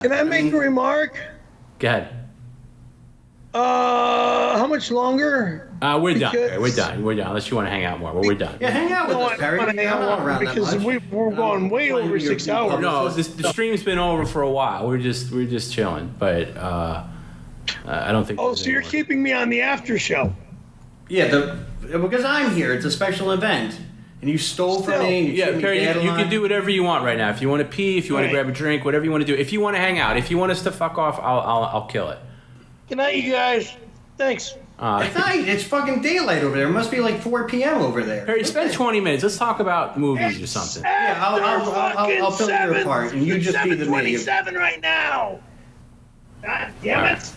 Can I make a remark? Go ahead. How much longer? We're done. Okay, we're done. We're done. Unless you want to hang out more, but we're done. Yeah, hang out with us, Perry. I want to hang out more because we're going way over 6 hours. No, the stream's been over for a while. We're just chilling, but I don't think. Oh, so you're keeping me on the after show? Yeah, because I'm here. It's a special event. And you stole from me. Yeah, Perry, you can do whatever you want right now. If you want to pee, if you want to grab a drink, whatever you want to do. If you want to hang out, if you want us to fuck off, I'll kill it. Good night, you guys. Thanks. It's night. It's fucking daylight over there. It must be like 4 p.m. over there. Perry, spend 20 minutes. Let's talk about movies or something. Yeah, I'll fill you apart, and you just be the media. 7:27 right now. God damn it.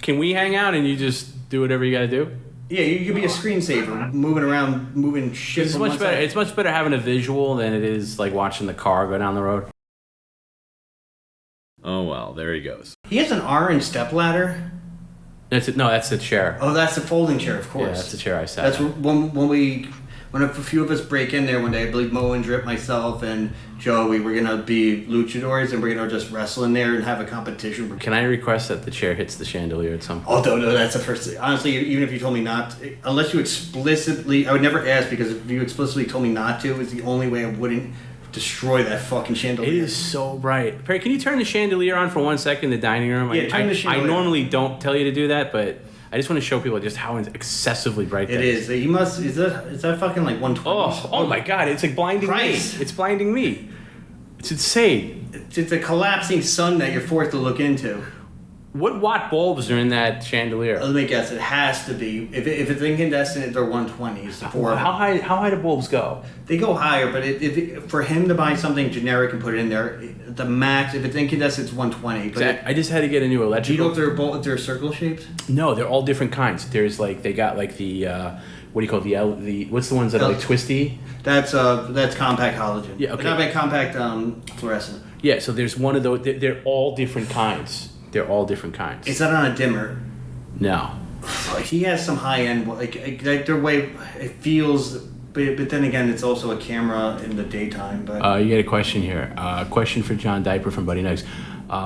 Can we hang out and you just do whatever you got to do? Yeah, you could be a screensaver, moving around, moving shit. It's much better. It's much better having a visual than it is like watching the car go down the road. Oh well, there he goes. He has an orange stepladder. That's it. No, that's the chair. Oh, that's the folding chair, of course. Yeah, that's the chair I sat. That's when a few of us break in there one day. I believe Mo and Drip, myself, and Joe. We were gonna be luchadors, and we're gonna just wrestle in there and have a competition. Can I request that the chair hits the chandelier at some point? Oh no, that's the first thing. Honestly, even if you told me not, unless you explicitly, I would never ask, because if you explicitly told me not to, it's the only way I wouldn't destroy that fucking chandelier. It is so bright. Perry, can you turn the chandelier on for 1 second in the dining room? Yeah, turn the chandelier. I normally don't tell you to do that, but I just want to show people just how excessively bright that is. It is. You must. Is that fucking like 120? Oh my God! It's like blinding Christ. me. It's blinding me. It's insane. It's a collapsing sun that you're forced to look into. What watt bulbs are in that chandelier? Let me guess. It has to be. If it's incandescent, they're 120s. How high do bulbs go? They go higher, but for him to buy something generic and put it in there, the max, if it's incandescent, it's 120. But I just had to get a new electrical. Do you know if they're circle shaped? No, they're all different kinds. There's like, they got like the what do you call it? the what's the ones that are like twisty? That's compact halogen. Yeah, okay. Compact fluorescent. Yeah, so there's one of those. They're all different kinds. They're all different kinds. Is that on a dimmer? No. He has some high end, like their way it feels, but then again, it's also a camera in the daytime. But you get a question here. Question for John Diaper from Buddy Nugs.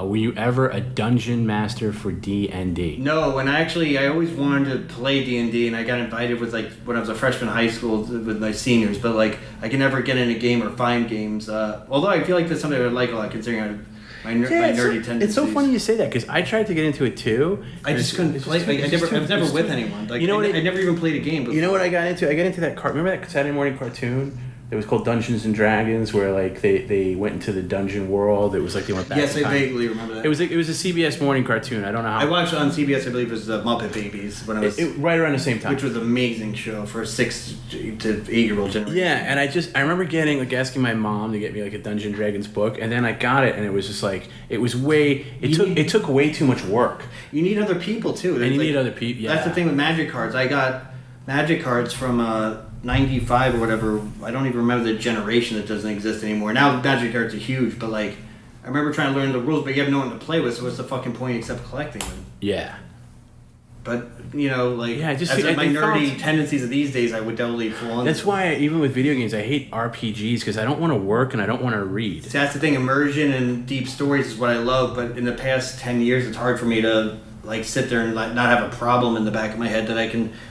Were you ever a dungeon master for D&D? No, and I always wanted to play D&D, and I got invited with when I was a freshman in high school with my seniors, but I can never get in a game or find games. Although I feel like that's something I would like a lot, considering my nerdy tendencies. It's so funny you say that, because I tried to get into it too. I just couldn't play. I was never with anyone. You know what? I never even played a game before. You know what I got into? I got into that remember that Saturday morning cartoon? It was called Dungeons and Dragons, where like they went into the dungeon world. It was like they went back. Yes, I vaguely remember that. It was a CBS morning cartoon. I don't know how. I watched on CBS. I believe it was the Muppet Babies when I was right around the same time, which was an amazing show for a 6 to 8 year old generation. Yeah, and I remember asking my mom to get me like a Dungeons and Dragons book, and then I got it, and it was just like it took way too much work. You need other people too. And you need other people. Yeah, that's the thing with Magic cards. I got Magic cards from 95 or whatever. I don't even remember the generation that doesn't exist anymore. Now Magic cards are huge, but I remember trying to learn the rules, but you have no one to play with, so what's the fucking point except collecting them? Yeah. But, as my nerdy tendencies of these days, I would definitely fall into. That's why, even with video games, I hate RPGs, because I don't want to work and I don't want to read. See, that's the thing. Immersion and deep stories is what I love, but in the past 10 years, it's hard for me to sit there and not have a problem in the back of my head that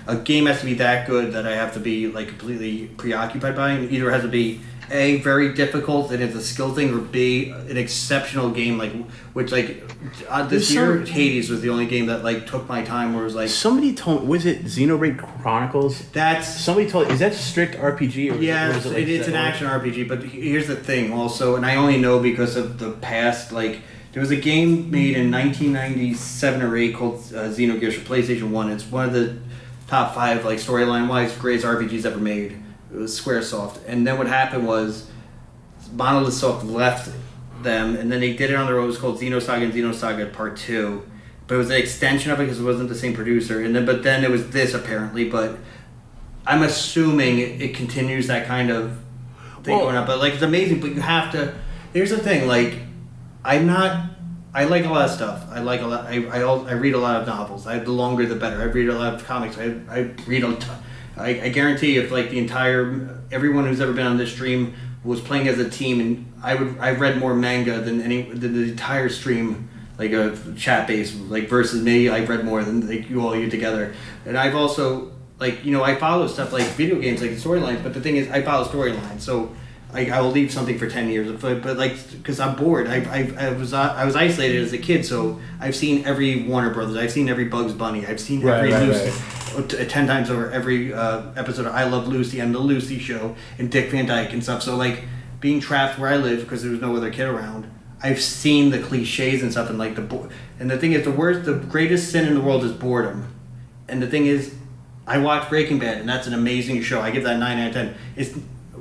a game has to be that good that I have to be completely preoccupied by. It either has to be A, very difficult and it's a skill thing, or B, an exceptional game this year Hades was the only game that took my time, where it was somebody told, was it Xenoblade Chronicles? Is that strict RPG? Or yes, it's an action RPG, but here's the thing also, and I only know because of the past, there was a game made in 1997 or 8 called Xenogears for PlayStation 1. It's one of the top 5, storyline-wise, greatest RPGs ever made. It was Squaresoft. And then what happened was Monolith Soft left them, and then they did it on their own. It was called Xenosaga and Xenosaga Part 2. But it was an extension of it because it wasn't the same producer. But then it was this, apparently. But I'm assuming it continues that kind of thing going on. But it's amazing. But you have to... Here's the thing, I like a lot of stuff. I read a lot of novels. The longer the better. I read a lot of comics. I read a ton. I guarantee if everyone who's ever been on this stream was playing as a team, and I read more manga than the entire stream, like a chat base, like versus me. I've read more than like you together, and I've also like I follow stuff like video games, like storylines. But the thing is, I follow storylines, so. I will leave something for 10 years, but like because I'm bored. I was isolated as a kid, so I've seen every Warner Brothers. I've seen every Bugs Bunny. I've seen every Lucy 10 times over every episode of I Love Lucy and the Lucy Show and Dick Van Dyke and stuff. So like being trapped where I live because there was no other kid around, I've seen the cliches and stuff and like and the thing is the greatest sin in the world is boredom, and the thing is, I watched Breaking Bad and that's an amazing show. I give that 9 out of 10. It's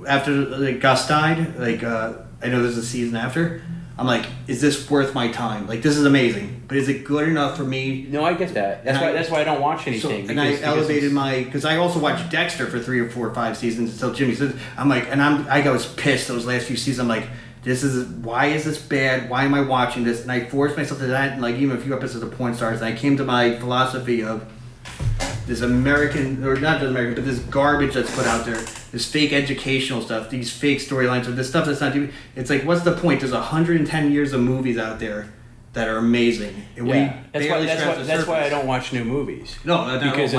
after like Gus died, like I know there's a season after. I'm like, is this worth my time? Like, this is amazing, but is it good enough for me? No, I get that. That's why I don't watch anything. And I elevated because I also watched Dexter for 3 or 4 or 5 seasons until Jimmy said, I'm like, and I was pissed those last few seasons. I'm like, why is this bad? Why am I watching this? And I forced myself to that, and like even a few episodes of Porn Stars, and I came to my philosophy of this American, or not just American, but this garbage that's put out there, this fake educational stuff, these fake storylines, or this stuff that's not even, it's like, what's the point? There's 110 years of movies out there that are amazing. And that's why I don't watch new movies. No, because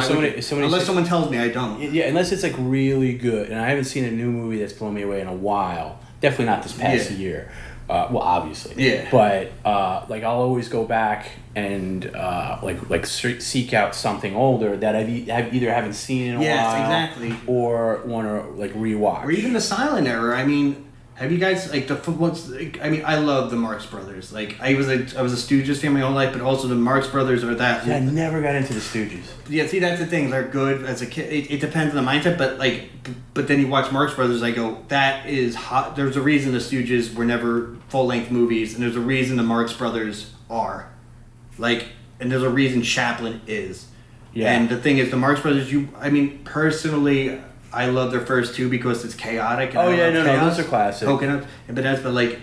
unless someone tells me I don't. Yeah, unless it's like really good, and I haven't seen a new movie that's blown me away in a while. Definitely not this past year. Well, obviously. Yeah. But like I'll always go back and like seek out something older that I either haven't seen in a while. Exactly. Or want to like rewatch. Or even the silent era. I mean, have you guys like I love the Marx Brothers. Like I was a Stooges fan my whole life, but also the Marx Brothers are that. Yeah, I never got into the Stooges. Yeah, see that's the thing. They're good as a kid. It depends on the mindset, but then you watch Marx Brothers. I go, that is hot. There's a reason the Stooges were never full length movies, and there's a reason the Marx Brothers are. Like, and there's a reason Chaplin is. Yeah. And the thing is, the Marx Brothers. Personally, I love their first 2 because it's chaotic. And those are classic. But like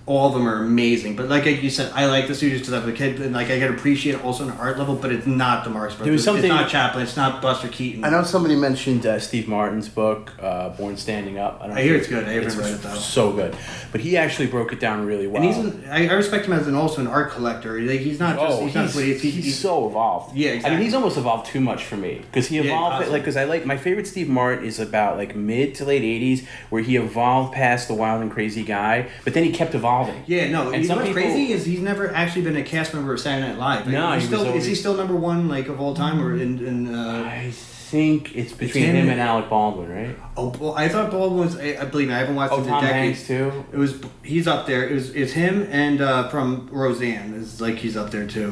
all of them are amazing. But like you said, I like the Stooges because I was a kid, and like I can appreciate it also on an art level. But it's not the Marx Brothers. It's not Chaplin. It's not Buster Keaton. I know somebody mentioned Steve Martin's book, Born Standing Up. I hear it's good. I haven't read it though. So good, but he actually broke it down really well. And I respect him as also an art collector. Like he's not just he's so evolved. Yeah, exactly. I mean, he's almost evolved too much for me because he evolved because I like my favorite Steve Martin is about like mid to late '80s where he evolved past the wild and crazy guy, but then he kept evolving. Yeah, no. And what's crazy is he's never actually been a cast member of Saturday Night Live. Is he still number 1 like of all time or in? I think it's between him and Alec Baldwin, right? Oh, well, I thought Baldwin was. I believe me, I haven't watched it in Tom decades. Hanks too. He's up there. It's him and from Roseanne is like he's up there too.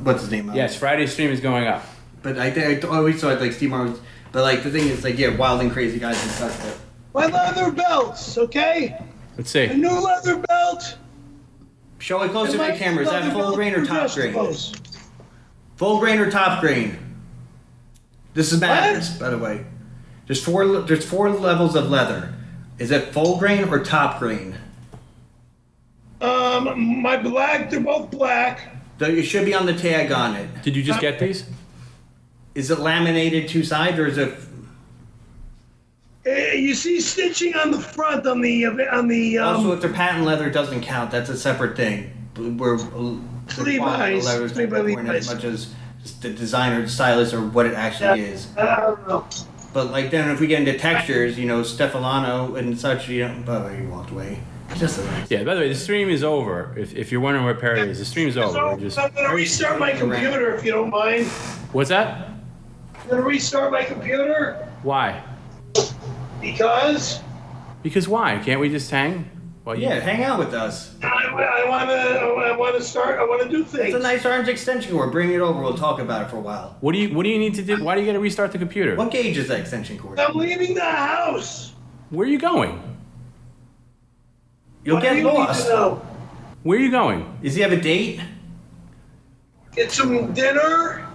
What's his name? Yes, Friday's stream is going up. But I always thought like Steve Martin. But like the thing is like wild and crazy guys and stuff. My leather belts, okay? Let's see. A new leather belt. Show it closer to the camera. Is that full grain or top grain? Full grain or top grain? This is matters, by the way. There's four levels of leather. Is it full grain or top grain? They're both black. It should be on the tag on it. Did you just get these? Is it laminated 2 sides or is it? You see stitching on the front on the. Also, if they're patent leather, it doesn't count. That's a separate thing. Where Levi's. As much as the designer, stylist, or what it actually is. I don't know. But like then, if we get into textures, Stefano and such, but he walked away. Yeah. By the way, the stream is over. If you're wondering where Perry is, the stream is over. I'm gonna restart my computer if you don't mind. What's that? I'm gonna restart my computer. Why? Because why? Can't we just hang? Well, hang out with us. I want to do things. It's a nice orange extension cord. Bring it over. We'll talk about it for a while. What do you need to do? Why do you got to restart the computer? What gauge is that extension cord? I'm leaving the house. Where are you going? You'll get lost. Where are you going? Does he have a date? Get some dinner.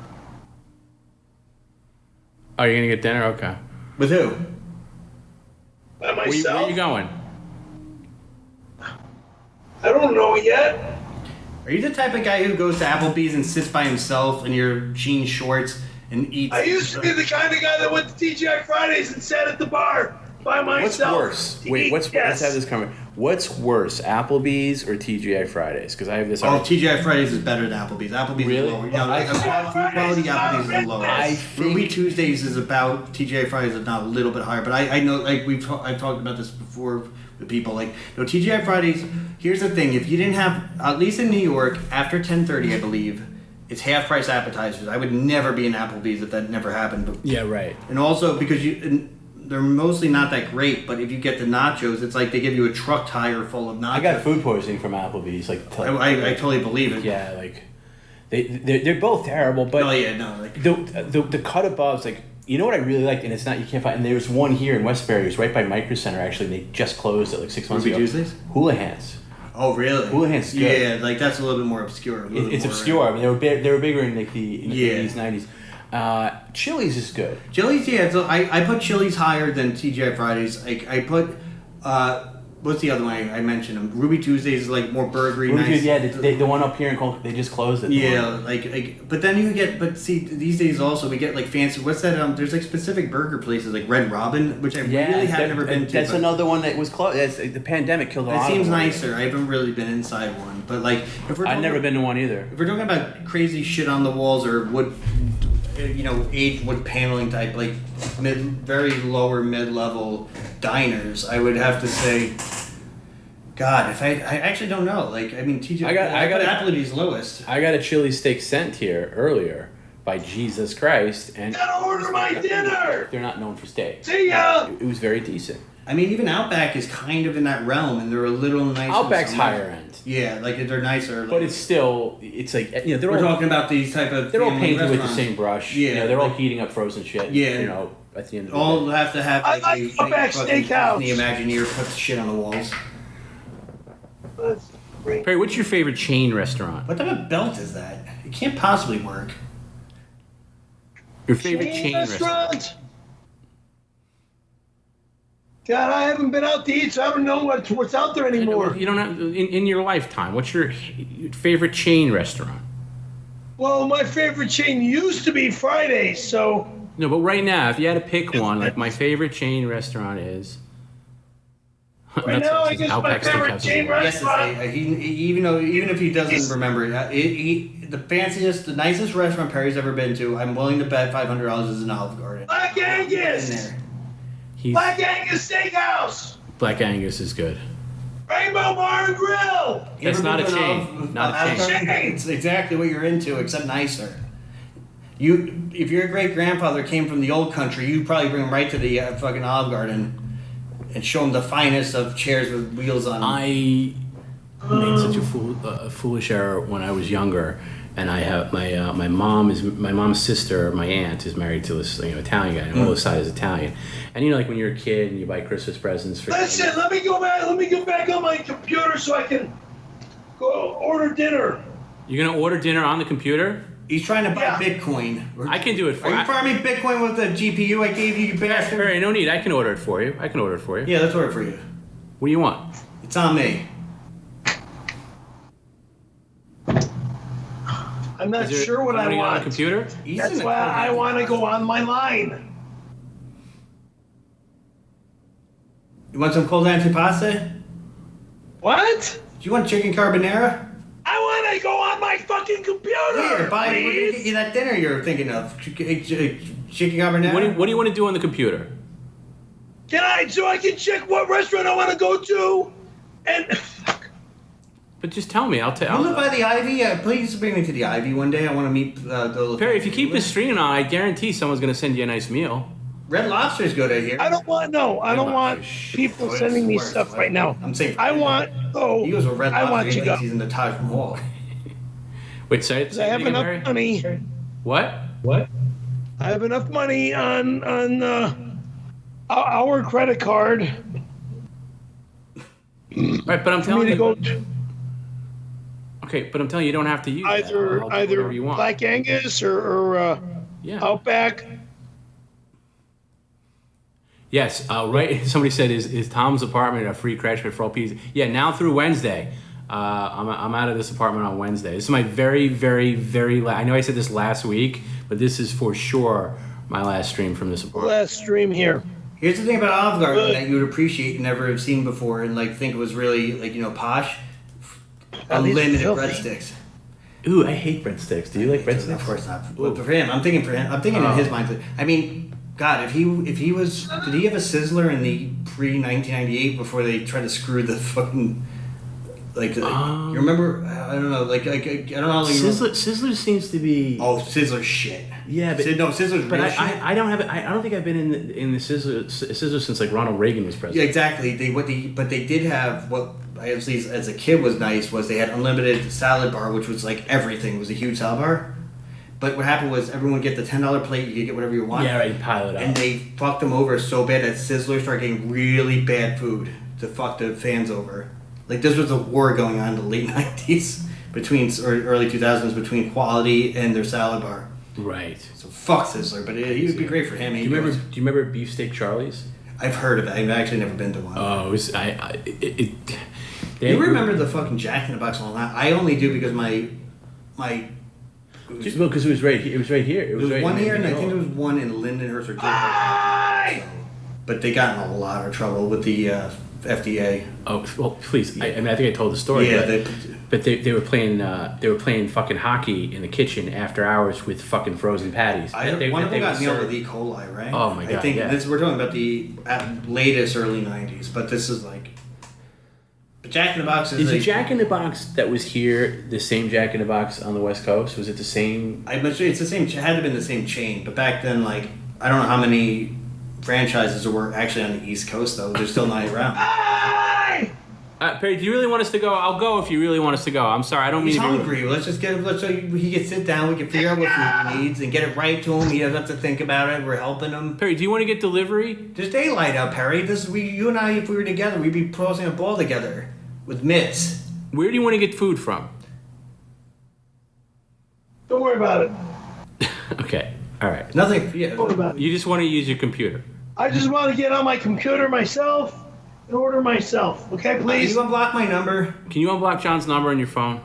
Oh, you're gonna get dinner? Okay. With who? By myself. Where are you going? I don't know yet. Are you the type of guy who goes to Applebee's and sits by himself in your jean shorts and eats? I used to be the kind of guy that went to TGI Fridays and sat at the bar by myself. What's worse? Wait, let's have this conversation. What's worse, Applebee's or TGI Fridays? Because I have this. TGI Fridays is better than Applebe's. Applebe's really? is lower. Food quality, Applebe's is lower. Ruby Tuesdays is about TGI Fridays is not a little bit higher, but I know like I've talked about this before with people like TGI Fridays. Here's the thing: if you didn't have, at least in New York, after 10:30, I believe, it's half price appetizers. I would never be in Applebee's if that never happened. But, yeah, right. And also because they're mostly not that great, but if you get the nachos, it's like they give you a truck tire full of nachos. I got food poisoning from Applebee's. Like, I totally believe it. Yeah, like they're both terrible, but the cut above's like, you know what I really liked, and it's not, you can't find. And there's one here in Westbury. It was right by Micro Center. Actually, they just closed it like 6 months ago. Tuesdays? Houlihan's. Oh really? Houlihan's good. Yeah, like that's a little bit more obscure. It's obscure. I mean, they were bigger in like the 80s, 90s. Chili's is good. Chili's, yeah. So I put Chili's higher than TGI Fridays. I put what's the other one I mentioned? Ruby Tuesdays is like more burgery. Nice. Yeah, the one up here in Col, they just closed it. Yeah, like but then you get, but see these days also we get like fancy. What's that? There's like specific burger places like Red Robin, which I really have never been to. That's another one that was closed. The pandemic killed a lot. It seems nicer. I haven't really been inside one, but like if we're I've never been to one either. If we're talking about crazy shit on the walls or wood, aged wood paneling type, like very lower mid-level diners, I would have to say, God, if I actually don't know. Like, I mean, TJ, I got Applebee's lowest. I got a chili steak sent here earlier by Jesus Christ, and gotta order my dinner. They're not known for steak. See ya. It was very decent. I mean, even Outback is kind of in that realm, and they're a little nicer. Outback's higher end. Yeah, like they're nicer. But it's like they're we're all talking about these type of. They're all painted with the same brush. Yeah, they're all heating up frozen shit. Yeah, at the end of the all day. have to have. Like, I like Outback Steakhouse. The Imagineer puts shit on the walls. Perry, what's your favorite chain restaurant? What type of belt is that? It can't possibly work. Your favorite chain restaurant? God, I haven't been out to eat, so I don't know what's out there anymore. You don't have in your lifetime. What's your favorite chain restaurant? Well, my favorite chain used to be Fridays, so. No, but right now, if you had to pick one, like my favorite chain restaurant is. Right now, I guess my favorite chain restaurant. Even if he doesn't remember it, the fanciest, the nicest restaurant Perry's ever been to, I'm willing to bet $500 is an Olive Garden. Black Angus. Black Angus Steakhouse. Black Angus is good. Rainbow Bar and Grill. That's not a chain. Not a chain. It's exactly what you're into, except nicer. If your great grandfather came from the old country, you'd probably bring him right to the fucking Olive Garden and show him the finest of chairs with wheels on them. I made such a foolish error when I was younger, and I have my mom's sister, my aunt, is married to this Italian guy, and all his side is Italian. And like when you're a kid and you buy Christmas presents for. Listen, let me go back on my computer so I can go order dinner. You're gonna order dinner on the computer? He's trying to buy Bitcoin. I can do it for you. Are you farming Bitcoin with the GPU I gave you, you bastard? Perry, no need. I can order it for you. Yeah, let's order it for you. What do you want? It's on me. I'm not sure what I want. On the computer? That's why I want to go on my line. You want some cold antipasta? What? Do you want chicken carbonara? I want to go on my fucking computer. Here, we're gonna get you that dinner you're thinking of. Chicken carbonara. What do you want to do on the computer? So I can check what restaurant I want to go to, and. But just tell me. I'll tell. You live by the Ivy? Please bring me to the Ivy one day. I want to meet the. Perry, if you keep this stream on, I guarantee someone's going to send you a nice meal. Red Lobster's good at here. I don't want people sending me stuff right now. I'm saying. I want. Oh. He goes with Red Lobster. I want to go. He's in the Taj Mahal. Wait, sorry. I have enough money. What? I have enough money on our credit card. Right, but I'm telling you. Okay, but I'm telling you, you don't have to use either you want. Black Angus or Outback. Yes, right. Somebody said, "Is Tom's apartment a free crash pit for all pizza?" Yeah, now through Wednesday. I'm out of this apartment on Wednesday. This is my very, very, very last. I know I said this last week, but this is for sure my last stream from this apartment. Last stream here. Here's the thing about Olive Garden Good. that you would appreciate and never have seen before, and like think it was really like posh. Oh, these are Unlimited filthy. breadsticks. Ooh, I hate breadsticks. Do you like breadsticks? Of course not. But for him, I'm thinking in his mind. I mean, God, if he was, did he have a Sizzler in the pre-1998 before they tried to screw the fucking you remember? I don't know. I don't know. Sizzler seems to be. Oh, Sizzler shit. Yeah, but Sizzler's but real shit. I don't have it. I don't think I've been in the Sizzler since like Ronald Reagan was president. Yeah, exactly. But they did have what I at least as a kid was nice was they had unlimited salad bar, which was like everything. It was a huge salad bar. But what happened was everyone would get the $10 plate. You could get whatever you want. Yeah, right. Pile it up. And they fucked them over so bad that Sizzler started getting really bad food to fuck the fans over. Like this was a war going on in the late '90s or early 2000s between quality and their salad bar. Right. So fuck Sizzler, but he would be great for him. Do you remember Beefsteak Charlie's? I've heard of it. I've actually never been to one. Oh, You remember the fucking Jack in the Box and all that? I only do because my. Because it was right here. It was right here. It was There was right one here, in and I the think there was one in Lindenhurst or Gilbert. But they got in a lot of trouble with the FDA. Oh well, please. I mean, I think I told the story. Yeah, but they were playing fucking hockey in the kitchen after hours with fucking frozen patties. One of them got nailed with E. coli, right? Oh my God, I think yeah. we're talking about the latest early '90s, but this is like. But Jack in the Box is. Is the Jack in the Box that was here the same Jack in the Box on the West Coast? Was it the same? I'm sure it's the same. It had to have been the same chain, but back then, like I don't know how many franchises there were actually on the East Coast though. They're still not around. Perry, do you really want us to go? I'll go if you really want us to go. I'm sorry, I don't mean He's to be hungry. Let's so he can sit down. We can figure out what food he needs and get it right to him. He doesn't have to think about it. We're helping him. Perry, do you want to get delivery? There's daylight out, Perry. You and I, if we were together, we'd be posing a ball together with mitts. Where do you want to get food from? Don't worry about it. Okay, all right. Nothing. Yeah. Don't worry about it. You just want to use your computer. I just want to get on my computer myself and order myself. Okay, Can please? you unblock my number? Can you unblock John's number on your phone?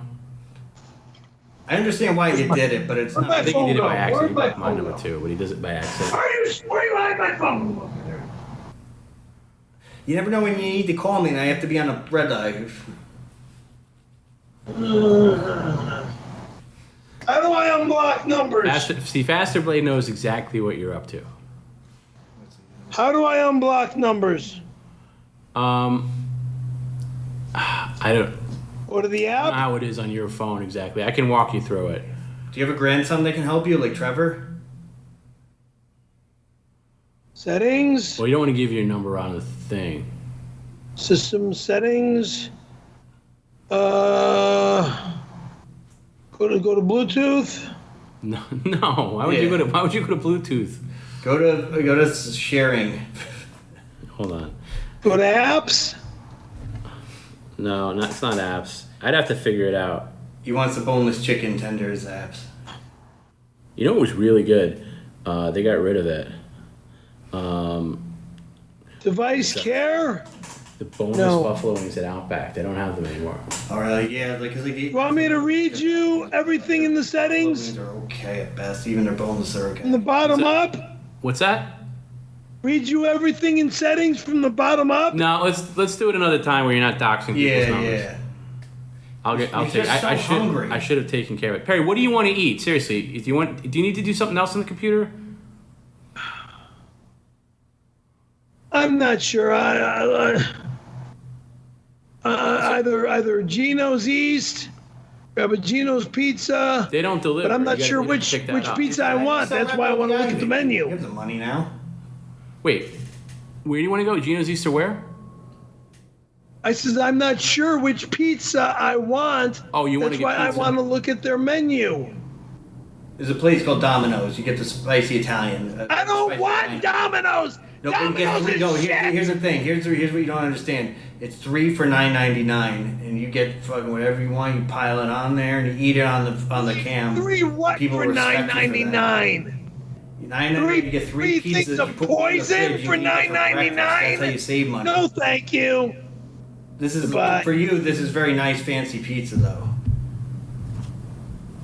I understand why you did it, but it's Where's not. I think he did it by Where's accident. He my blocked my phone number go? too, but he does it by accident. Where you at my phone? You never know when you need to call me, and I have to be on a red eye. How do I unblock numbers? Faster Blade knows exactly what you're up to. How do I unblock numbers? I don't Go to the know app? how it is on your phone exactly. I can walk you through it. Do you have a grandson that can help you, like Trevor? Settings? Well, you don't want to give your number on the thing. System settings? Go to Bluetooth? No. Why would you go to Bluetooth? Go to sharing. Hold on. Go to apps? No, it's not apps. I'd have to figure it out. He wants the boneless chicken tenders apps. You know what was really good? They got rid of it. Device care? The boneless No. buffalo wings at Outback. They don't have them anymore. All right, yeah, like cause You want me to read you everything in the settings? Wings are okay at best. Even their boneless are okay. From the bottom up? What's that? Read you everything in settings from the bottom up? No, let's do it another time where you're not doxing people's numbers. Yeah. I'll You're take. just so hungry. I should have taken care of it. Perry, what do you want to eat? Seriously, do you need to do something else on the computer? I'm not sure. Either Gino's East, grab a Gino's Pizza. They don't deliver. But I'm not You gotta- sure you gotta which pick that up. pizza I want. That's why I want to look at the You menu. have the money now. Wait, where do you want to go? Gino's East or where? I says I'm not sure which pizza I want. Oh, you want to That's get why pizza? I want to look at their menu. There's a place called Domino's. You get the spicy Italian. I don't spicy want Italian. Domino's. No, but you get Domino's three. is No, shit. here's the thing. Here's what you don't understand. It's 3 for $9.99, and you get fucking whatever you want. You pile it on there, and you eat it on the cam. 3 what People for respect you for that. $9.99? $9.99. You get three three pizzas. things of you put one in the poison fridge, you for eat it breakfast. $9.99? That's how you save money. No, thank you. This is Goodbye. for you. This is very nice, fancy pizza, though.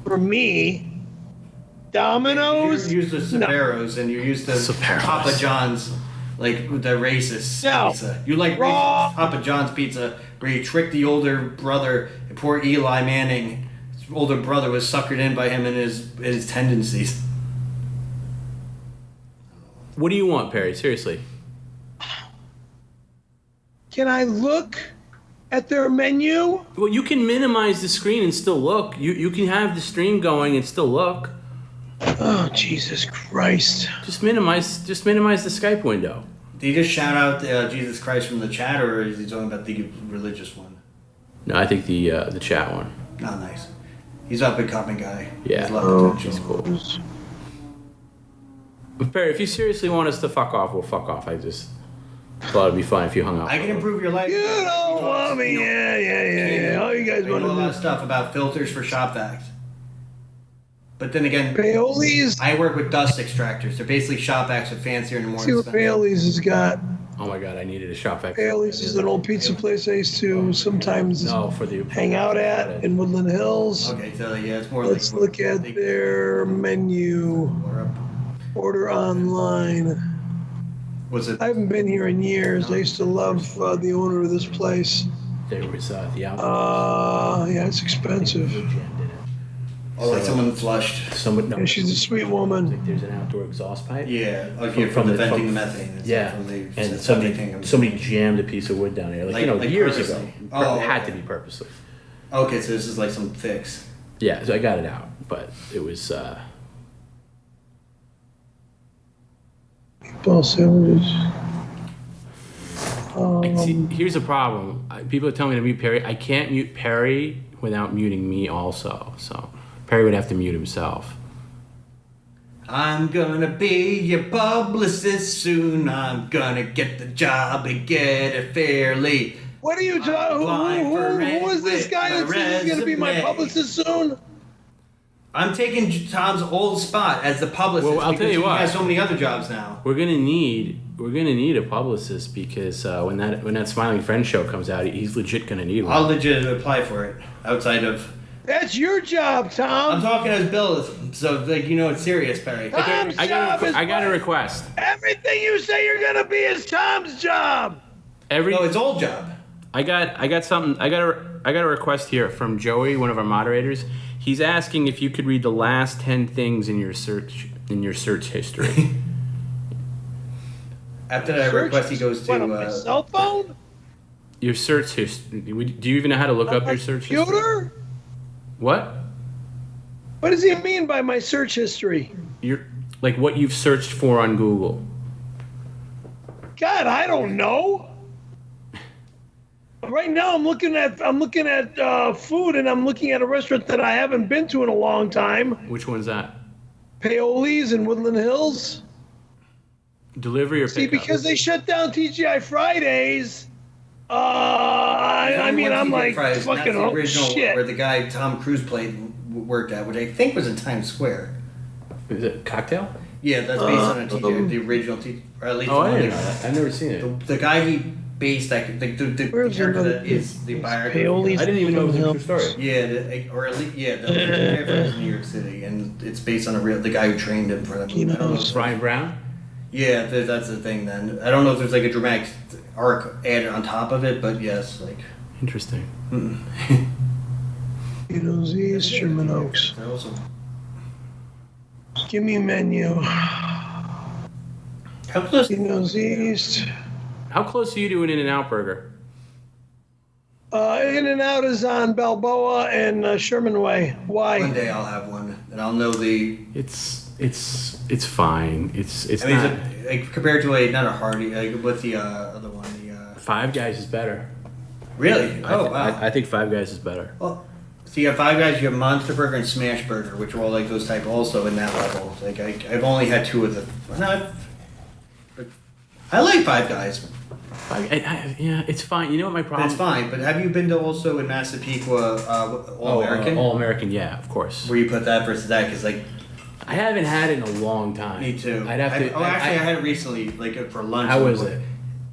For me, Domino's. You're used to Sbarro's, and you're used to Sbarro's. Papa John's. like the racist No. pizza. You like Wrong. racist Papa John's pizza, where you trick the older brother. And poor Eli Manning, his older brother, was suckered in by him and his tendencies. What do you want, Perry? Seriously. Can I look at their menu? Well, you can minimize the screen and still look. You can have the stream going and still look. Oh, Jesus Christ. Just minimize the Skype window. Did he just shout out Jesus Christ from the chat, or is he talking about the religious one? No, I think the chat one. Oh, nice. He's up and coming guy. Yeah. He's love potential. He's cool. But Perry, if you seriously want us to fuck off, we'll fuck off. I just thought it'd be fun if you hung up. I can improve your life. You don't want me. Yeah. All you guys I want know a to lot do of stuff about filters for shop vacs. But then again, Paoli's. I work with dust extractors. They're basically shop vacs with fancier and more See what expensive. Paoli's has got. Oh my god, I needed a shop vac. Paoli's is an old pizza place I used to sometimes No, for the hang out at in Woodland Hills. Okay, so yeah, it's more Let's like... look at their menu. Order online. Was it... I haven't been here in years. I used to love the owner of this place. There was the outdoor. Yeah, it's expensive. Oh, like someone flushed. Someone, no, And she's a sweet woman. there's an outdoor exhaust pipe. Yeah, okay, from the venting the methane. It's Yeah, From the, and somebody somebody jammed a piece of wood down there, like years ago. purposely. Oh, It had to okay. be purposely. Okay, so this is like some fix. Yeah, so I got it out, but it was. Meatball sandwiches. See, here's the problem. People are telling me to mute Perry. I can't mute Perry without muting me also. So Perry would have to mute himself. I'm gonna be your publicist soon. I'm gonna get the job and get it fairly. What are you talking? Who is this guy that says he's going to be my publicist soon? I'm taking Tom's old spot as the publicist. Well, I'll tell you because what. He has so many other jobs now. We're gonna need a publicist because when that Smiling Friend show comes out, he's legit gonna need one. I'll legit apply for it. Outside of, That's your job, I'm Tom. talking as Bill, so like it's serious, Perry. Tom's I job is got a request. Everything you say you're going to be is Tom's job. No, it's old job. I got something. I got a request here from Joey, one of our moderators. He's asking if you could read the last 10 things in your search history. After that request, he goes to What, on my cell phone? Your search history. Do you even know how to look up My your search history? computer? What? What does he mean by my search history? Your like what you've searched for on Google. God, I don't know. Right now, I'm looking at food, and I'm looking at a restaurant that I haven't been to in a long time. Which one's that? Paoli's in Woodland Hills. Delivery or See, pickup? because they shut down TGI Fridays. I mean, I'm like Fries, not fucking the original shit. where the guy Tom Cruise worked at, which I think was in Times Square. Is it cocktail? Yeah, that's based on a TGI, the original TGI, or at least Oh, the I one didn't know that. I've never seen it. The guy he based that the Where's character another- that is the biography. Paoli's? I didn't even know it was a true story. Yeah, or at least the is New York City, and it's based on the guy who trained him for them. I don't know if- Brian Brown? Yeah, that's the thing. Then I don't know if there's like a dramatic arc added on top of it, but yes, like. Interesting. Potatoes East, Sherman Oaks. They're also. Give me a menu. How close? Potatoes East. How close are you to an In-N-Out burger? In-N-Out is on Balboa and Sherman Way. Why? One day I'll have one, and I'll know the. It's fine. It's I mean, not. like compared to not a Hardy, like what's the other one? Five Guys is better. Really? I Oh th- wow. I think Five Guys is better. Well, so you have Five Guys, you have Monster Burger and Smash Burger, which are all like those type also in that level. Like I've only had two of them. I like Five Guys. Yeah, it's fine. You know what my problem? It's fine, but have you been to also in Massapequa All American? All American, yeah, of course. Where you put that versus that? Because like. I haven't had it in a long time. Me too. I'd have to. I had it recently, like for lunch. How is it?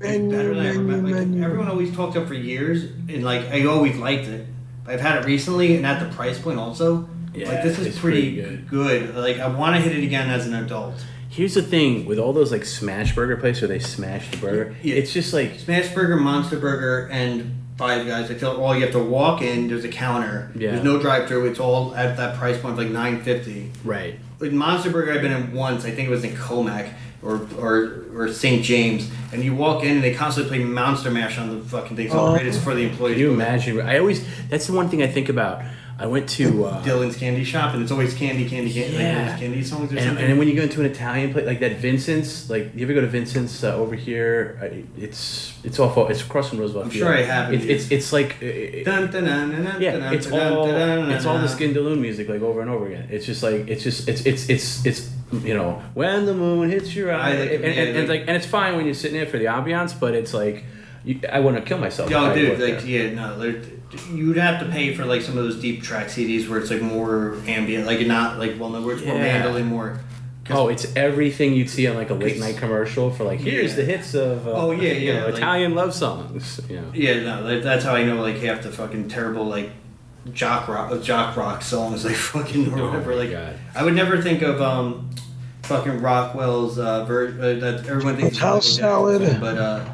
It's better than I remember. Like, everyone always talked up for years, and like I always liked it. But I've had it recently, and at the price point also. Yeah, like this is it's pretty pretty good. Like I want to hit it again as an adult. Here's the thing with all those like smash burger places where they smash the burger. Yeah. It's just like Smash Burger, Monster Burger, and Five Guys. I tell all you have to walk in. There's a counter. Yeah. There's no drive-through. It's all at that price point of like $9.50. right. With Monster Burger, I've been in once. I think it was in Comac or St. James, and you walk in and they constantly play Monster Mash on the fucking thing. So it's for the employees. Can you imagine? That's the one thing I think about. I went to Dylan's Candy Shop, and it's always candy. Yeah. Like candy songs or and something. then when you go into an Italian place like that, Vincent's. Like, you ever go to Vincent's over here? It's awful. It's across from Roosevelt. I'm sure I have. It's like Dun, dun, dun, dun, dun, yeah. dun, It's dun, all dun, dun, it's all dun. the Skindaloon music like over and over again. It's just like it's you know, when the moon hits your eye, and it's fine when you're sitting there for the ambiance, but it's like I want to kill myself. Yo, if I dude, worked like, there. yeah, no, you'd have to pay for like some of those deep track CDs where it's like more ambient, like not like well, no, where it's more mandolin, more. Oh, it's everything you'd see on like a late night commercial for like here's the hits of like, Italian love songs. You know. Yeah, no, that's how I know like half the fucking terrible like jock rock songs like fucking or whatever. my Like God. I would never think of fucking Rockwell's that everyone thinks House Salad. but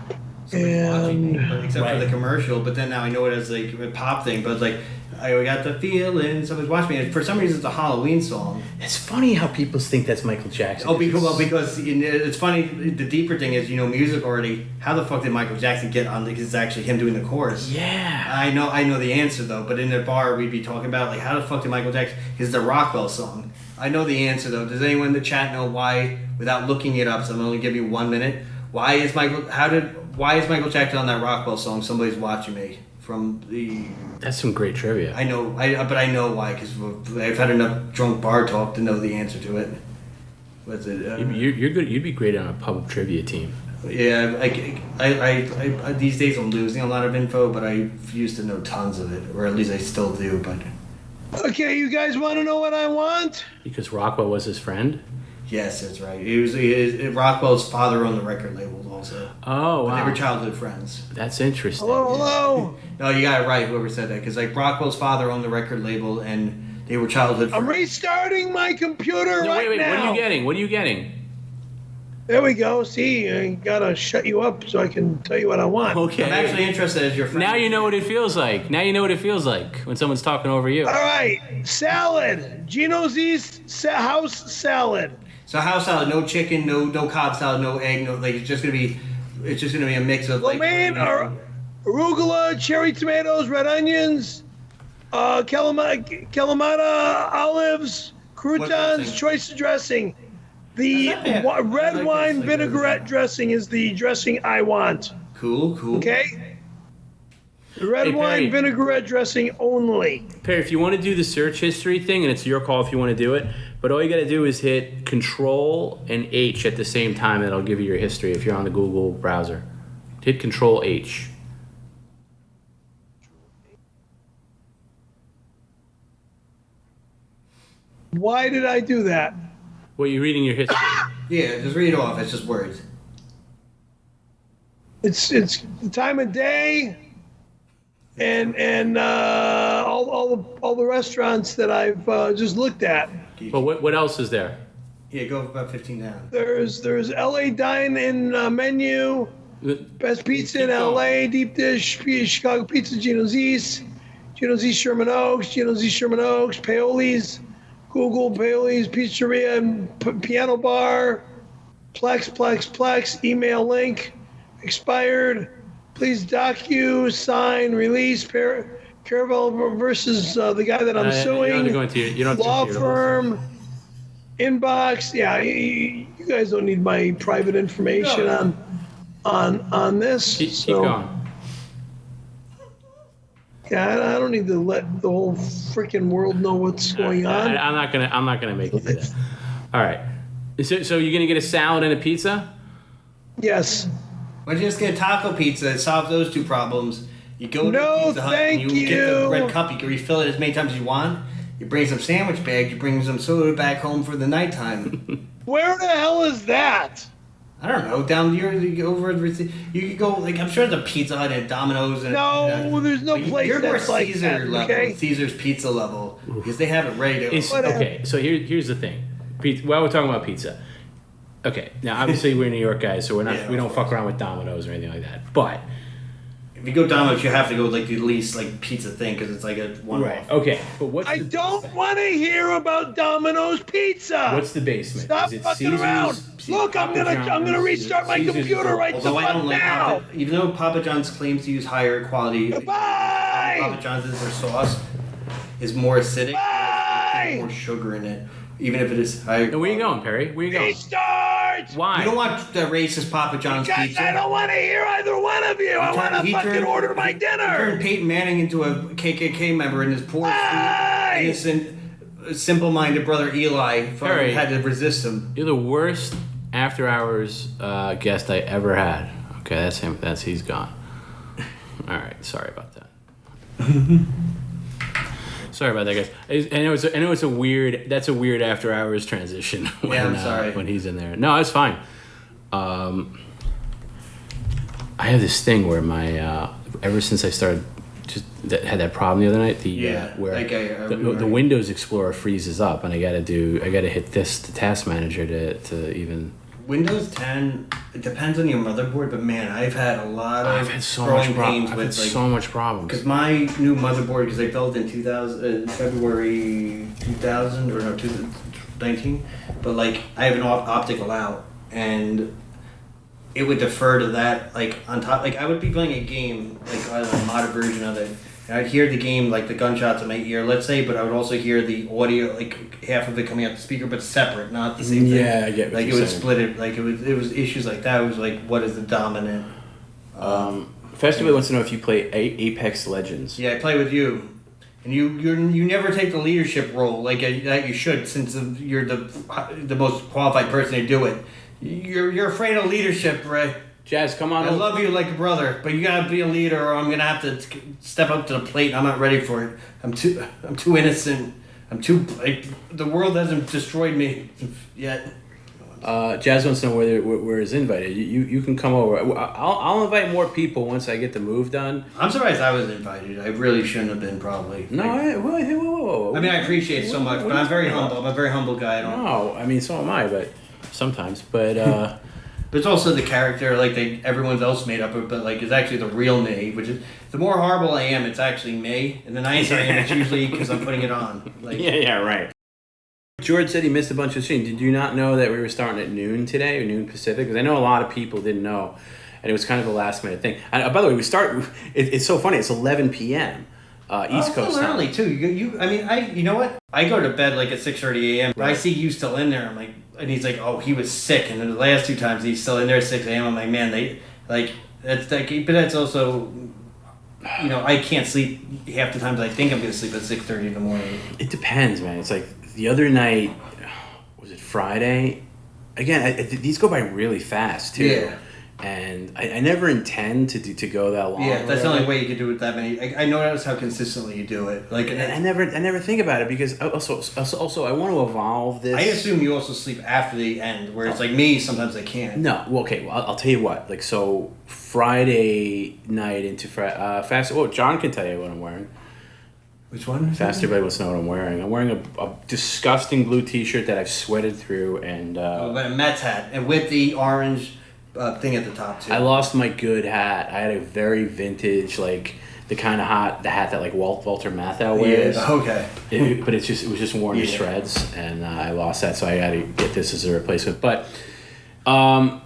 And except for the commercial. But then now I know it as like a pop thing. But like I got the feeling somebody's watching me. And for some reason, it's a Halloween song. It's funny how people think that's Michael Jackson. Oh, because it's funny. The deeper thing is, you know, music already. How the fuck did Michael Jackson get on? Because it's actually him doing the chorus. Yeah. I know the answer though. But in the bar, we'd be talking about like how the fuck did Michael Jackson? Is the Rockwell song? I know the answer though. Does anyone in the chat know why? Without looking it up, so I'm only give you 1 minute. Why is Michael Jackson on that Rockwell song? Somebody's watching me from the. That's some great trivia. I know, but I know why because I've had enough drunk bar talk to know the answer to it. What's it? You're good. You'd be great on a pub trivia team. Yeah, I these days I'm losing a lot of info, but I used to know tons of it, or at least I still do. But okay, you guys want to know what I want? Because Rockwell was his friend. yes, that's right. Rockwell's father owned the record label also. Oh, But wow. they were childhood friends. That's interesting. Hello. No, you got it right. Whoever said that, because like Rockwell's father owned the record label, and they were childhood I'm friends. restarting my computer No, right wait. now. What are you getting? There we go. See, I gotta shut you up so I can tell you what I want. Okay. I'm actually interested as your friend. Now you know what it feels like. Now you know what it feels like when someone's talking over you. All right, salad. Gino's East house salad. So house salad, no chicken, no Cobb salad, no egg, no like. It's just gonna be a mix of like. Romaine, arugula, cherry tomatoes, red onions, Kalamata olives, croutons, dressing? choice of dressing. The That's not bad. red I like wine this, like, vinaigrette dressing is the dressing I want. Cool. Okay? The red Hey, wine Perry. vinaigrette dressing only. Perry, if you want to do the search history thing, and it's your call if you want to do it, but all you got to do is hit Control and H at the same time, and it'll give you your history if you're on the Google browser. Hit Control H. Why did I do that? Well, you're reading your history. Yeah, just read it off. It's just words. It's the time of day, and all the restaurants that I've just looked at. Well, what else is there? Yeah, go about 15 down. There's LA Dine-In menu, best pizza in Keep going. LA, deep dish, Chicago pizza, Gino's East Sherman Oaks, Paoli's, Google Paoli's Pizzeria and Piano Bar, Plex, email link, expired, please sign, release, Caravello versus the guy that I'm You don't suing, have to go into you don't have to law go into your whole- firm, inbox. Yeah, you guys don't need my private information on this. Keep so, going. Yeah, I don't need to let the whole freaking world know what's going on. I'm not gonna make you do that. All right. So you're gonna get a salad and a pizza? Yes. Why don't you just get a taco pizza? Solve those two problems. You go to No, Pizza Hut and thank you get the you. red cup. You can refill it as many times as you want. You bring some sandwich bags. You bring some soda back home for the nighttime. Where the hell is that? I don't know. Down here, you go over. You could go like I'm sure there's a Pizza Hut and Domino's. And, No, there's no but place You're more that's like Caesar that, level, okay? Caesar's pizza level, because they have it ready to. It's, Whatever. okay, so here's the thing. Pizza, while we're talking about pizza, Okay, now obviously we're New York guys, so Yeah, we don't of fuck around with Domino's or anything like that. But If you go Domino's, you have to go like the least like pizza thing because it's like a one. right, okay, but I don't want to hear about Domino's Pizza. What's the basement? Stop Is it fucking Caesar's, around. Look, I'm Papa gonna John's? restart my Caesar's computer right the Although I fuck don't like now. even though Papa John's claims to use higher quality, Goodbye. Papa John's their sauce is more acidic, Bye. more sugar in it, even if it is higher. Now, where you going, Perry? Where you going? Restart. Why? You don't want the racist Papa John's Guys, pizza. I don't want to hear either one of you. I want to fucking order my He turned dinner. Peyton Manning into a KKK member, and his poor, Bye. innocent, simple-minded brother Eli Harry. had to resist him. You're the worst after hours guest I ever had. Okay, that's him. He's gone. All right, sorry about that. Sorry about that, guys. I know it's a weird. That's a weird after hours transition. When, I'm sorry. When he's in there. No, it's fine. I have this thing where my ever since I started had that problem the other night. Where like the Windows Explorer freezes up, and I gotta hit the task manager to even. Windows 10. It depends on your motherboard, but man, I've had a lot of I've had so much problems. Because my new motherboard, because I built in February 2000 or no 2019, but like I have an optical out, and it would defer to that like on top. Like I would be playing a game like a modern version of it, and I'd hear the game like the gunshots in my ear, let's say, but I would also hear the audio like half of it coming out the speaker, but separate, not the same thing. Yeah, I get what like you're it would saying. split it. Like it was issues like that. It was like what is the dominant? Festival wants to know if you play Apex Legends. Yeah, I play with you, and you never take the leadership role like that you should, since you're the most qualified person to do it. You're afraid of leadership, Ray. Jazz, come on. I love you like a brother, but you gotta be a leader, or I'm gonna have to step up to the plate. And I'm not ready for it. I'm too innocent. The world hasn't destroyed me yet. Jazz wants to know where is invited. You can come over. I'll invite more people once I get the move done. I'm surprised I was invited. I really shouldn't have been, probably. No, whoa. I mean, I appreciate it so much, but I'm very humble. I'm a very humble guy. No, I mean, so am I, but sometimes. But But it's also the character, like everyone else made up, but like it's actually the real me. Which is the more horrible I am, it's actually me, and the nicer I am, it's usually because I'm putting it on. Like, yeah, right. George said he missed a bunch of streams. Did you not know that we were starting at noon today, or noon Pacific? Because I know a lot of people didn't know, and it was kind of a last minute thing. And by the way, we start. It's so funny. It's 11 p.m. East Coast time. early too. You know what? I go to bed like at 6:30 a.m. Right. I see you still in there. I'm like, and he's like, oh, he was sick, and then the last two times he's still in there at 6 a.m. I'm like, man, that's like, but that's also. I can't sleep half the times I think I'm going to sleep at 6:30 in the morning. It depends, man. It's like the other night, was it Friday? Again, these go by really fast too. Yeah. And I never intend to go that long. Yeah, that's the only way you can do it that many. I notice how consistently you do it. Like, And I never think about it because also I want to evolve this. I assume you also sleep after the end, where it's like me. Sometimes I can't. No, well, okay. Well, I'll tell you what. Like, so Friday night into fast. Oh, John can tell you what I'm wearing. Which one? Fast, everybody wants to know what I'm wearing. I'm wearing a disgusting blue T-shirt that I've sweated through, and But a Mets hat, and with the orange thing at the top too. I lost my good hat. I had a very vintage, like the kind of hat that like Walter Matthau wears. Yeah, okay. But it was just worn to shreds, and I lost that, so I got to get this as a replacement. But what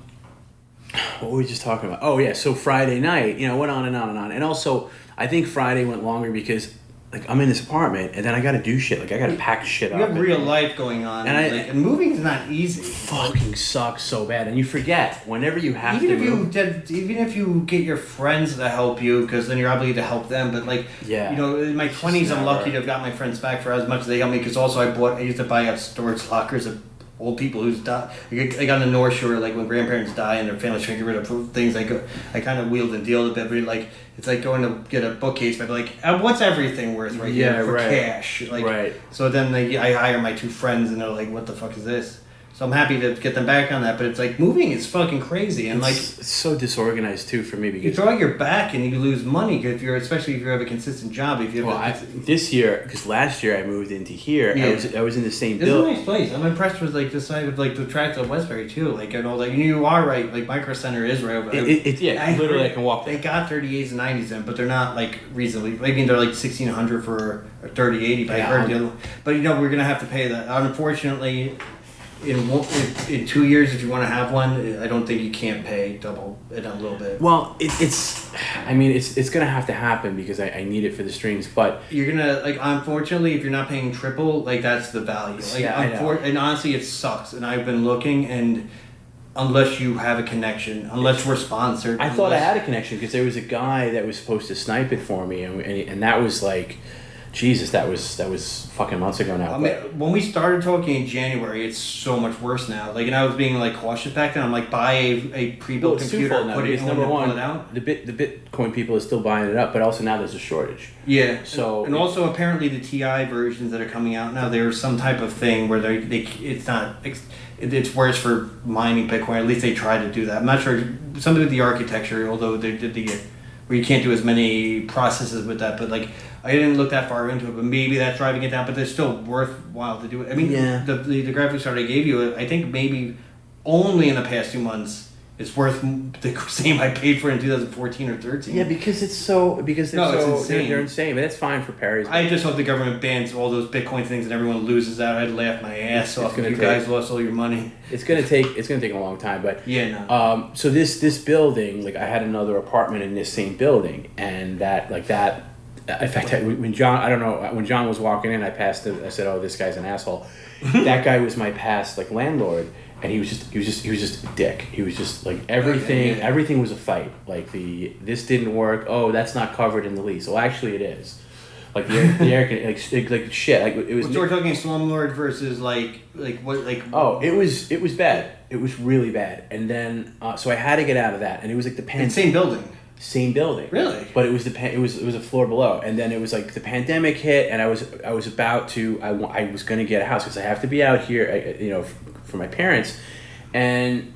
were we just talking about? Oh yeah, so Friday night, went on and on and on, and also I think Friday went longer because like I'm in this apartment, and then I got to do shit. Like I got to pack shit up. You have real life going on, and moving is not easy. Fucking sucks so bad, and you forget whenever you have to. Even if you get your friends to help you, because then you're obligated to help them. But like, in my 20s, I'm lucky to have got my friends back for as much as they help me. Because also I used to buy up storage lockers of old people who's died. Like on the North Shore, like when grandparents die and their families trying to get rid of things, I kind of wheeled and dealed a bit, but like it's like going to get a bookcase, but like what's everything worth here for cash? Like, right. So then I hire my two friends, and they're like, "What the fuck is this?" So I'm happy to get them back on that. But it's like moving is fucking crazy, and it's so disorganized too for me because you throw out your back and you lose money especially if you have a consistent job. If you have this year, because last year I moved into here, I was in the same It's building. a nice place. I'm impressed with like the side with like the tracks of Westbury too. Like and all that. You are right. Like Micro Center is right over. Literally I can walk there. They got 3080s and 90s in, but they're not like reasonably. I mean, they're like 1600 for a 3080. But I heard the other. But we're gonna have to pay that. Unfortunately, in 2 years, if you want to have one, I don't think you can't pay double it a little bit. Well, it's gonna have to happen because I need it for the streams. But you're gonna unfortunately, if you're not paying triple, that's the value. I know. And honestly, it sucks. And I've been looking and. Unless you have a connection, unless we're sponsored. I thought I had a connection because there was a guy that was supposed to snipe it for me, and that was like, Jesus, that was fucking months ago now. I mean, when we started talking in January, it's so much worse now. And I was being cautious back then. I'm like, buy a pre-built computer, now, put it in, number one, pull it out. the Bitcoin people are still buying it up, but also now there's a shortage. Yeah. So and also apparently the TI versions that are coming out now, there's some type of thing where it's worse for mining Bitcoin. At least they try to do that. I'm not sure something with the architecture, although they did where you can't do as many processes with that. But I didn't look that far into it. But maybe that's driving it down. But it's still worthwhile to do it. I mean, the graphics card I gave you, I think maybe only in the past 2 months. It's worth the same I paid for it in 2014 or 13. Yeah, because it's insane. They're insane, but that's fine for Perry's. I just hope the government bans all those Bitcoin things and everyone loses out. I'd laugh my ass off if you guys lost all your money. It's gonna take a long time, but so this building, I had another apartment in this same building, and that. In fact, when John was walking in, I said, "Oh, this guy's an asshole." That guy was my past landlord. And he was just a dick. He was just everything. Everything was a fight. This didn't work. Oh, that's not covered in the lease. Well, actually, it is. The air shit. It was. So we're talking slumlord versus what. Oh, it was bad. It was really bad. And then so I had to get out of that. And it was the pandemic. Same building. Same building. Really? But it was a floor below. And then it was the pandemic hit, and I was about to. I was going to get a house because I have to be out here. For my parents, and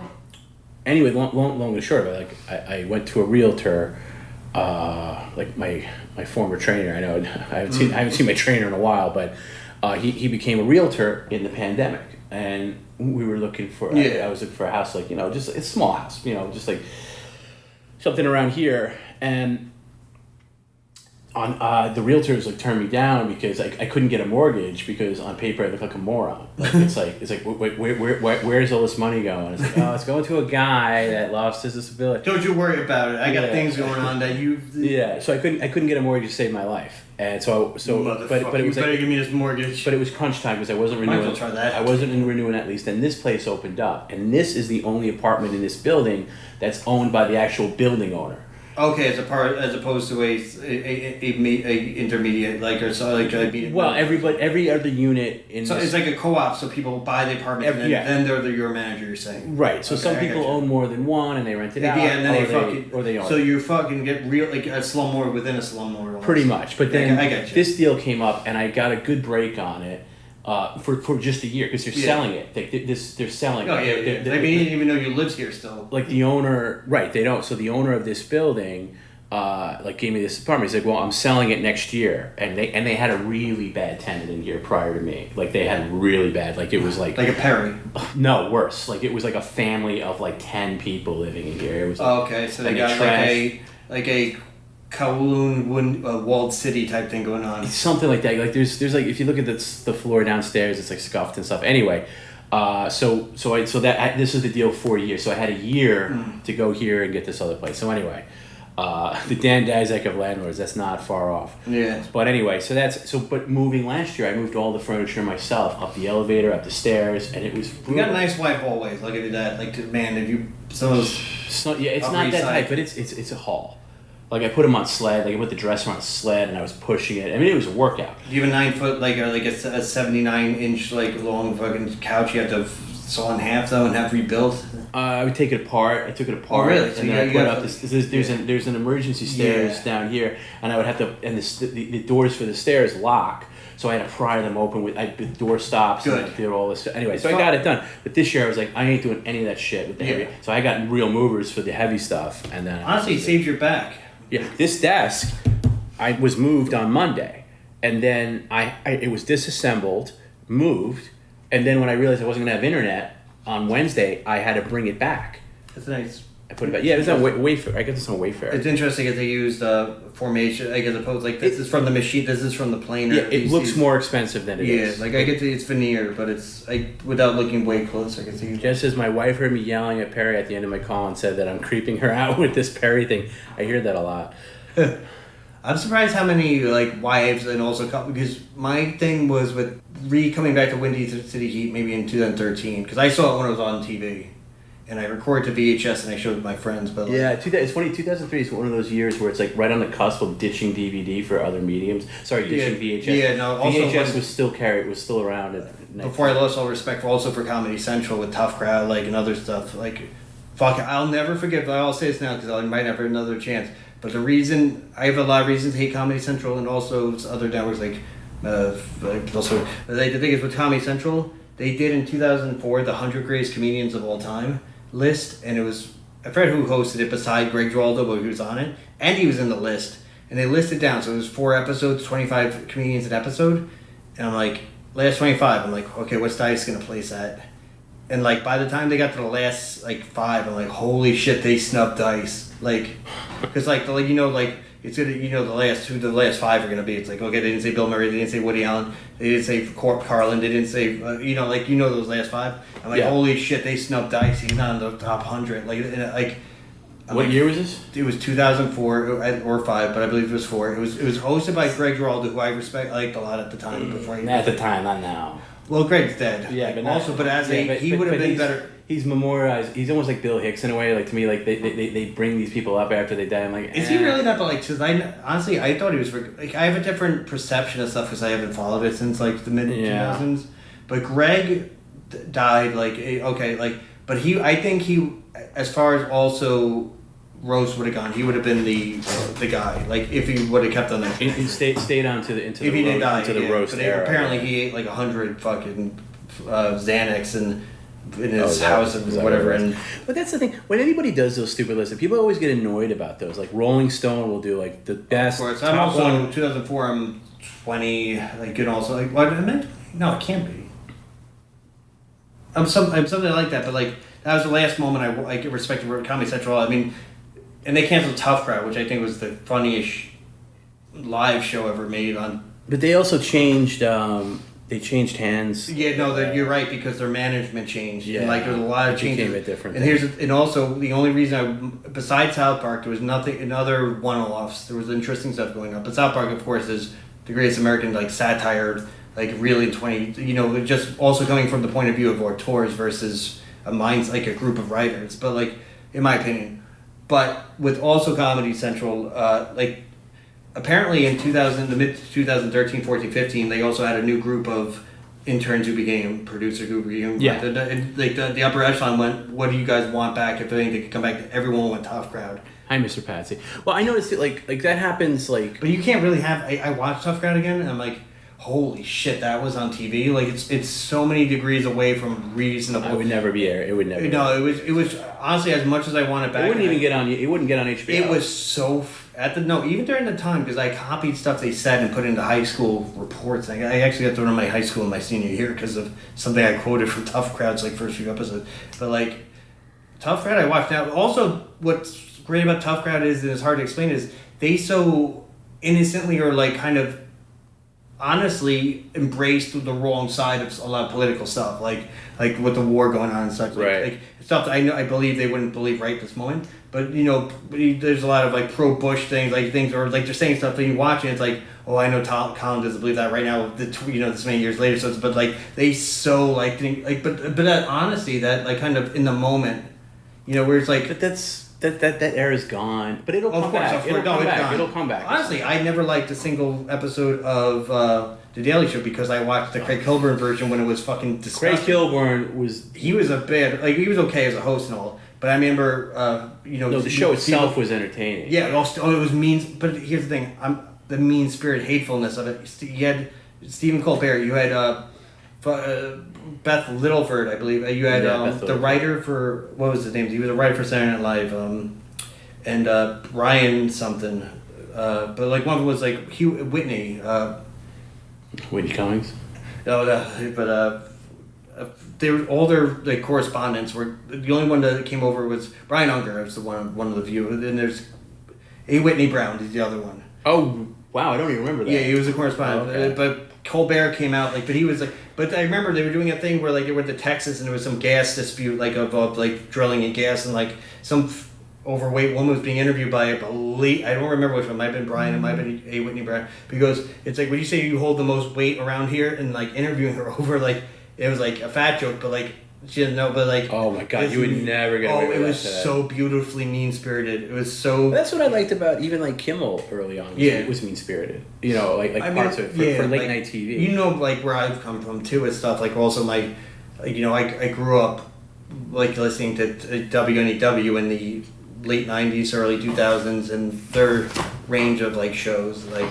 anyway, long and short of it, I went to a realtor, my former trainer. I know I haven't seen my trainer in a while, but he became a realtor in the pandemic, and we were looking for. I was looking for a house just a small house, just something around here, and. On the realtors turned me down because I couldn't get a mortgage because on paper I look like a moron. Where's all this money going? It's going to a guy that lost his disability. Don't you worry about it. I got things going on that you. Yeah, so I couldn't get a mortgage to save my life, and but it was better give me this mortgage. But it was crunch time because I wasn't renewing. Might as well try that. I wasn't renewing that lease. Then this place opened up, and this is the only apartment in this building that's owned by the actual building owner. Okay, as opposed to a intermediate Well, every other unit in. So it's like a co-op, so people buy the apartment and then they're your manager. You're saying right. So some people own more than one and they rent it out. Yeah, and then they own. So you fucking get real a slumlord within a slumlord. Pretty much, but then I get you. This deal came up and I got a good break on it. For just a year because they're selling it. They're selling it. Oh yeah. I mean, even though you live here still. The owner, right? They don't. So the owner of this building, gave me this apartment. He's like, "Well, I'm selling it next year," and they had a really bad tenant in here prior to me. They had really bad. It was like a Perry. No, worse. It was a family of 10 people living in here. It was. Okay, so they got a Kowloon walled city type thing going on. It's something like that. There's if you look at the floor downstairs, it's scuffed and stuff. Anyway, this is the deal for a year. So I had a year to go here and get this other place. So anyway, the Dan Daszak of landlords. That's not far off. Yeah. But anyway, but moving last year, I moved all the furniture myself up the elevator, up the stairs, and it was. You got nice wide hallways. Look at that. Some of those. It's not that tight, but it's a hall. I put them on sled. I put the dresser on a sled, and I was pushing it. I mean, it was a workout. Do you have a 9 foot, a 79-inch long fucking couch you have to saw in half though and have rebuilt? I would take it apart. I took it apart. Oh really? So and then I put up this. There's an emergency stairs down here, and I would have to. And the doors for the stairs lock. So I had to pry them open with door stops. Good. And I did all this. Anyway, so I got it done. But this year I was like, I ain't doing any of that shit with the heavy. So I got real movers for the heavy stuff, and then Honestly, it saved your back. yeah, this desk, I was moved on Monday, and then it was disassembled, moved, and then when I realized I wasn't gonna have internet on Wednesday, I had to bring it back. That's nice. I put it back. Yeah, it was on Wayfair. I got this on Wayfair. It's interesting that they used formation, like as opposed this is from the machine, this is from the planer. Yeah, it looks more expensive than it is. Yeah, like I get it's veneer, but it's without looking way close, I can see. Just as my wife heard me yelling at Perry at the end of my call and said that I'm creeping her out with this Perry thing. I hear that a lot. I'm surprised how many like wives and also because my thing was with coming back to Windy City Heat maybe in 2013 because I saw it when it was on TV. And I recorded to VHS and I showed my friends. But yeah, it's funny. 2003 is one of those years where it's like right on the cusp of ditching DVD for other mediums. Sorry, ditching VHS. Yeah, no. Also VHS was still around. Before I lost all respect for Comedy Central with Tough Crowd, like and other stuff. Like, fuck, I'll never forget. I'll say this now because I might have another chance. But the reason I have a lot of reasons to hate Comedy Central and also other networks also. The thing is with Comedy Central, they did in 2004 the 100 Greatest Comedians of All Time list, and it was I forget who hosted it beside Greg Giraldo, but he was on it, and he was in the list, and they listed down, so it was 4 episodes, 25 comedians an episode, and I'm like, last 25, I'm like, okay, what's Dice gonna place at? And like by the time they got to the last like 5, I'm like, holy shit, they snubbed Dice, like, because it's gonna the last 5 are gonna be. It's like, okay, they didn't say Bill Murray, they didn't say Woody Allen, they didn't say Carlin, they didn't say those last 5. I'm like, holy shit, they snubbed Dice. He's not in the top 100. What year was this? It was 2004 or 5, but I believe it was 4. It was hosted by Greg Giraldo, who I liked a lot at the time. At the time, not now. Well, Greg's dead. Yeah, but he would have been better. He's memorialized. He's almost like Bill Hicks in a way. Like to me, like they bring these people up after they die. I'm like, is he really not? But like, cause I thought he was. Like, I have a different perception of stuff because I haven't followed it since like the mid 2000s. But Greg died. But I think he, as far as also roast would have gone, he would have been the guy. Like if he would have kept on that. He stayed on to the if he didn't die, into the roast but era. Apparently he ate like 100 fucking Xanax and. In his house and whatever, but that's the thing. When anybody does those stupid lists, people always get annoyed about those. Like Rolling Stone will do like the best. Of course, I'm also in 2004. I'm 20. Like and also like what? No, it can't be. I'm something like that. But like that was the last moment I respected Comedy Central. I mean, and they canceled Tough Crowd, which I think was the funniest live show ever made on. But they also changed. They changed hands. Yeah, no, you're right because their management changed. Yeah, and like there's a lot of changes. Became a different. And also the only reason besides South Park there was nothing in other one-offs. There was interesting stuff going on, but South Park of course is the greatest American like satire, like really just also coming from the point of view of auteurs versus a group of writers. But like in my opinion, but with also Comedy Central, apparently in the mid 2013, 14, 15, they also had a new group of interns who became producers who became the upper echelon went, what do you guys want back? If anything could come back, everyone went Tough Crowd. Hi, Mr. Patsy. Well, I noticed it like that happens like. But you can't really have. I watched Tough Crowd again, and I'm like, holy shit, that was on TV. Like it's so many degrees away from reasonable. It would never be aired. It would never. No, it was honestly as much as I want it back. It wouldn't even get on. It wouldn't get on HBO. It was so. Even during the time, because I copied stuff they said and put into high school reports. I actually got thrown in my high school in my senior year because of something I quoted from Tough Crowd's first few episodes. But like, Tough Crowd I watched. Now, also, what's great about Tough Crowd is, and it's hard to explain, is they so innocently or kind of honestly embraced the wrong side of a lot of political stuff, like with the war going on and such. Right. Like stuff that I believe they wouldn't believe right this moment. But there's a lot of pro-Bush things, things, or they're saying stuff that you watch and it's like, oh, I know Colin doesn't believe that right now. This many years later, so it's they so think but that honesty, that kind of in the moment, where it's like. But that era's gone. But it'll come back. It'll come back. Honestly, I never liked a single episode of The Daily Show because I watched the Craig Kilborn version when it was fucking disgusting. Craig Kilborn was. He was he was okay as a host and all. But I remember, No, the show itself was entertaining. Yeah, it was mean. But here's the thing: the mean spirit, hatefulness of it. You had Stephen Colbert. You had Beth Littleford, I believe. You had the writer for, what was his name? He was a writer for Saturday Night Live. And Ryan something. But like one of them was like Whitney. Whitney Cummings? No, but they were, all their like correspondents were, the only one that came over was Brian Unger. Was the one of the few. And then there's Whitney Brown is the other one. Oh wow, I don't even remember that. Yeah, he was a correspondent. Oh, okay. But Colbert came out but he was like. But I remember they were doing a thing where like they went to Texas and there was some gas dispute like of like drilling and gas and like some overweight woman was being interviewed by I don't remember which one. It might have been Brian. It might have been A. Whitney Brown. Because it's like, would you say you hold the most weight around here? And like interviewing her over like it was like a fat joke, but like she didn't know. But like, oh my god, you would never get away with that. Oh, it was so beautifully mean spirited. It was so. That's what I liked about even like Kimmel early on. It was mean spirited. You know, like parts of it for late night TV. You know, like where I've come from too and stuff. Like also my, you know, I grew up like listening to WNEW in the late 90s, early 2000s, and their range of like shows. Like,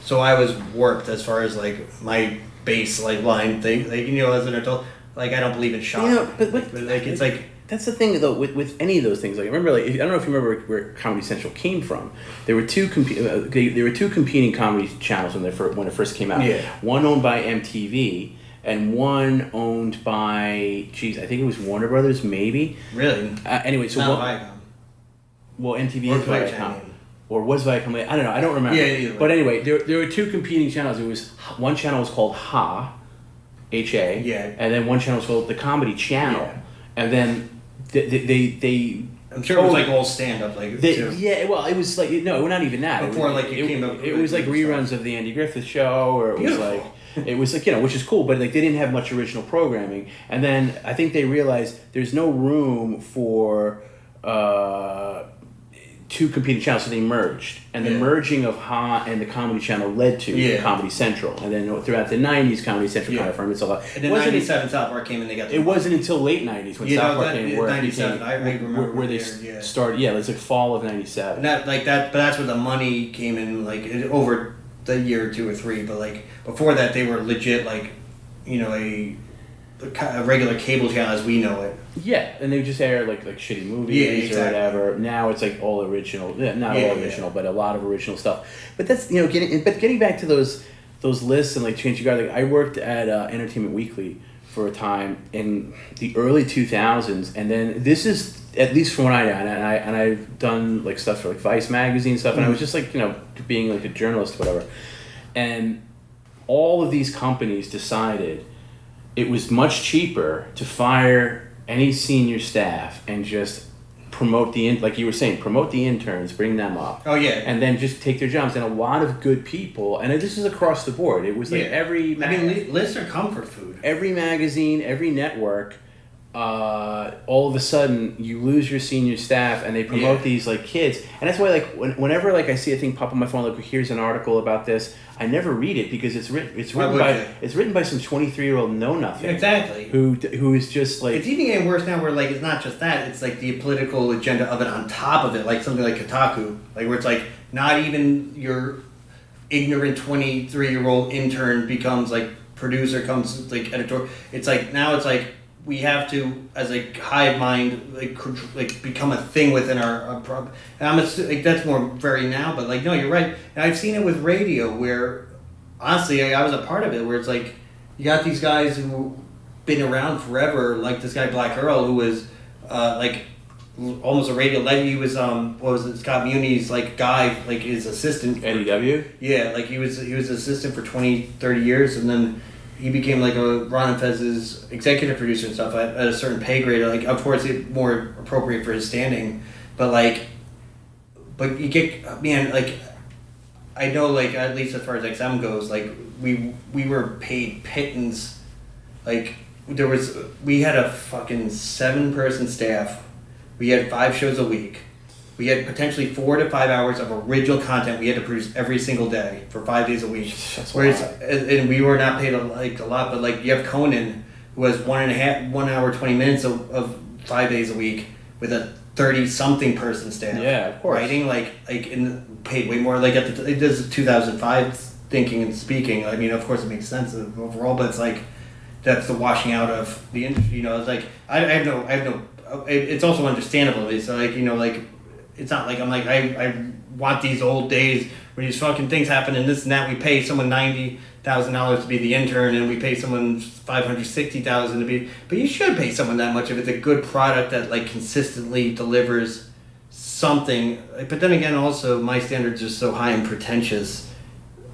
so I was warped as far as like my bass like line thing. Like, you know, as an adult, like I don't believe in shock. You know, but like it's like. That's the thing though with any of those things. Like I remember, like I don't know if you remember where Comedy Central came from. There were two competing comedy channels when it first came out. Yeah. One owned by MTV and one owned by I think it was Warner Brothers maybe. Really? Anyway, so Viacom. Well, MTV or is Viacom. Or was Viacom? I don't know. I don't remember. Yeah, but anyway, there were two competing channels. It was one channel was called HA, H-A. Yeah. And then one channel was called the Comedy Channel. Yeah. And then they I'm sure it was like all stand up like too. Yeah, well, it was like not even that. Before like you came up. It was like reruns of the Andy Griffith Show, or it was like which is cool, but like they didn't have much original programming. And then I think they realized there's no room for two competing channels, so they merged. And the merging of Ha and the Comedy Channel led to Comedy Central. And then throughout the 90s, Comedy Central kind of formed itself out. And then 97 South Park came and they got it wasn't until late 90s when South Park came, where 97, I remember where they started. Yeah, it was like fall of 97. And but that's where the money came in, like over the year or two or three. But like before that, they were legit like, you know, a regular cable channel as we know it. Yeah, and they just air like shitty movies or whatever. Now it's like all original. Yeah, not all original, but a lot of original stuff. But that's getting back to those lists and like change your guard. Like I worked at Entertainment Weekly for a time in the early 2000s, and then this is at least from what I know, and I've done like stuff for like Vice magazine and stuff, and I was just like being like a journalist or whatever, and all of these companies decided it was much cheaper to fire any senior staff and just promote like you were saying, promote the interns, bring them up. Oh yeah. And then just take their jobs. And a lot of good people, and this is across the board. It was like every. Lists are comfort food. Every magazine, every network. All of a sudden you lose your senior staff and they promote these like kids, and that's why like whenever like I see a thing pop on my phone like here's an article about this, I never read it because it's written by some 23-year-old know-nothing exactly who is just like, it's even getting worse now where like it's not just that, it's like the political agenda of it on top of it, like something like Kotaku, like where it's like not even your ignorant 23-year-old intern becomes like producer, comes like editor. It's like now it's like we have to, as a hive mind, like become a thing within our and I'm like that's more very now, but like no, you're right. And I've seen it with radio where, honestly, I was a part of it. Where it's like you got these guys who been around forever, like this guy Black Earl, who was like almost a radio legend. He was what was it, Scott Muni's like guy, like his assistant. Eddie W. Yeah, like he was assistant for 20, 30 years, and then he became like a Ron and Fez's executive producer and stuff at a certain pay grade. Like, of course, it's more appropriate for his standing, but you get, man, like, I know, like, at least as far as XM goes, like, we were paid pittance. Like, we had a fucking 7-person staff. We had 5 shows a week. We had potentially 4 to 5 hours of original content we had to produce every single day for 5 days a week. That's whereas, and we were not paid a lot, but like you have Conan, who has 1 hour 20 minutes of 5 days a week with a 30-something person staff. Yeah, of course. Writing paid way more. Like it does 2005 thinking and speaking. I mean, of course, it makes sense overall, but it's like that's the washing out of the industry. You know, it's like I have no. It's also understandable. It's like, you know, like it's not like I'm like I want these old days where these fucking things happen and this and that. We pay someone $90,000 to be the intern, and we pay someone $560,000 to be. But you should pay someone that much if it's a good product that like consistently delivers something. But then again, also my standards are so high and pretentious.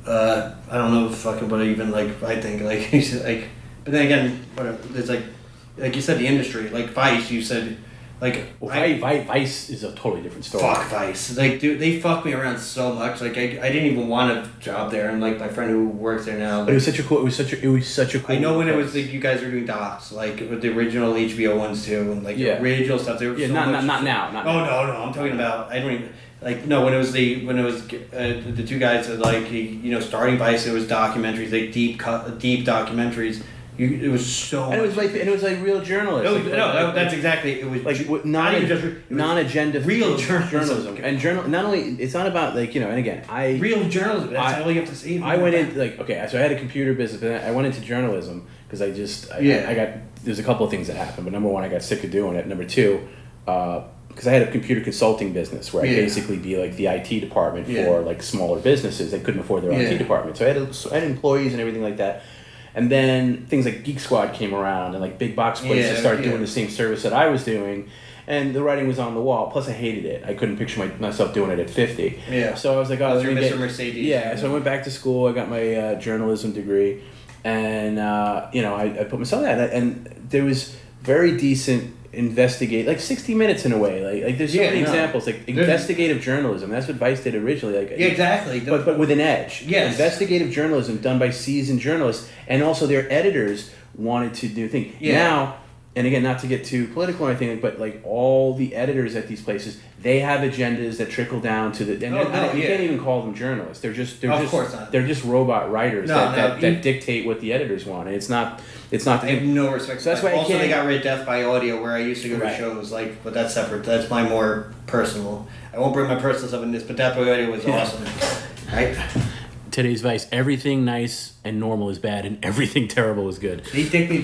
I don't know fucking what I even like. I think like like. But then again, whatever. It's like you said, the industry, like Vice. You said. Like Vice is a totally different story. Fuck Vice. Like, dude, they fucked me around so much. Like, I didn't even want a job there. And like my friend who works there now. But it was such a cool. It was such a cool. I know when it was like you guys were doing docs, like with the original HBO ones too, and like the original stuff. They were not now. No. I'm talking about. I don't even like no. When it was the two guys that like starting Vice, it was documentaries, like deep documentaries. It was so. And it was like real journalists. That's exactly. It was like non-agenda real journalism. And not only it's not about like and again real journalism. That's all you have to see. I went in like so I had a computer business, but I went into journalism because I got there's a couple of things that happened, but number one, I got sick of doing it. Number two, because I had a computer consulting business where I basically be like the IT department for like smaller businesses that couldn't afford their own IT department. So I had employees and everything like that. And then things like Geek Squad came around and like big box places started doing the same service that I was doing. And the writing was on the wall. Plus I hated it. I couldn't picture myself doing it at 50. Yeah. So I was like, oh, let me Mr. Mercedes. Yeah, so I went back to school. I got my journalism degree. And, I put myself in that. And there was very decent like 60 Minutes in a way. Like there's so many examples. Like investigative journalism. That's what Vice did originally. Like exactly. But with an edge. Yes. Investigative journalism done by seasoned journalists, and also their editors wanted to do things. Yeah. Now, and again, not to get too political or anything, but like all the editors at these places, they have agendas that trickle down to the. And you can't even call them journalists. They're just robot writers that dictate what the editors want, and it's not. I have no respect. So that's why also they got rid of Death by Audio, where I used to go to shows. Like, but that's separate. That's my more personal. I won't bring my personal stuff in this, but Death by Audio was awesome. Right. Today's Vice, everything nice and normal is bad, and everything terrible is good. They think me.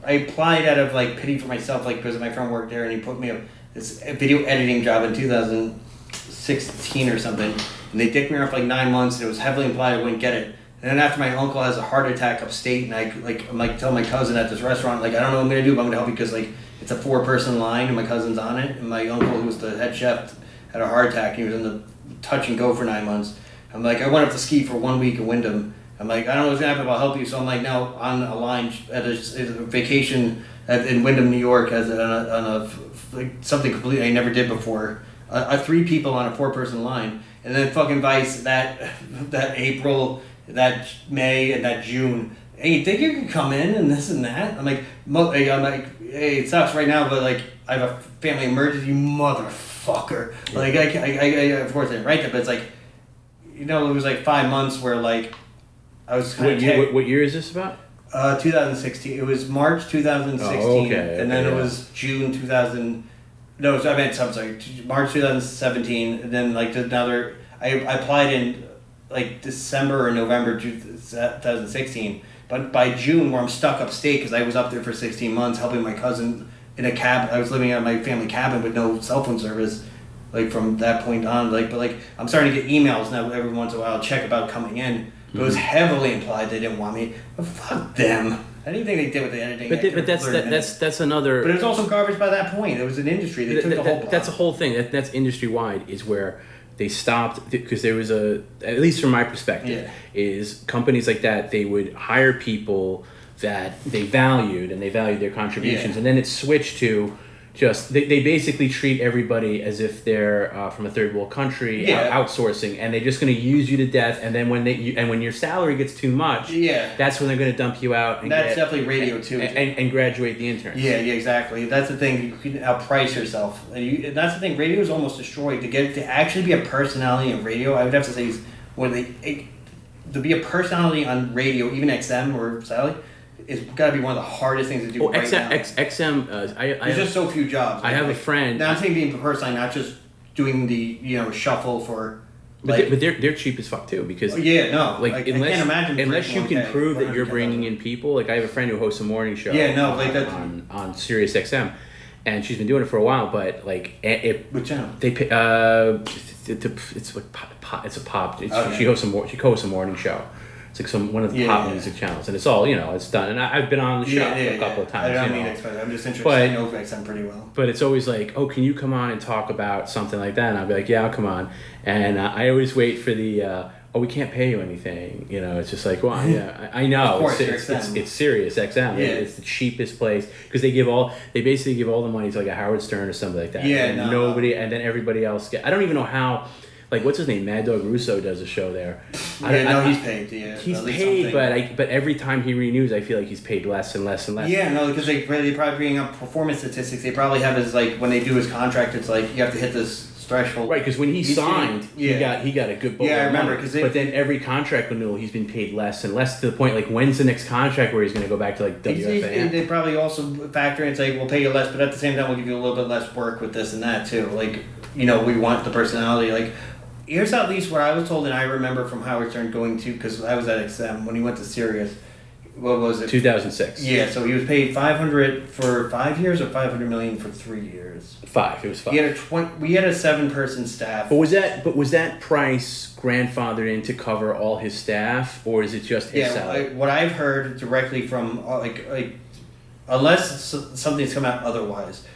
I applied out of like pity for myself, like because my friend worked there, and he put me this video editing job in 2016 or something, and they dicked me around for like 9 months, and it was heavily implied I wouldn't get it. And then after my uncle has a heart attack upstate, and I'm telling my cousin at this restaurant, like I don't know what I'm gonna do, but I'm gonna help you because like it's a 4-person line, and my cousin's on it, and my uncle who was the head chef had a heart attack. He was in the touch and go for 9 months. I'm like, I went up to ski for 1 week in Wyndham. I'm like, I don't know what's gonna happen, but I'll help you. So I'm like now on a line at a vacation in Wyndham, New York, as something completely I never did before. 3 people on a 4-person line, and then fucking Vice that April, that May, and that June. Hey, you think you can come in and this and that? I'm like, hey, it sucks right now, but like I have a family emergency, you motherfucker. Yeah. Like I of course I didn't write that, but it's like, it was like 5 months where like. I was what year is this about? 2016. It was March 2016, and then it was June 2000. No, so I meant I'm sorry, March 2017, and then like another. I applied in like December or November 2016, but by June, where I'm stuck upstate because I was up there for 16 months helping my cousin in a cabin. I was living at my family cabin with no cell phone service. Like from that point on, but I'm starting to get emails now every once in a while, check about coming in. It was heavily implied they didn't want me, but fuck them. Anything they did with the editing. But that's another. But it was also garbage by that point. It was an industry. They took the whole block. That's a whole thing. That's industry wide. Is where they stopped because there was at least from my perspective, is companies like that they would hire people that they valued and they valued their contributions, and then it switched to. They basically treat everybody as if they're from a third world country, outsourcing, and they're just going to use you to death. And then when your salary gets too much, that's when they're going to dump you out. And that's definitely radio too, and graduate the interns. Yeah, exactly. That's the thing. You can outprice yourself. That's the thing. Radio is almost destroyed. To actually be a personality in radio, I would have to say to be a personality on radio, even XM or Sally. It's got to be one of the hardest things to do right now. XM, there's just so few jobs. I have a friend. Now I'm saying being personally, not just doing the shuffle for Like, but they're cheap as fuck too because yeah, no, like I unless can't imagine unless you can 1K, prove that you're 100K. bringing in people. Like I have a friend who hosts a morning show. Yeah, no, like that's on Sirius XM, and she's been doing it for a while. But like which channel? they pay, it's like pop. It's a pop. Okay. She hosts a morning show. It's like one of the pop music channels, and it's all it's done. And I've been on the show a couple of times. I don't mean expect. I'm just interested. But, I know XM pretty well. But it's always like, oh, can you come on and talk about something like that? And I'll be like, yeah, I'll come on. And I always wait for the, we can't pay you anything. It's just like, well, yeah, I know. Of course, it's Sirius XM. Yeah. It's the cheapest place because they basically give all the money to like a Howard Stern or something like that. Yeah, and nobody, and then everybody else I don't even know how. Like what's his name? Mad Dog Russo does a show there. He's paid. Yeah, he's paid, but every time he renews, I feel like he's paid less and less and less. Yeah, no, because they probably bring up performance statistics. They probably have his like when they do his contract, it's like you have to hit this threshold. Right, because when he signed, he got a good book. Yeah, I remember. But then every contract renewal, he's been paid less and less to the point like when's the next contract where he's going to go back to like WFAN? They probably also factor in and say we'll pay you less, but at the same time we'll give you a little bit less work with this and that too. Like we want the personality like. Here's at least what I was told, and I remember from Howard Stern going to, because I was at XM when he went to Sirius. What was it? 2006. Yeah, so he was paid $500 for 5 years or $500 million for 3 years. 5. It was 5. We had a 7-person staff. But was that price grandfathered in to cover all his staff, or is it just his salary? What I've heard directly from unless something's come out otherwise,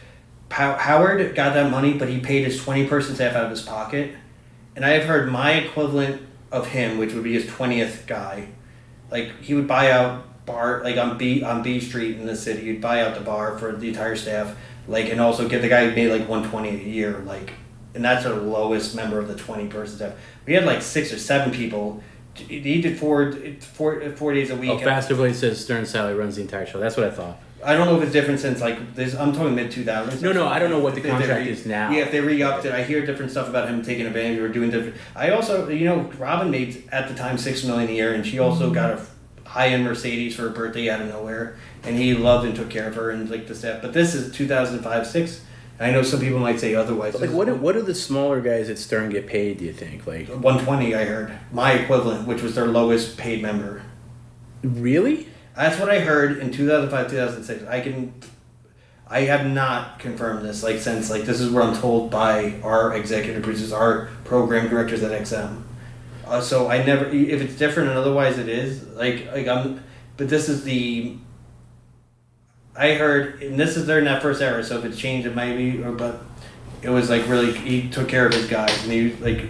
Howard got that money, but he paid his 20-person staff out of his pocket. And I have heard my equivalent of him, which would be his 20th guy, like he would buy out bar like on B Street in the city. He'd buy out the bar for the entire staff, like, and also get the guy who made like $120 a year, like, and that's the lowest member of the 20-person staff. We had like 6 or 7 people. He did 4 days a week. Oh, Faster Blade says Stern's salary runs the entire show. That's what I thought. I don't know if it's different since like this. I'm talking mid-2000s. No, I don't know what the contract is now. Yeah, if they re-upped it, I hear different stuff about him taking advantage or doing different. I also, Robin made at the time $6 million a year, and she also got a high-end Mercedes for her birthday out of nowhere, and he loved and took care of her and like the stuff. But this is 2005-06. I know some people might say otherwise. But like, what do the smaller guys at Stern get paid? Do you think 120? I heard my equivalent, which was their lowest paid member. Really? That's what I heard in 2005, 2006. I have not confirmed this, like, since, like, this is what I'm told by our executive producers, our program directors at XM. So I never, if it's different and otherwise it is, but this is I heard, and this is during that first era, so if it's changed, it might be, but it was, like, really, he took care of his guys, and he, like...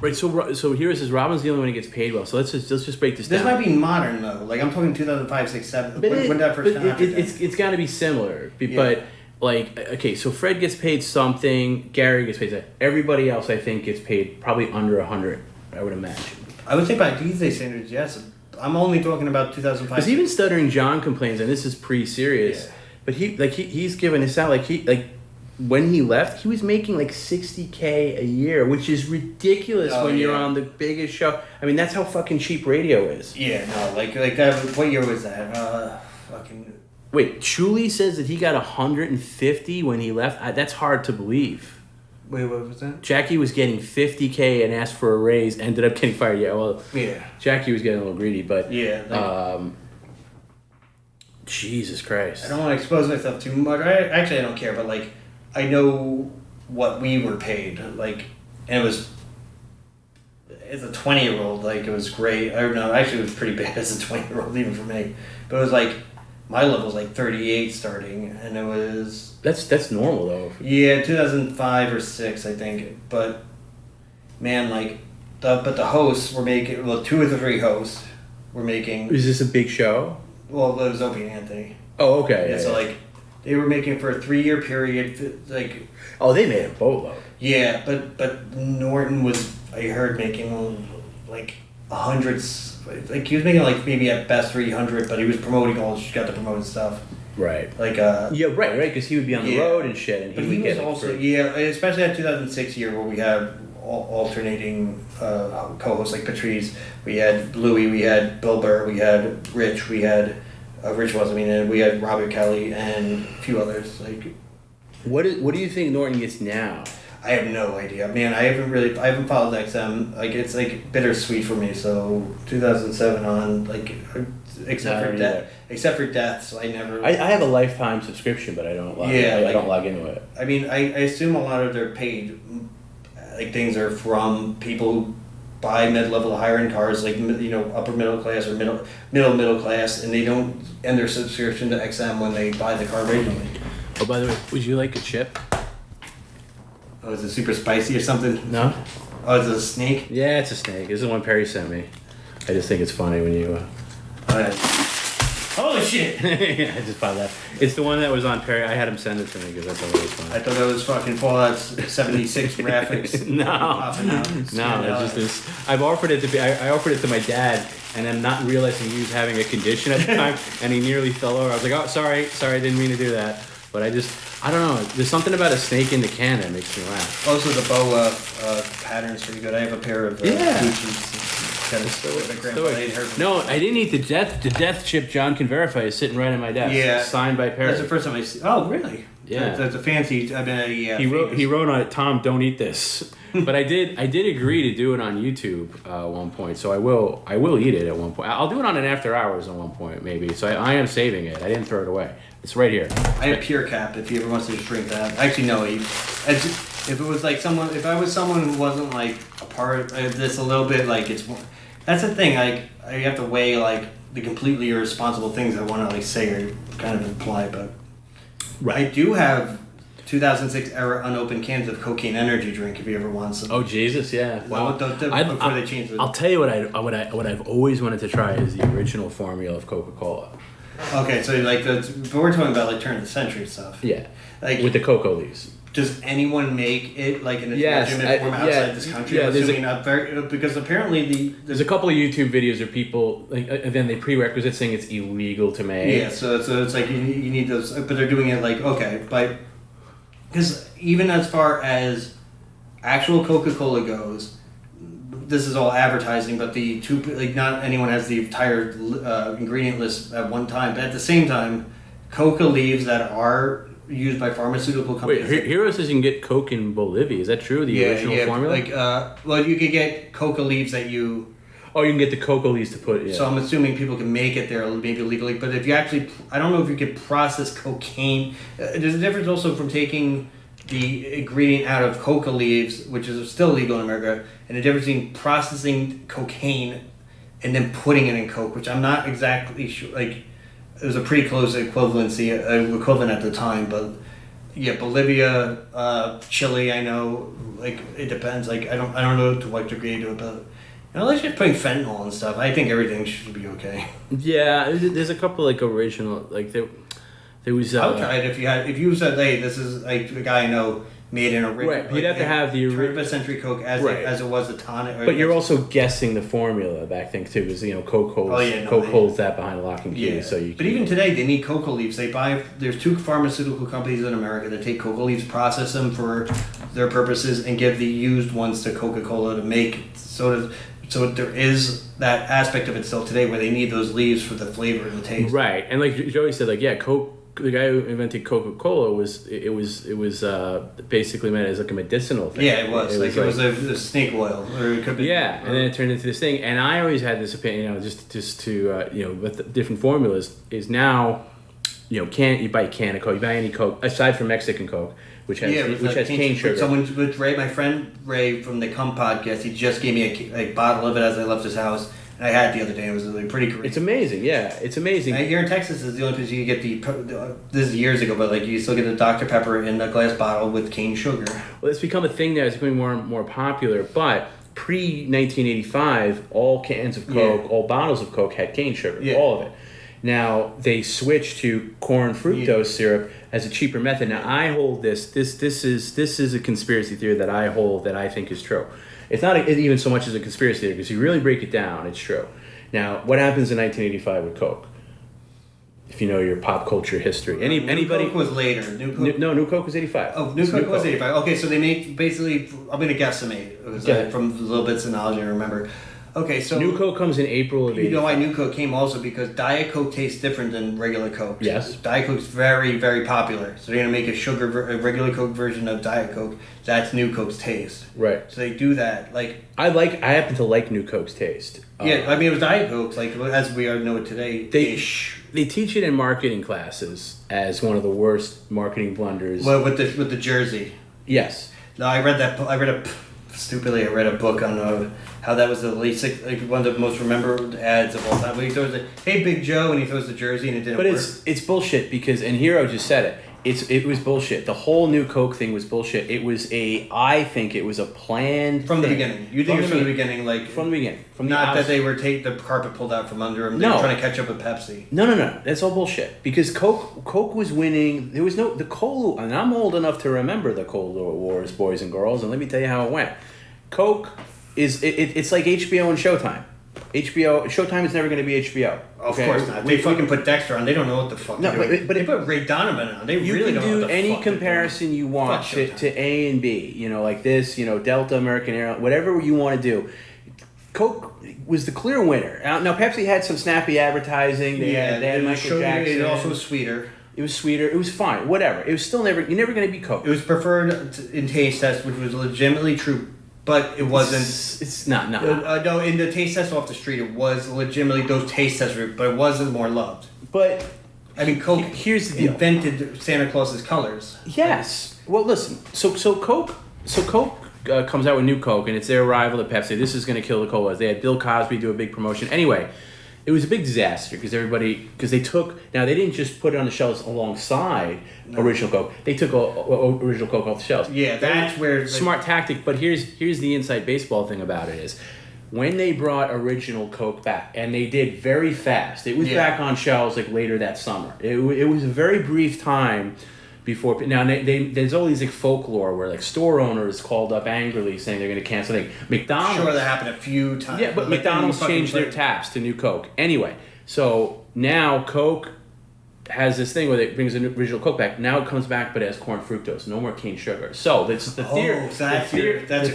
Right, so here it says Robin's the only one who gets paid well. So let's just break this down. This might be modern though. Like I'm talking 2005, 6, 7. When that first it's got to be similar. But like okay, so Fred gets paid something. Gary gets paid that. Everybody else I think gets paid probably under 100. I would imagine. I would say by these day standards, yes. I'm only talking about 2005. Because even Stuttering John complains, and this is pre-serious. Yeah. But he's given his salary when he left, he was making like $60K a year, which is ridiculous when you're on the biggest show. I mean, that's how fucking cheap radio is. Yeah, no, like that. What year was that? Wait, Chuli says that he got 150 when he left. That's hard to believe. Wait, what was that? Jackie was getting $50K and asked for a raise. Ended up getting fired. Yeah, well, Jackie was getting a little greedy, but Jesus Christ. I don't want to expose myself too much. I don't care, but like. I know what we were paid, like, and it was, as a 20-year-old, like, it was great. I don't know, actually it was pretty bad as a 20-year-old, even for me. But it was like, my level was like 38 starting, and it was... That's normal, though. Yeah, 2005 or 6, I think. But, man, like, the hosts were making, 2 of the 3 hosts were making... Is this a big show? Well, it was Opie and Anthony. Oh, okay. Yeah, so, like... They were making for a 3-year period, like... Oh, they made a boatload. Yeah, but Norton was, I heard, making, like, hundreds... Like, he was making, like, maybe at best 300, but he was promoting got the promoted stuff. Right. Like, Yeah, right, because he would be on the road and shit, and he would get... also... Yeah, especially that 2006 year where we had alternating co-hosts, like Patrice. We had Louis, we had Bill Burr, we had Rich, we had... Rich was, and we had Robert Kelly and a few others. Like, what do you think Norton gets now? I have no idea, man. I haven't followed XM. Like it's like bittersweet for me. So 2007 on, like, except for deaths, I never. I have a lifetime subscription, but I don't log. I don't log into it. I mean, I assume a lot of their paid, like, things are from people who buy mid-level higher-end cars, like, you know, upper middle class or middle class, and they don't end their subscription to XM when they buy the car originally. Oh, by the way, would you like a chip? Oh, is it super spicy or something? No. Oh, is it a snake? Yeah, it's a snake. This is the one Perry sent me. I just think it's funny when you. Holy shit! Yeah, I just found that. It's the one that was on Perry. I had him send it to me because I thought it was funny. I thought that was fucking Fallout 76 graphics. No, it's just this. I've offered it to be. I offered it to my dad, and then not realizing he was having a condition at the time, and he nearly fell over. I was like, oh, sorry, I didn't mean to do that. But I don't know. There's something about a snake in the can that makes me laugh. Also, the boa pattern's pretty good. I have a pair of Gucci's. No, I didn't eat the death chip. John can verify is sitting right on my desk. Yeah, signed by Perry. That's the first time I see. Oh, really? Yeah, that's a fancy. I mean, yeah. He wrote on it, Tom, don't eat this. But I did agree to do it on YouTube at one point. So I will eat it at one point. I'll do it on an after hours at one point maybe. So I am saving it. I didn't throw it away. It's right here. I have Pure Cap if he ever wants to just drink that. Actually, no. If it was like someone, if I was someone who wasn't like a part of this a little bit, like it's. That's the thing. Like I have to weigh like the completely irresponsible things I want to like say or kind of imply, but I do have 2006 era unopened cans of cocaine energy drink if you ever want some. Oh Jesus, yeah. Wow. Before they changed it. I'll tell you what I've always wanted to try is the original formula of Coca-Cola. Okay, so like but we're talking about like turn of the century stuff. Yeah. Like with the cocoa leaves. Does anyone make it like in a legitimate form outside this country? Yeah, because apparently there's a couple of YouTube videos of people like then they prerequisite saying it's illegal to make. Yeah, so it's like you need those, but they're doing it like okay, but because even as far as actual Coca-Cola goes, this is all advertising, but the two like not anyone has the entire ingredient list at one time. But at the same time, coca leaves that are used by pharmaceutical companies. Wait, Hero says you can get Coke in Bolivia. Is that true? The original formula? Like, well, you could get coca leaves that you. Oh, you can get the coca leaves to put. Yeah. So I'm assuming people can make it there, maybe legally. But if you actually, I don't know if you could process cocaine. There's a difference also from taking the ingredient out of coca leaves, which is still legal in America, and the difference between processing cocaine and then putting it in Coke, which I'm not exactly sure. Like, it was a pretty close equivalent at the time, but yeah, Bolivia, Chile, I know, like it depends. Like I don't know to what degree to do it, but unless you're putting fentanyl and stuff, I think everything should be okay. Yeah, there's a couple like original like there was. I would try it if you said, hey, this is like a guy I know made an original. Right, you'd have to have the turn of a century Coke as it was a tonic. But you're also guessing the formula back then too, because Coke holds Coke holds that behind lock and key. Yeah. So you. But even today, they need coca leaves. There's two pharmaceutical companies in America that take coca leaves, process them for their purposes, and give the used ones to Coca-Cola to make. So there is that aspect of it still today where they need those leaves for the flavor and the taste. Right, and like Joey said, Coke. The guy who invented Coca-Cola was basically meant as like a medicinal thing. Yeah, it was. It was a snake oil, or it could be. Yeah, and then it turned into this thing. And I always had this opinion, just to with the different formulas is now, you buy a can of Coke, you buy any Coke aside from Mexican Coke, which has cane sugar. Someone with Ray, my friend Ray from the TomB podcast, he just gave me a bottle of it as I left his house. I had it the other day. It was like pretty great. It's amazing. Yeah, it's amazing. Here in Texas is the only place you can get this is years ago, but like you still get the Dr. Pepper in a glass bottle with cane sugar. Well, it's become a thing now. It's becoming more and more popular. But pre-1985, all cans of Coke, all bottles of Coke had cane sugar. All of it. Now they switched to corn fructose syrup as a cheaper method. Now I hold this is a conspiracy theory that I hold that I think is true. It's not even so much as a conspiracy theory because you really break it down, it's true. Now, what happens in 1985 with Coke? If you know your pop culture history, anybody? New Coke was later. New Coke was 85. Oh, New Coke was 85. Okay, so they make basically. I'm gonna guesstimate from the little bits of knowledge I remember. Okay, so New Coke comes in April of 85. you know why New Coke came also because Diet Coke tastes different than regular Coke. Yes. Diet Coke's very, very popular. So they're gonna make a regular Coke version of Diet Coke. That's New Coke's taste. Right. So they do that. Like I happen to like New Coke's taste. yeah, I mean it was Diet Coke, like as we are know it today. They teach it in marketing classes as one of the worst marketing blunders. Well, with the jersey. Yes. No, I read a book on how that was the one of the most remembered ads of all time. When he throws the "Hey Big Joe" and he throws the jersey and it didn't work. But it's bullshit because and Hero just said it. It was bullshit. The whole New Coke thing was bullshit. I think it was a planned from the thing. beginning. You think it was from the beginning, like from the beginning, from the not that they were the carpet pulled out from under them. They were trying to catch up with Pepsi. No. That's all bullshit. Because Coke was winning. There was the Cola, and I'm old enough to remember the Cola Wars, boys and girls. And let me tell you how it went. Coke is it's like HBO and Showtime. Showtime is never going to be HBO. Of course not. They fucking put Dexter on. They don't know what the fuck they're doing. But they put Ray Donovan on. They you really can don't know do what the any fuck comparison you want to A and B. You know, like this. You know, Delta, American Airlines, whatever you want to do. Coke was the clear winner. Now Pepsi had some snappy advertising. They had Michael Jackson. It also was sweeter. It was sweeter. It was fine. Whatever. It was still you're never going to be Coke. It was preferred in taste test, which was legitimately true. But it wasn't. It's not. No, in the taste test off the street, it was legitimately those taste tests, but it wasn't more loved. But I mean, Coke here's the deal. Invented Santa Claus's colors. Yes. Well, listen. So Coke comes out with New Coke, and it's their rival to Pepsi. This is going to kill the colas. They had Bill Cosby do a big promotion. Anyway, it was a big disaster because they didn't just put it on the shelves alongside original Coke. They took original Coke off the shelves. Yeah, that's where smart tactic. But here's the inside baseball thing about it is when they brought original Coke back, and they did very fast. It was back on shelves like later that summer. It was a very brief time. Before now, there's all these like folklore where like store owners called up angrily saying they're going to cancel things. McDonald's, sure, that happened a few times. Yeah, but McDonald's changed their taps to New Coke. Anyway, so now Coke has this thing where it brings the original Coke back. Now it comes back, but it has corn fructose, no more cane sugar. So that's the theory. The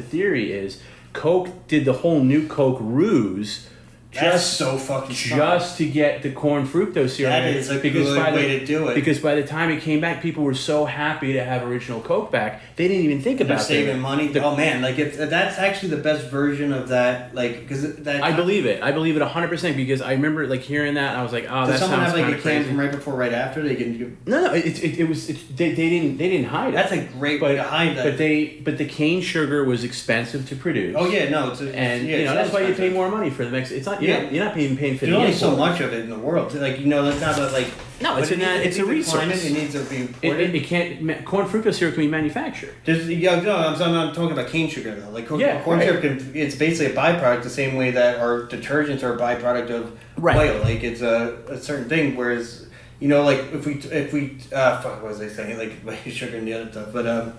theory is Coke did the whole New Coke ruse. That's so fucking smart. Just to get the corn fructose syrup. That is a good way to do it. Because by the time it came back, people were so happy to have original Coke back, they didn't even think about saving money. Oh man, like that's actually the best version of that. Like because that. I believe it 100% because I remember like hearing that and I was like, oh, that sounds kind of crazy. Does someone have like a can from right before, right after? They can. No, they didn't hide it. That's a great way to hide that. But the cane sugar was expensive to produce. Oh yeah, no, that's why you pay more money for the mix. It's not. You're not paying for the There's only so much of it in the world. Like that's not like. No, it's a resource. It needs to be imported. It can't. Corn fructose syrup can be manufactured. I'm talking about cane sugar though. Like corn syrup it's basically a byproduct the same way that our detergents are a byproduct of oil. Like it's a certain thing. Whereas like if we what was I saying? Like sugar and the other stuff. But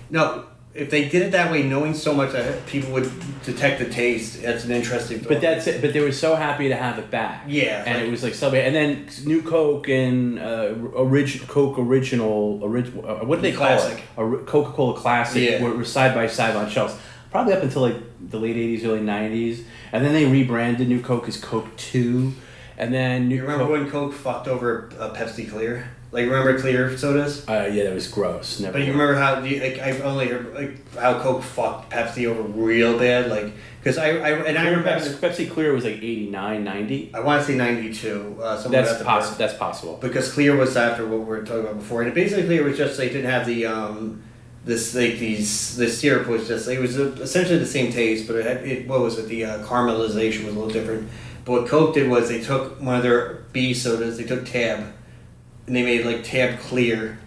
no. If they did it that way, knowing so much that people would detect the taste, that's an interesting thought. But that's it. But they were so happy to have it back. Yeah. And it was like so. And then New Coke and Coke Original, what do they call it? Coca-Cola Classic were side by side on shelves. Probably up until like the late 80s, early 90s. And then they rebranded New Coke as Coke 2. And then you remember when Coke fucked over Pepsi Clear? Like, remember clear sodas? Yeah, that was gross. Never. But you remember how I've only heard how Coke fucked Pepsi over real bad, like because I remember Pepsi Clear was like 89, 90. I want to say 92. That's possible. That's possible. Because Clear was after what we were talking about before, and basically Clear was just they didn't have the the syrup was just it was essentially the same taste, but the caramelization was a little different. But what Coke did was they took one of their B sodas, they took Tab. And they made like Tab Clear,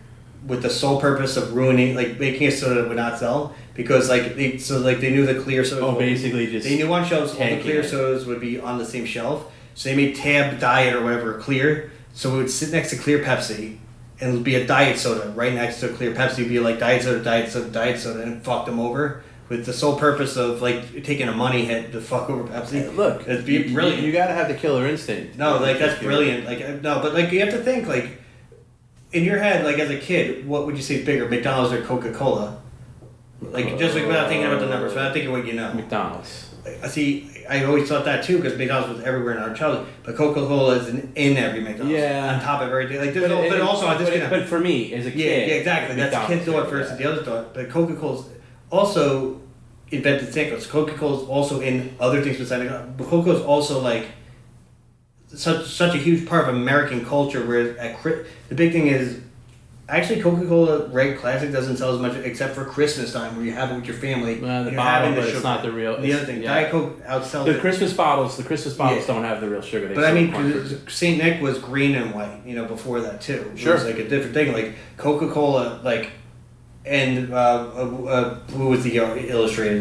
with the sole purpose of ruining, like making a soda that would not sell because they knew the clear sodas. Oh, basically just they knew on shelves all the clear sodas would be on the same shelf, so they made Tab Diet or whatever clear, so it would sit next to Clear Pepsi, and it would be a diet soda right next to a Clear Pepsi. It'd be like diet soda, and fucked them over. With the sole purpose of like taking a money hit to fuck over Pepsi. Hey, look, it'd be brilliant. You gotta have the killer instinct. No, like that's brilliant. Like no, but like you have to think like. In your head, like as a kid, what would you say is bigger, McDonald's or Coca-Cola? Like just like without thinking about the numbers, without thinking what you know. McDonald's. see, I always thought that too because McDonald's was everywhere in our childhood, but Coca-Cola is in every McDonald's. Yeah. On top of everything, like but also I just but for me as a kid, yeah, exactly. That's a kid's thought versus the other thought. But Coca-Cola's also invented sandwiches. Coca-Cola's also in other things besides McDonald's. But Coca-Cola's also like such a huge part of American culture. Where the big thing is. Actually, Coca-Cola Red Classic doesn't sell as much except for Christmas time where you have it with your family. The bottle, but it's not the real. The other thing, Diet Coke outsells the Christmas bottles. The Christmas bottles don't have the real sugar. But I mean, Saint Nick was green and white. Before that too. Sure. It was like a different thing. Like Coca-Cola, and who was the illustrator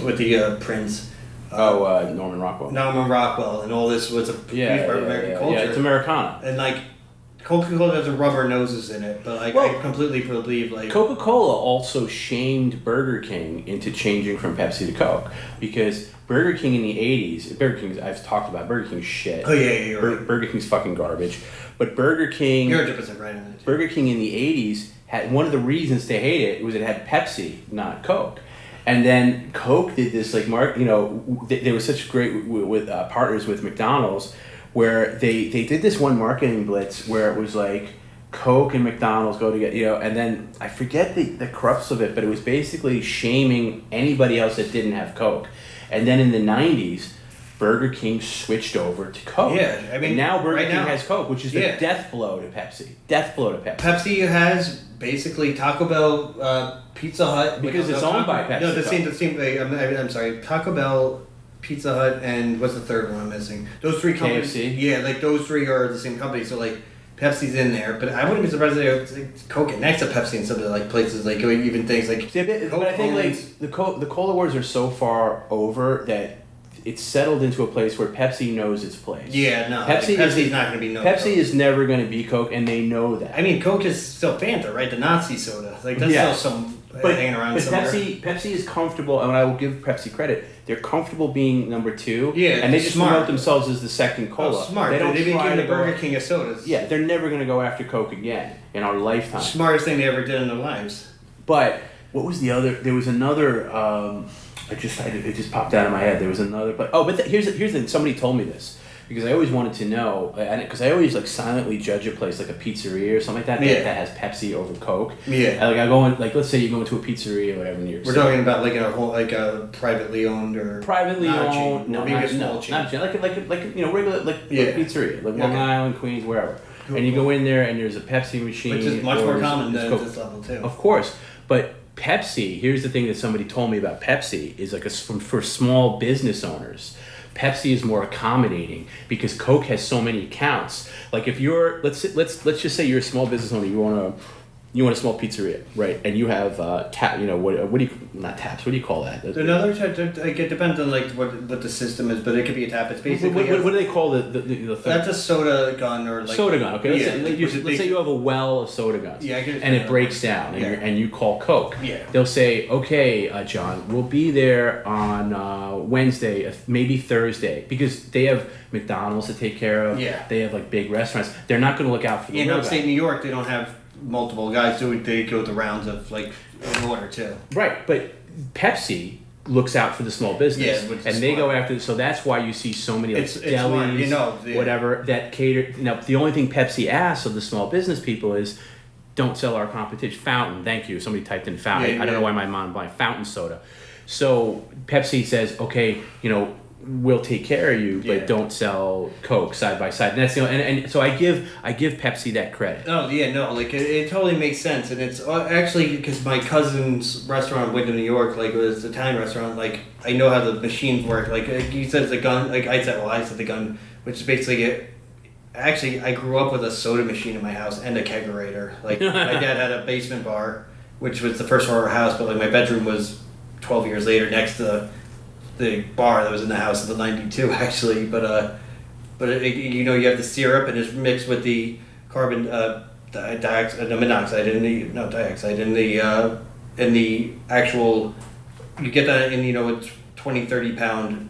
with the Prince? Norman Rockwell. Norman Rockwell, and all this was a huge part of American culture. Yeah, it's Americana. And Coca-Cola has a rubber noses in it, but I completely believe Coca-Cola also shamed Burger King into changing from Pepsi to Coke because Burger King in the 80s, I've talked about Burger King's shit. Oh yeah, you're right. Burger King's fucking garbage. But Burger King, you're 100% right on it. Burger King in the 80s had one of the reasons to hate it was it had Pepsi, not Coke. And then Coke did this they were such great with partners with McDonald's. Where they did this one marketing blitz where it was like Coke and McDonald's go together, and then I forget the crux of it, but it was basically shaming anybody else that didn't have Coke. And then in the 90s, Burger King switched over to Coke. Yeah, I mean, and now Burger King has Coke, which is the death blow to Pepsi. Pepsi has basically Taco Bell, Pizza Hut. Because it's owned by Pepsi. No, the same way. I'm sorry. Taco Bell, Pizza Hut, and what's the third one I'm missing? Those three companies. KFC? Yeah, those three are the same company. So Pepsi's in there, but I wouldn't be surprised if they Coke next to Pepsi in some of the places even things like. But I think the Cola Wars are so far over that it's settled into a place where Pepsi knows its place. Yeah, no. Pepsi's not going to be known. Pepsi is never going to be Coke, and they know that. I mean, Coke is still Fanta, right? The Nazi soda. That's still some hanging around somewhere. Pepsi is comfortable, and I will give Pepsi credit. They're comfortable being number 2. Yeah, and they just promote themselves as the second cola. Smart. They don't They've been try giving to the Burger King of sodas. Yeah, they're never going to go after Coke again in our lifetime. Smartest thing they ever did in their lives. But what was the other? There was another. It just popped out of my head. There was another. But here's the. Somebody told me this because I always wanted to know. Because I always silently judge a place like a pizzeria or something like that that has Pepsi over Coke. Yeah. I go in let's say you go into a pizzeria or whatever in New York City. We're talking about a privately owned or privately owned. No, maybe a small chain. Not a chain. Regular pizzeria like Long Island, Queens, wherever. Cool. And you go in there and there's a Pepsi machine, which is much more common than this level too. Of course, but. Pepsi, here's the thing that somebody told me about Pepsi, is for small business owners. Pepsi is more accommodating because Coke has so many accounts. Like if you're, let's just say you're a small business owner, you want a small pizzeria, right? And you have not taps, what do you call that? Another it depends on what the system is, but it could be a tap. It's basically what do they call the thing? That's a soda gun or soda gun. Okay, let's say you have a well of soda guns, and it breaks down, and you call Coke. Yeah. They'll say, okay, John, we'll be there on Wednesday, maybe Thursday, because they have McDonald's to take care of. Yeah. They have big restaurants. They're not going to look out for the in upstate New York. They don't have multiple guys do it. They go the rounds of in order too. Right, but Pepsi looks out for the small business, and they go after. So that's why you see so many delis, whatever that cater. Now, the only thing Pepsi asks of the small business people is, don't sell our competition. Fountain, thank you. Somebody typed in fountain. I don't know why my mom buying fountain soda. So Pepsi says, okay, we'll take care of you, but don't sell Coke side by side. And that's and so I give Pepsi that credit. Oh yeah, no, it totally makes sense, and it's actually because my cousin's restaurant went to New York, it was an Italian restaurant. I know how the machines work. He says the gun. I said the gun, which is basically it. Actually, I grew up with a soda machine in my house and a kegerator. My dad had a basement bar, which was the first floor of our house, but my bedroom was 12 years later next to the bar that was in the house in the 92 actually, but you have the syrup and it's mixed with the carbon monoxide in the actual, you get that in a 20-30 pound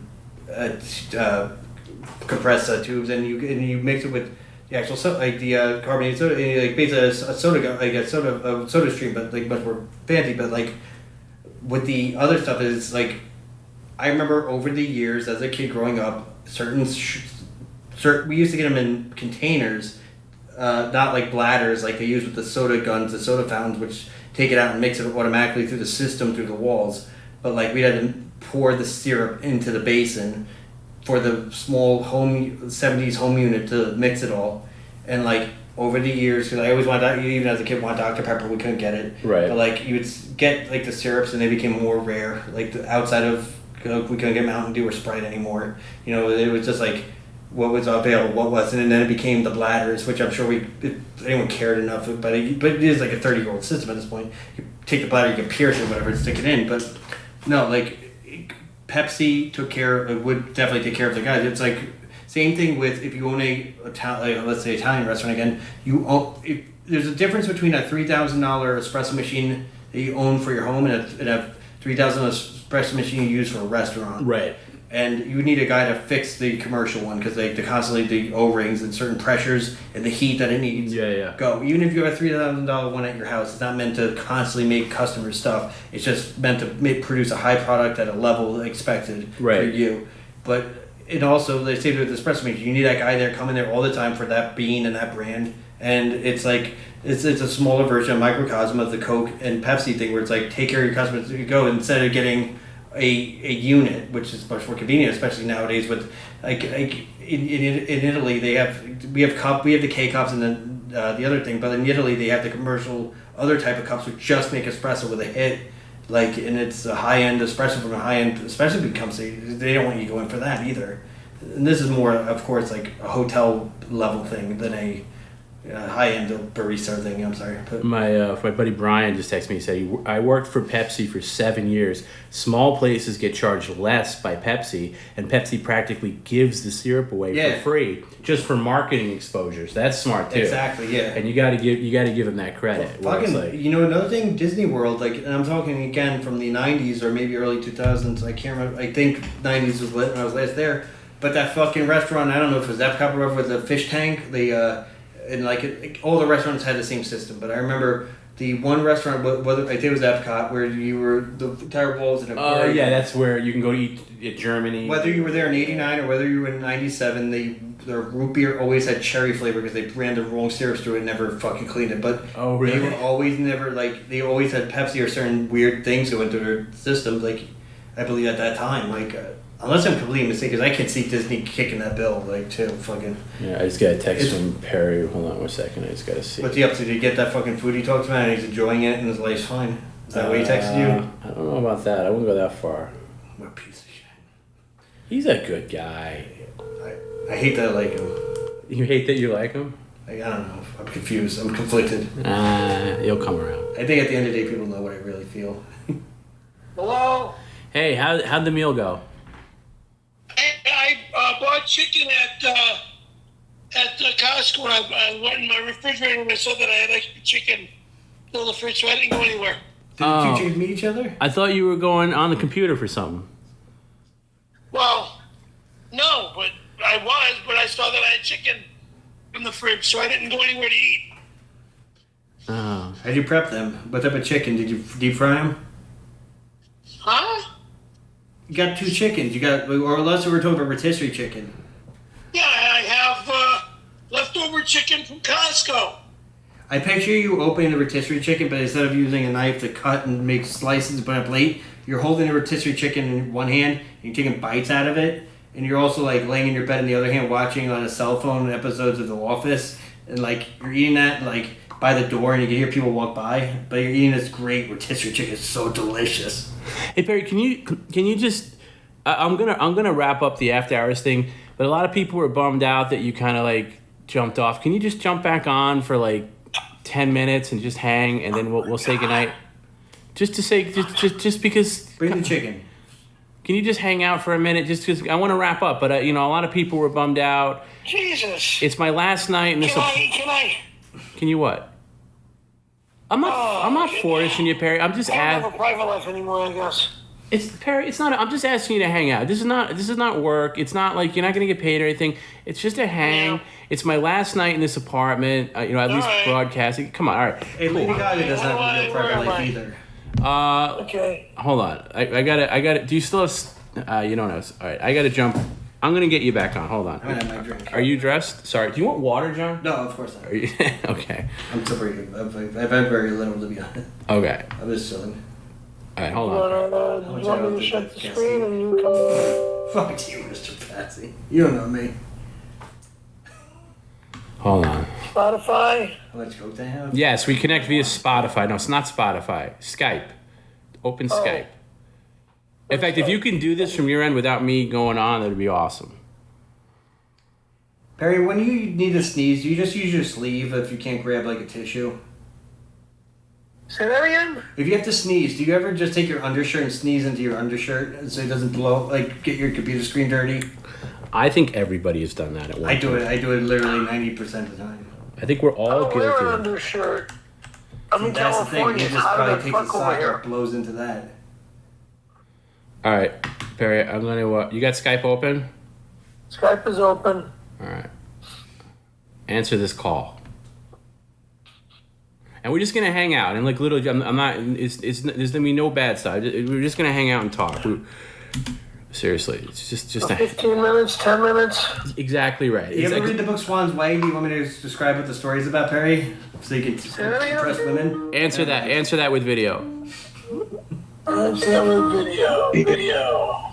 compressed tubes, and you mix it with the actual the carbonated soda, and basically a soda stream, but much more fancy. But with the other stuff is I remember over the years as a kid growing up, we used to get them in containers, not like bladders like they use with the soda guns, the soda fountains, which take it out and mix it automatically through the system, through the walls. But like we had to pour the syrup into the basin for the small 70s home unit to mix it all. And like over the years, because I always wanted, even as a kid, wanted Dr. Pepper, we couldn't get it. Right. But like you would get like the syrups and they became more rare. Like outside of, we couldn't get Mountain Dew or Sprite anymore. You know, it was just like what was available, what wasn't, and then it became the bladders, which I'm sure if anyone cared enough, but it is like a 30-year-old system at this point. You take the bladder, you can pierce it, whatever, and stick it in. But no, like Pepsi would definitely take care of the guys. It's like same thing with if you own let's say Italian restaurant again. There's a difference between a $3,000 espresso machine that you own for your home and a $3,000 espresso machine you use for a restaurant. Right. And you need a guy to fix the commercial one because the O-rings and certain pressures and the heat that it needs go. Even if you have a $3,000 one at your house, it's not meant to constantly make customer stuff. It's just meant to produce a high product at a level expected for you. But it also, they say with the espresso machine, you need that guy there coming there all the time for that bean and that brand. And it's like it's a smaller version, a microcosm of the Coke and Pepsi thing, where it's like take care of your customers. You go instead of getting a unit, which is much more convenient, especially nowadays. With like in Italy, we have the K cups and then the other thing, but in Italy they have the commercial other type of cups which just make espresso with a hit, like, and it's a high end espresso from a high end espresso company. They don't want you going for that either. And this is more, of course, like a hotel level thing than a high-end barista thing. I'm sorry. But My buddy Brian just texted me and said, I worked for Pepsi for 7 years. Small places get charged less by Pepsi, and Pepsi practically gives the syrup away for free just for marketing exposures. That's smart too. Exactly, yeah. And you got to give them that credit. You know, another thing, Disney World, like, and I'm talking again from the 90s or maybe early 2000s. I can't remember. I think 90s was when I was last there. But that fucking restaurant, I don't know if it was Epcot or whatever, with the fish tank, and like all the restaurants had the same system, but I remember the one restaurant, whether I think it was Epcot, where you were the entire walls in a Oh yeah, that's where you can go to eat in Germany. Whether you were there in '89 or whether you were in '97, their root beer always had cherry flavor because they ran the wrong syrups through it and never fucking cleaned it. But oh really? They were always they always had Pepsi or certain weird things going through their systems. Like I believe at that time, unless I'm completely mistaken, because I can see Disney kicking that bill, too, fucking. Yeah, I just got a text from Perry. Hold on 1 second, I just got to see. What's he up to? Did he get that fucking food he talked about and he's enjoying it and his life's fine? Is that what he texted you? I don't know about that. I wouldn't go that far. What a piece of shit. He's a good guy. I hate that I like him. You hate that you like him? I don't know. I'm confused. I'm conflicted. He'll come around. I think at the end of the day, people know what I really feel. Hello? Hey, how'd the meal go? I bought chicken at Costco, and I went in my refrigerator and I saw that I had extra chicken in the fridge, so I didn't go anywhere. Did you two meet each other? I thought you were going on the computer for something. Well, no, but I saw that I had chicken in the fridge, so I didn't go anywhere to eat. Oh. How'd you prep them? What type of chicken? Did you deep fry them? Huh? You got 2 chickens. Or unless we're talking about rotisserie chicken. Yeah, I have leftover chicken from Costco. I picture you opening the rotisserie chicken, but instead of using a knife to cut and make slices and put on a plate, you're holding the rotisserie chicken in one hand and you're taking bites out of it, and you're also laying in your bed in the other hand watching on a cell phone episodes of The Office, and you're eating that by the door, and you can hear people walk by, but you're eating this great rotisserie chicken. It's so delicious. Hey Perry, can you just? I'm gonna wrap up the after hours thing, but a lot of people were bummed out that you kind of jumped off. Can you just jump back on for 10 minutes and just hang, and then we'll say goodnight? Just to say, just because. Bring the chicken. Can you just hang out for a minute? Just because I want to wrap up, but a lot of people were bummed out. Jesus. It's my last night in this. Can you what? I'm not forcing you, Perry. I'm just I don't have a private life anymore, I guess. It's Perry. It's not. I'm just asking you to hang out. This is not work. It's not like you're not going to get paid or anything. It's just a hang. Yeah. It's my last night in this apartment. At least broadcasting. Come on. All right. Hey, Lady Gaga doesn't have a real private life either. Okay. Hold on. I got it. Do you still have? You don't know. All right, I got to jump. I'm going to get you back on. Hold on. I'm gonna have my drink. Are you dressed? Sorry. Do you want water, John? No, of course not. Are you? Okay. I'm so very. I've had very little, to be honest. Okay. I'm just chilling. All right, hold on. You want me to shut the screen and you come? Fuck you, Mr. Patsy. You don't know me. Hold on. Spotify. How much coke do I have? Yes, we connect via Spotify. No, it's not Spotify. Skype. Open Skype. In fact, if you can do this from your end without me going on, that'd be awesome. Perry, when you need to sneeze, do you just use your sleeve if you can't grab like a tissue? Say that again? If you have to sneeze, do you ever just take your undershirt and sneeze into your undershirt so it doesn't blow, like get your computer screen dirty? I think everybody has done that at one I do it literally 90% of the time. I think we're all I don't wear an guilty. undershirt. I'm in That's the thing, California. you It's just hot probably as take the fuck over sock here. that blows into that. All right, Perry, I'm going to... you got Skype open? Skype is open. All right. Answer this call. And we're just going to hang out. And like little... I'm not... It's there's going to be no bad side. We're just going to hang out and talk. Seriously, it's just a... 15 minutes, 10 minutes. Exactly right. You It's ever like- read the book Swan's Way? Do you want me to describe what the story is about, Perry? So you can impress women? Answer that with video. Video.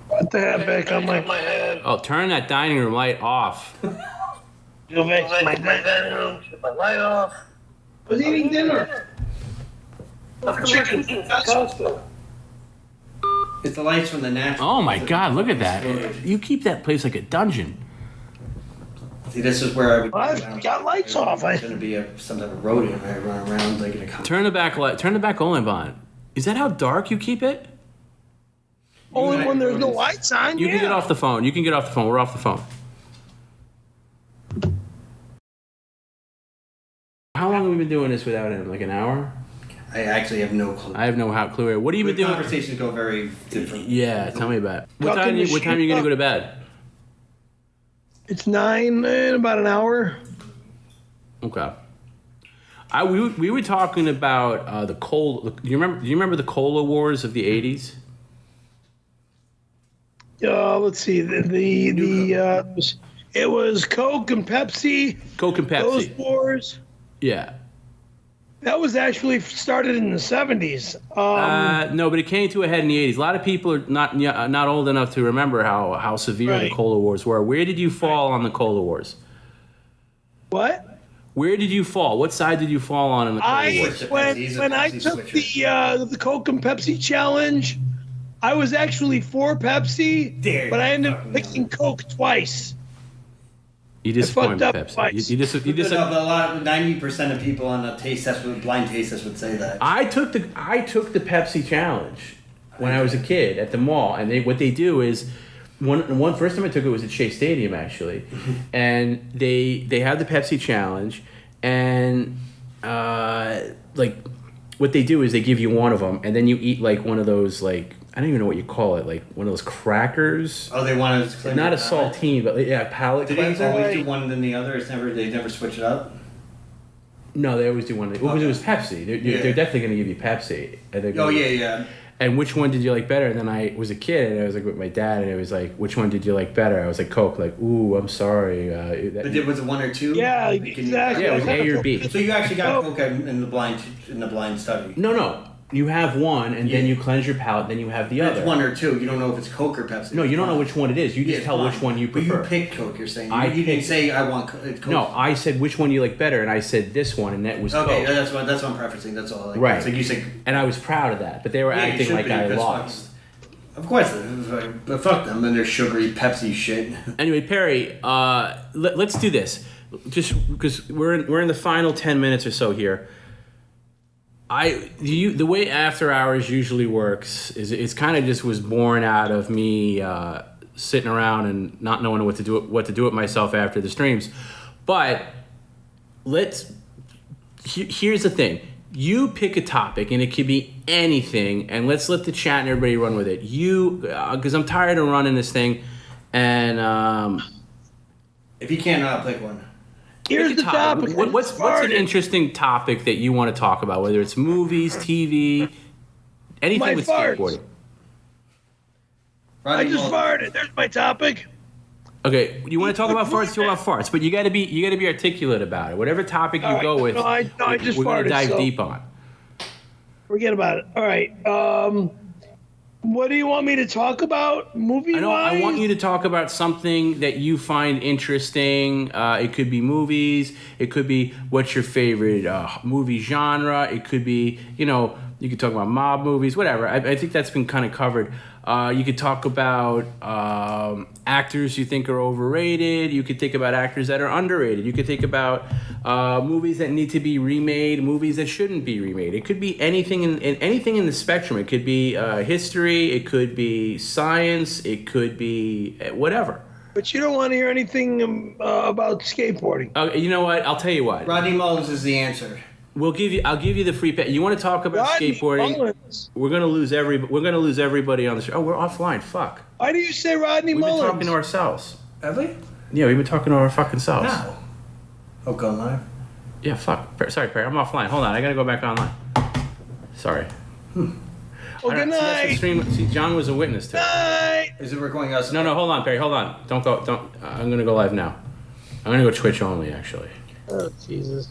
Put the hat back on my head. Oh, turn that dining room light off. Go back to my dining room. Keep my light off. I was eating dinner. Chicken. Pasta. It's the lights from the natural. Oh my God, look at that. You keep that place like a dungeon. See, this is where I would. I've got lights off. It's gonna be some type of rodent. I run around like in a. Turn the back only on. Is that how dark you keep it? Only when there's no lights on. You can get off the phone. We're off the phone. How long have we been doing this without him? Like an hour? I actually have no clue. I have no clue. What have you been doing? Conversations go very different. Yeah, tell me about it. What Talking time to are you gonna sheep. go to bed? It's 9 in about an hour. Okay. We were talking about the cola. Do you remember the cola wars of the 80s? Let's see. It was Coke and Pepsi. Coke and Those Pepsi. wars. Yeah. That was actually started in the 70s. No, but it came to a head in the 80s. A lot of people are not old enough to remember how severe the Right. cola wars were. Where did you fall on the cola wars? What? Where did you fall? What side did you fall on in the cola wars? When I took the Coke and Pepsi challenge, I was actually for Pepsi, but I ended up picking Coke twice. You disappointed fucked me, up Pepsi. twice. You just. No, but 90% of people on a taste test, blind taste test, would say that. I took the Pepsi challenge when I was a kid at the mall, and what they do is one first time I took it was at Shea Stadium actually, and they have the Pepsi challenge, and like what they do is they give you one of them, and then you eat like one of those like I don't even know what you call it, like one of those crackers. Oh, they want to clean Not a your palate? saltine, but yeah, palate Do they cleanser. always do one than the other? They never switch it up. No, they always do one. Well, Okay. it was Pepsi. They're Yeah. definitely going to give you Pepsi. And they're Oh gonna- yeah. And which one did you like better? And then I was a kid, and I was like with my dad, and it was like, which one did you like better? I was like Coke. Like, ooh, I'm sorry. But was it one or two? Yeah, Can you- exactly. Yeah, it was A or B. So you actually got Coke in the blind study. No. You have one, and then Yeah. you cleanse your palate, then you have the other. It's one or two. You don't know if it's Coke or Pepsi. No, you don't know which one it is. You just Yeah, tell fine. which one you prefer. But you picked Coke. You're saying I you didn't picked- say I want Coke. No, I said which one you like better, and I said this one, and that was Okay, Coke. that's what I'm preferencing. That's all. Like, Right. So you said. And I was proud of that, but they were Yeah, you acting should like be, I because lost. Of course, but fuck them and their sugary Pepsi shit. Anyway, Perry, let's do this. Just because we're in the final 10 minutes or so here. The way After Hours usually works is it's kind of just was born out of me sitting around and not knowing what to do with myself after the streams. But here's the thing. You pick a topic, and it could be anything, and let's let the chat and everybody run with it. Because I'm tired of running this thing, and If you can't, I'll pick one. Here's pick the a topic. topic. What's an interesting topic that you want to talk about? Whether it's movies, TV, anything My with farts. skateboarding. Rodney I just Mullen. farted. There's my topic. Okay, you want to talk about farts? Talk about farts, but you got to be articulate about it. Whatever topic you All right. go with, No, I just we're going to farted, dive so- deep on. Forget about it. All right. What do you want me to talk about? Movie-wise? I want you to talk about something that you find interesting. It could be movies. It could be what's your favorite movie genre. It could be, you could talk about mob movies, whatever. I think that's been kind of covered. You could talk about actors you think are overrated. You could think about actors that are underrated. You could think about movies that need to be remade, movies that shouldn't be remade. It could be anything in anything in the spectrum. It could be history. It could be science. It could be whatever. But you don't want to hear anything about skateboarding. You know what? I'll tell you what. Rodney Mullins is the answer. I'll give you the free pay. You want to talk about Rodney skateboarding? Mullins. We're gonna lose everybody on the show. Oh, we're offline. Fuck. Why do you say Rodney We've been Mullins? talking to ourselves. Have we? Yeah, we've been talking to our fucking selves. No. Oh, going live? Yeah, fuck. Sorry, Perry. I'm offline. Hold on. I gotta go back online. Sorry. Well, I good don't- see, that's the night. stream. See, John was a witness to it. Night. Is it recording us? No, hold on, Perry. Hold on. Don't go. Don't. I'm gonna go live now. I'm gonna go Twitch only, actually. Oh, Jesus.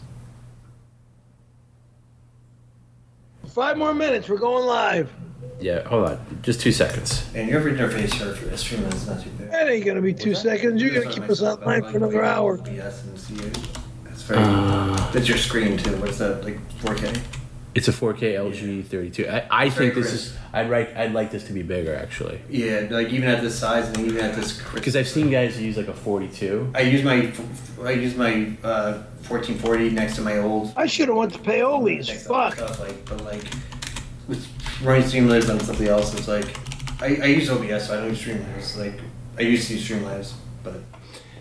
5 more minutes. We're going live. Yeah, hold on. Just 2 seconds. And your interface for a stream is not too bad. That ain't going to be 2 seconds. You're going to keep us online for another hour. Yes, and see it. That's very. That's your screen too. What's that, like 4K? It's a 4K LG 32. I think this crisp. is. I'd like this to be bigger, actually. Yeah, like even at this size and even at this. Because I've seen guys use like a 42. I use my 1440 next to my old. I should have went to Paoli's. next to Fuck. stuff, with running Streamlabs on something else, it's like I use OBS, so I don't use Streamlabs. Like I used to use Streamlabs, but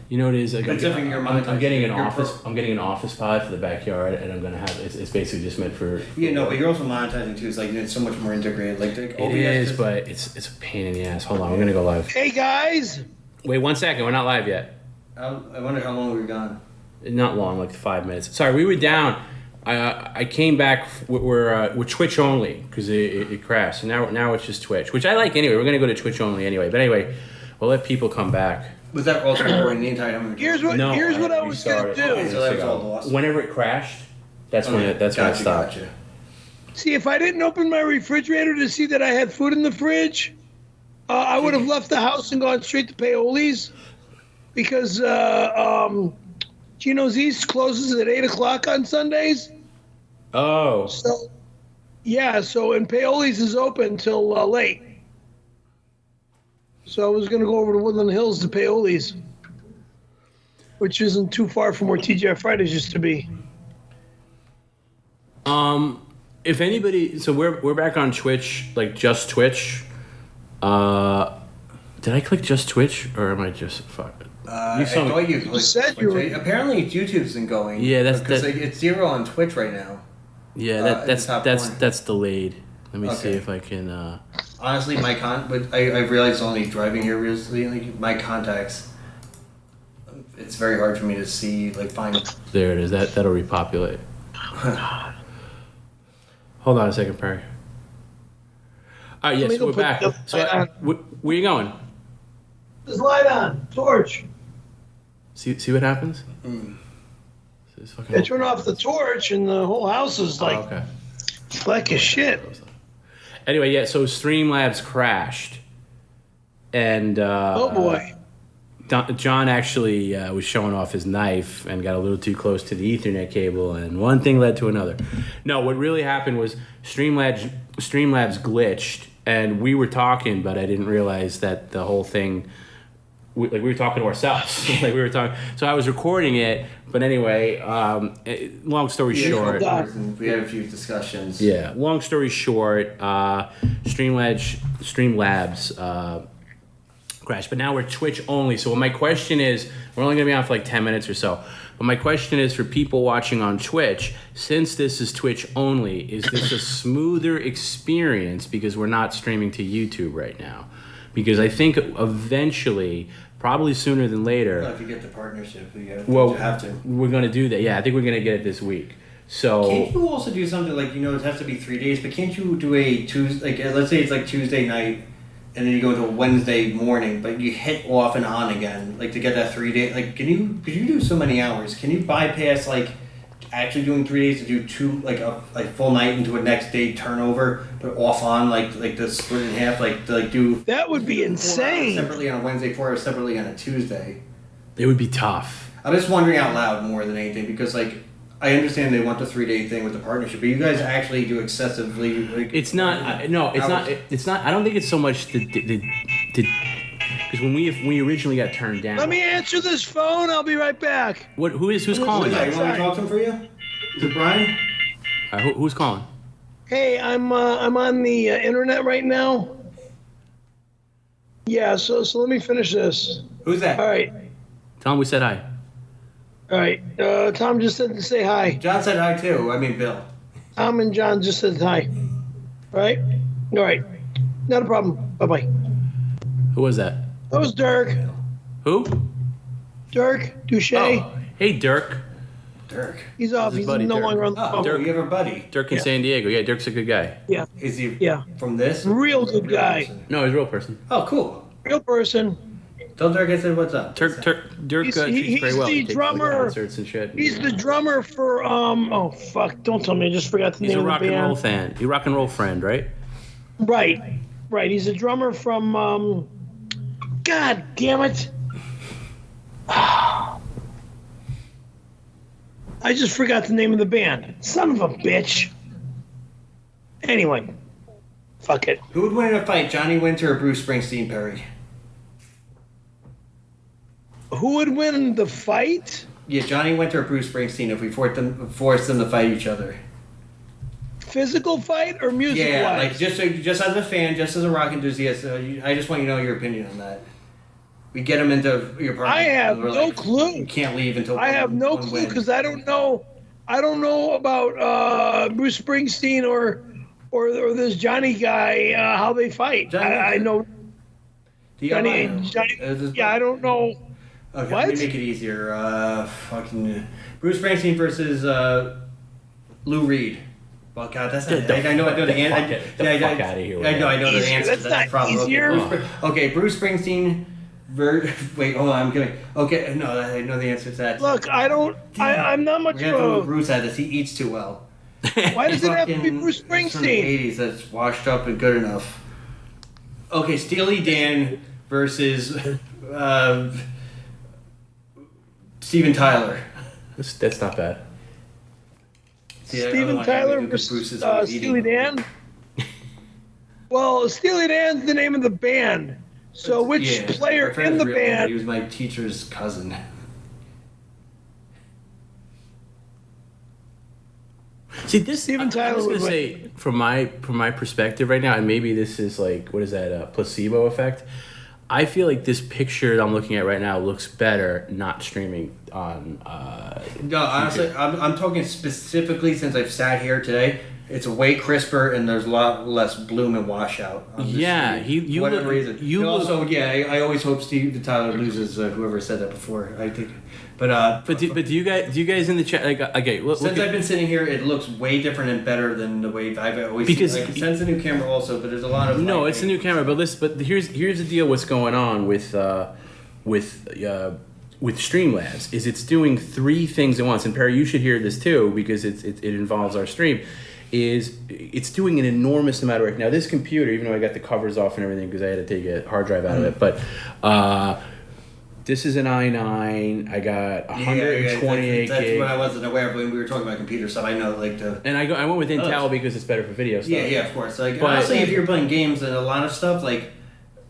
You know what it is? Like, But different, you're I'm getting an monetizing. office. I'm getting an office pod for the backyard, and I'm gonna have. It's basically just meant for. yeah, no, but you're also monetizing too. It's like it's so much more integrated. Like It OBS is, just- but it's a pain in the ass. Hold on, we're gonna go live. Hey, guys. Wait 1 second. We're not live yet. I wonder how long we're gone. Not long, like 5 minutes. Sorry, we were down. I came back. We're Twitch only because it crashed. So now it's just Twitch, which I like anyway. We're gonna go to Twitch only anyway. But anyway, we'll let people come back. Was that also recording the entire time? Here's what No, I was going to restarted. do. Okay, so that was all lost. Whenever it crashed, that's when it Gotcha. stopped. See, if I didn't open my refrigerator to see that I had food in the fridge, I would have left the house and gone straight to Paoli's because Gino's East closes at 8 o'clock on Sundays. Oh, So, yeah, and Paoli's is open till late. So I was going to go over to Woodland Hills to Paoli's, which isn't too far from where TGI Fridays used to be. if anybody, so we're back on Twitch, like just Twitch. Did I click just Twitch or am I just fuck? I thought you like, said you were- apparently YouTube's been going. Yeah, that's- because that- like, it's 0 on Twitch right now. Yeah, at the top corner. that's delayed. Let me see Okay. if I can. Honestly, but I've realized only driving here recently, like my contacts. It's very hard for me to see, like find. There it is. That'll repopulate. Hold on a second, Perry. All right, Let me yes, go we're put back. the So, light on. where you going? There's light on. Torch. See what happens? It's fucking. I turn off the torch and the whole house is Oh, like okay. black as shit. Anyway, yeah. So Streamlabs crashed, and Oh boy. John actually was showing off his knife and got a little too close to the Ethernet cable, and one thing led to another. No, what really happened was Streamlabs glitched, and we were talking, but I didn't realize that the whole thing, we were talking to ourselves. Like we were talking. So I was recording it, but anyway, long story short. We had a few discussions. Yeah, long story short, Streamlabs crashed, but now we're Twitch only. So my question is, we're only going to be on for like 10 minutes or so. But my question is for people watching on Twitch, since this is Twitch only, is this a smoother experience because we're not streaming to YouTube right now? Because I think eventually, probably sooner than later, If you get the partnership, you well, have to. we're going to do that. Yeah, I think we're going to get it this week. So Can't you also do something like, it has to be 3 days, but can't you do a Tuesday, like let's say it's like Tuesday night, and then you go into a Wednesday morning, but you hit off and on again, like to get that 3 day. Like, because you do so many hours, can you bypass like actually doing 3 days to do two, like a full night into a next day turnover, but off on like the split in half, like to like do That would be 4 hours insane. separately on a Wednesday, 4 hours separately on a Tuesday. It would be tough. I'm just wondering out loud more than anything because like I understand they want the 3 day thing with the partnership, but you guys actually do excessively. Like, It's not. No, it's not. It's not. I don't think it's so much the because when we originally got turned down. Let me answer this phone. I'll be right back. Who's calling? Yeah, You? you want me to talk to him for you? Is it Brian? Who's calling? Hey, I'm on the internet right now. Yeah, so let me finish this. Who's that? All right. Tell him we said hi. All right. Tom just said to say hi. John said hi too. I mean, Bill. Tom and John just said hi. All right? All right. Not a problem. Bye-bye. Who was that? That was Dirk. Who? Dirk Douche. Oh, hey, Dirk. Dirk. He's off. His He's buddy no Dirk. longer on the Oh, phone. Dirk. You have a buddy. Dirk in San Diego. Yeah, Dirk's a good guy. Yeah. Is he Yeah. from this? Real good guy. person? No, he's a real person. Oh, cool. Real person. Tell Dirk I said what's up. Dirk He's- treats very well. the He takes, like, drummer. concerts and shit. He's the drummer for oh fuck, don't tell me, I just forgot the He's name a of the rock and band. roll fan. He's a rock and roll friend, right? Right. He's a drummer from God damn it. I just forgot the name of the band. Son of a bitch. Anyway. Fuck it. Who would win in a fight, Johnny Winter or Bruce Springsteen, Perry? Who would win the fight? Yeah, Johnny Winter or Bruce Springsteen if we forced them to fight each other. Physical fight or music Yeah, wise? like just as a fan, just as a rock enthusiast, I just want you to know your opinion on that. We get them into your party. I have We're no like, clue. You can't leave until I have no one clue win. because I don't know about Bruce Springsteen or this Johnny guy how they fight. Johnny- I know Do you Johnny. have Yeah, I don't know. Okay, What? let me make it easier. Fucking Bruce Springsteen versus Lou Reed. Well, God, that's not. I know the answer. Get the fuck out of here with I know that. the answer. That's the not problem. easier. Okay, Bruce Springsteen. Wait, hold on. I'm kidding. Okay, no, I know the answer to that. Look, I'm not much We're gonna have to of move a. Bruce at this. He eats too well. Why does it have to be Fucking- Bruce it's from the Springsteen? 80s. That's washed up and good enough. Okay, Steely Dan versus Steven Tyler. That's not bad. See, I Steven don't want Tyler anybody to think Bruce versus is Steely eating. Dan. Well, Steely Dan's the name of the band. So which Yeah, player my friend's in the real name, band? He was my teacher's cousin. See, this Steven I Tyler was gonna would say from my perspective right now, and maybe this is like what is that placebo effect? I feel like this picture I'm looking at right now looks better not streaming on. No, honestly, I'm talking specifically since I've sat here today. It's way crisper and there's a lot less bloom and washout. On this Yeah, screen, you for whatever look- reason. you And look- also, yeah, I always hope Steve Tyler loses. Whoever said that before, I think. But But do you guys in the chat like okay? Look since at- I've been sitting here, it looks way different and better than the way I've always Because- seen. Like, since the new camera also, but there's a lot of No, like, it's a new camera, but here's the deal. What's going on with Streamlabs is it's doing three things at once. And Perry, you should hear this too because it involves our stream. Is it's doing an enormous amount of work. Now this computer, even though I got the covers off and everything because I had to take a hard drive out of it, but this is an i9. I got 128 That's gig. what I wasn't aware of when we were talking about computer stuff. I know like the. And I went with Intel because it's better for video stuff. Yeah, of course. Like But- honestly, if you're playing games and a lot of stuff, like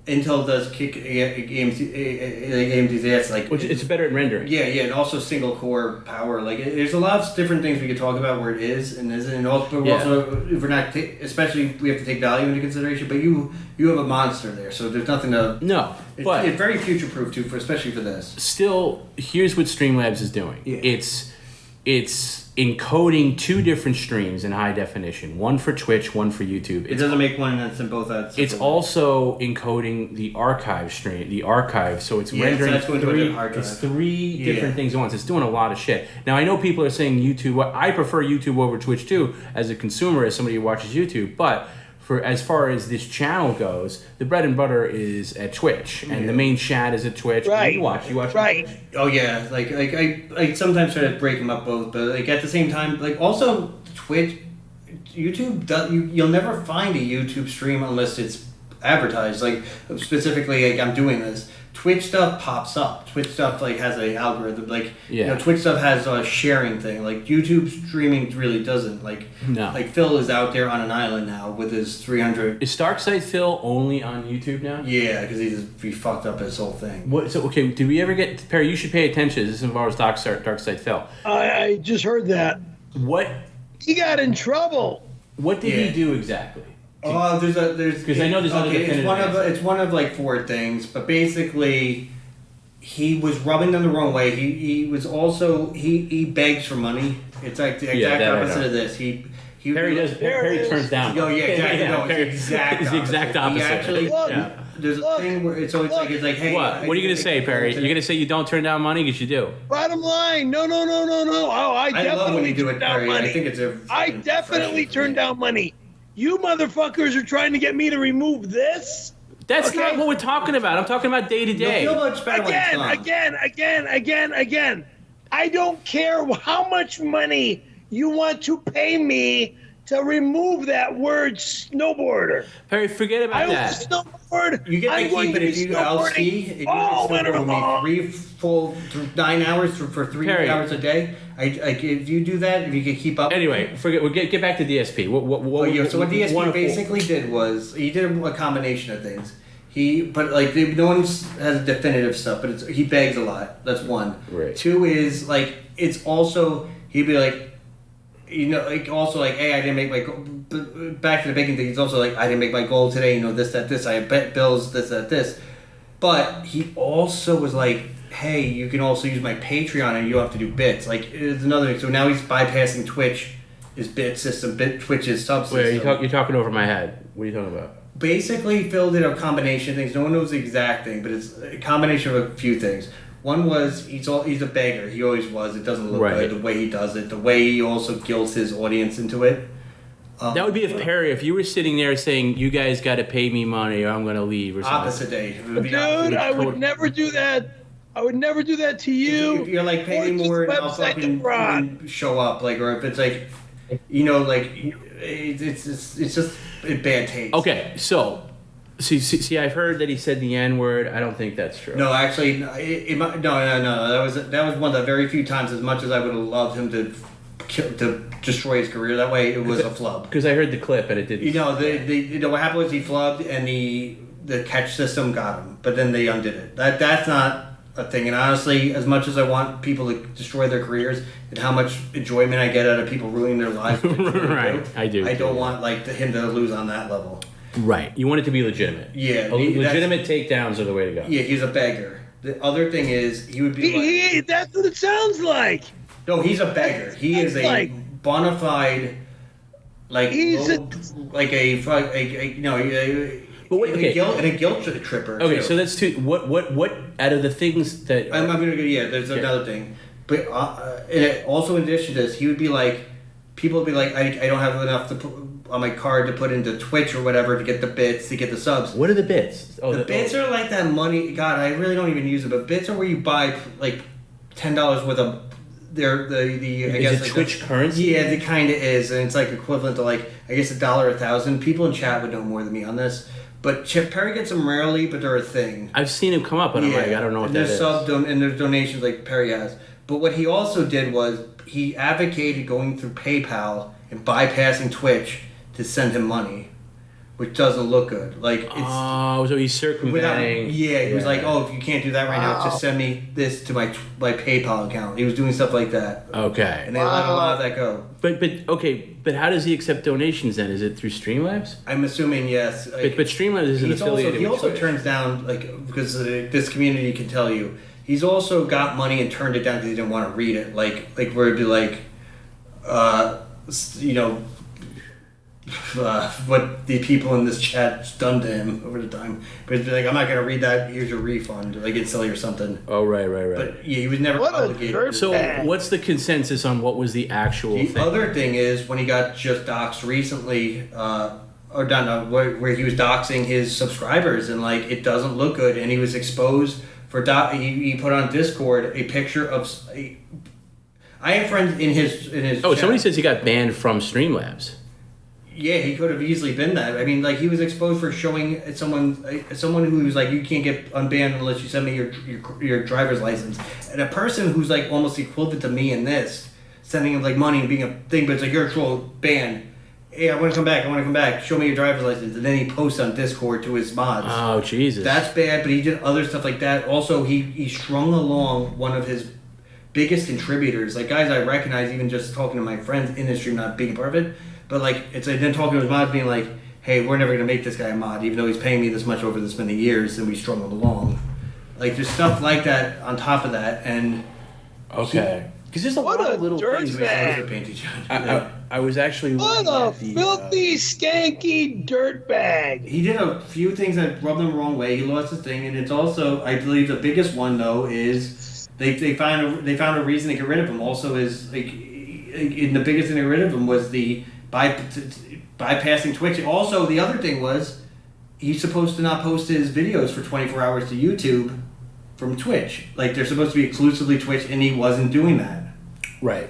Intel does kick AMD's ass. Like Which it's better at rendering. Yeah, and also single core power. Like there's a lot of different things we could talk about where it is and isn't. And also, but Yeah. also if we're not, especially we have to take value into consideration. But you have a monster there, so there's nothing to. No, It's, but it's very future proof too, especially for this. still, here's what Streamlabs is doing. Yeah. It's encoding two different streams in high definition, one for Twitch, one for YouTube. It doesn't make one that's in both ads. It's also encoding the archive stream, so it's Yeah, so rendering that's going to a hard drive. it's three different Yeah. things at once. It's doing a lot of shit. Now I know people are saying YouTube. I prefer YouTube over Twitch too, as a consumer, as somebody who watches YouTube. But for as far as this channel goes, the bread and butter is at Twitch, and the main chat is at Twitch. Right. You watch Right. Twitch? Oh yeah, like I sometimes try to break them up both, but like at the same time, like also Twitch, YouTube, you'll never find a YouTube stream unless it's advertised. Like specifically, like I'm doing this. Twitch stuff pops up. Twitch stuff like has a algorithm. Like Twitch stuff has a sharing thing. Like YouTube streaming really doesn't. Like Like Phil is out there on an island now with his 300. Is Darkside Phil only on YouTube now? Yeah, because he fucked up his whole thing. What? So okay, did we ever get Perry? You should pay attention. This involves Darkside Phil. I just heard that. What? He got in trouble. What did he do exactly? Oh, there's because I know there's other definitive it's one of like 4 things, but basically, he was rubbing them the wrong way. He was also he begs for money. It's like the exact opposite of this. Perry turns down. Oh yeah, exactly. No, it's the exact opposite. He actually, there's a thing where it's like hey. What are you gonna say, Perry? You're gonna say you don't turn down money because you do. Bottom line, no. Oh, I definitely love when you do it, turn down Perry. money. I think it's I definitely turn down money. You motherfuckers are trying to get me to remove this? That's not what we're talking about. I'm talking about day to day. You'll feel much better Again. I don't care how much money you want to pay me to remove that word snowboarder. Perry, forget about that. I will snowboard. You get to keep it if you ski. If you snowboard me 3 full 9 hours for 3 hours a day. If you do that, if you can keep up. Anyway, forget. We'll get back to DSP. So what DSP basically did was he did a combination of things. No one has definitive stuff, but he begs a lot. That's one. Right. 2 is like it's also he'd be like, hey, I didn't make my goal. Back to the baking thing. It's also like I didn't make my goal today. This. I bet bills. This. But he also was like, hey, you can also use my Patreon and you don't have to do bits. Like, it's another thing. So now he's bypassing Twitch, his bit system, Twitch's subsystem. Wait, you're talking over my head. What are you talking about? Basically, Phil did a combination of things. No one knows the exact thing, but it's a combination of a few things. One was, he's a beggar. He always was. It doesn't look good the way he does it. The way he also guilts his audience into it. That would be if you were sitting there saying, you guys got to pay me money or I'm going to leave or something. Opposite day. Dude, I would never do that. I would never do that to you. If you're like, pay me more and I'll fucking show up. Like, or if it's like, it's just bad taste. Okay, so, see, I've heard that he said the N-word. I don't think that's true. No, actually, no. That was one of the very few times, as much as I would have loved him to destroy his career that way, it was a flub. Because I heard the clip and it didn't. What happened was he flubbed and the catch system got him, but then they undid it. That's not a thing. And honestly, as much as I want people to destroy their careers and how much enjoyment I get out of people ruining their lives, right? I do. I don't want him to lose on that level. Right. You want it to be legitimate. Yeah. Legitimate takedowns are the way to go. Yeah, he's a beggar. The other thing is he would be. That's what it sounds like. No, he's a beggar. He is a bona fide, But wait, okay. And a guilt tripper. Okay, too. so that's two. What out of the things that I'm gonna go. Yeah, there's another thing, but also in addition to this, he would be like, people would be like, I don't have enough to put on my card to put into Twitch or whatever to get the bits, to get the subs. What are the bits? The bits are like that money. God, I really don't even use it, but bits are where you buy like $10 worth of. Is it Twitch currency? Yeah, it kind of is, and it's like equivalent to like I guess $1 1,000. People in chat would know more than me on this, but Perry gets them rarely, but they're a thing. I've seen him come up, and I'm like, I don't know what that is. And there's donations like Perry has. But what he also did was he advocated going through PayPal and bypassing Twitch to send him money, which doesn't look good. Like it's so he's circumventing. He was like, if you can't do that right now, just send me this to my PayPal account. He was doing stuff like that. Okay. And they let a lot of that go. But how does he accept donations then? Is it through Streamlabs? I'm assuming yes. But Streamlabs isn't affiliated. He also turns down because this community can tell you. He's also got money and turned it down because he didn't want to read it. Like where it'd be like, what the people in this chat done to him over the time. But it'd be like, I'm not going to read that. Here's your refund. Like it's silly or something. Oh, right. But yeah, he was never obligated. So what's the consensus on what was the actual thing? The other thing is when he got just doxxed recently, or done where he was doxing his subscribers, and like it doesn't look good, and he was exposed for he put on Discord a picture of. I have friends in his. Oh, chat. somebody says he got banned from Streamlabs. Yeah, he could have easily been that. I mean, like he was exposed for showing someone who was like, you can't get unbanned unless you send me your driver's license, and a person who's like almost equivalent to me in this, sending him like money and being a thing, but it's like you're a troll, banned. Hey, I want to come back. Show me your driver's license, and then he posts on Discord to his mods. Oh Jesus, that's bad. But he did other stuff like that. Also, he strung along one of his biggest contributors, like guys I recognize, even just talking to my friends in the stream, not being part of it. But like it's like then talking to his mods, being like, "Hey, we're never gonna make this guy a mod, even though he's paying me this much over this many years, and we struggled along." Like there's stuff like that on top of that, and okay, because there's a lot of little things. I was actually what a filthy, skanky dirtbag. He did a few things that rubbed him the wrong way. He lost his thing, and it's also, I believe, the biggest one though is they found a reason to get rid of him. Also, is like, the biggest thing to get rid of him was the bypassing Twitch. Also, the other thing was he's supposed to not post his videos for 24 hours to YouTube from Twitch. Like they're supposed to be exclusively Twitch, and he wasn't doing that. Right.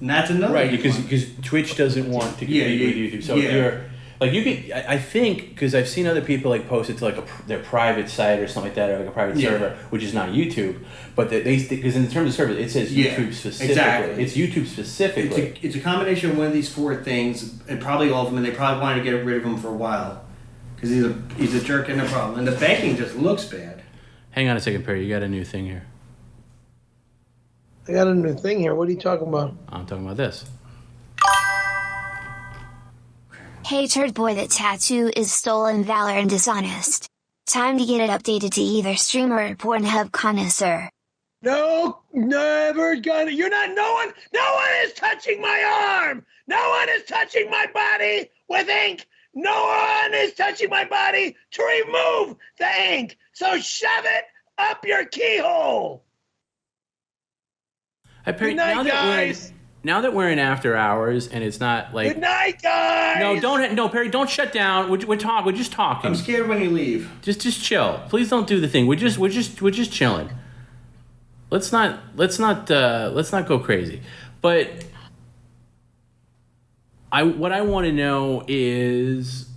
And that's another right because Twitch doesn't want to compete with YouTube. So if you're like you could, I think, because I've seen other people like post it to like their private site or something like that, or like a private server, which is not YouTube. But because in terms of service, it says YouTube specifically. Exactly. It's YouTube specifically. It's a combination of one of these four things, and probably all of them, and they probably wanted to get rid of him for a while because he's a jerk and a problem, and the banking just looks bad. Hang on a second, Perry. You got a new thing here. I got a new thing here. What are you talking about? I'm talking about this. Hey turd boy, that tattoo is stolen valor and dishonest. Time to get it updated to either streamer or Pornhub connoisseur. No, never gonna. You're not. No one is touching my arm. No one is touching my body with ink. No one is touching my body to remove the ink. So shove it up your keyhole. Perry, Good night, guys. Now that we're in after hours and it's not like. Good night, guys. No, Perry, don't shut down. We're just talking. I'm scared when you leave. Just chill. Please don't do the thing. We're just chilling. Let's not go crazy. But what I want to know is,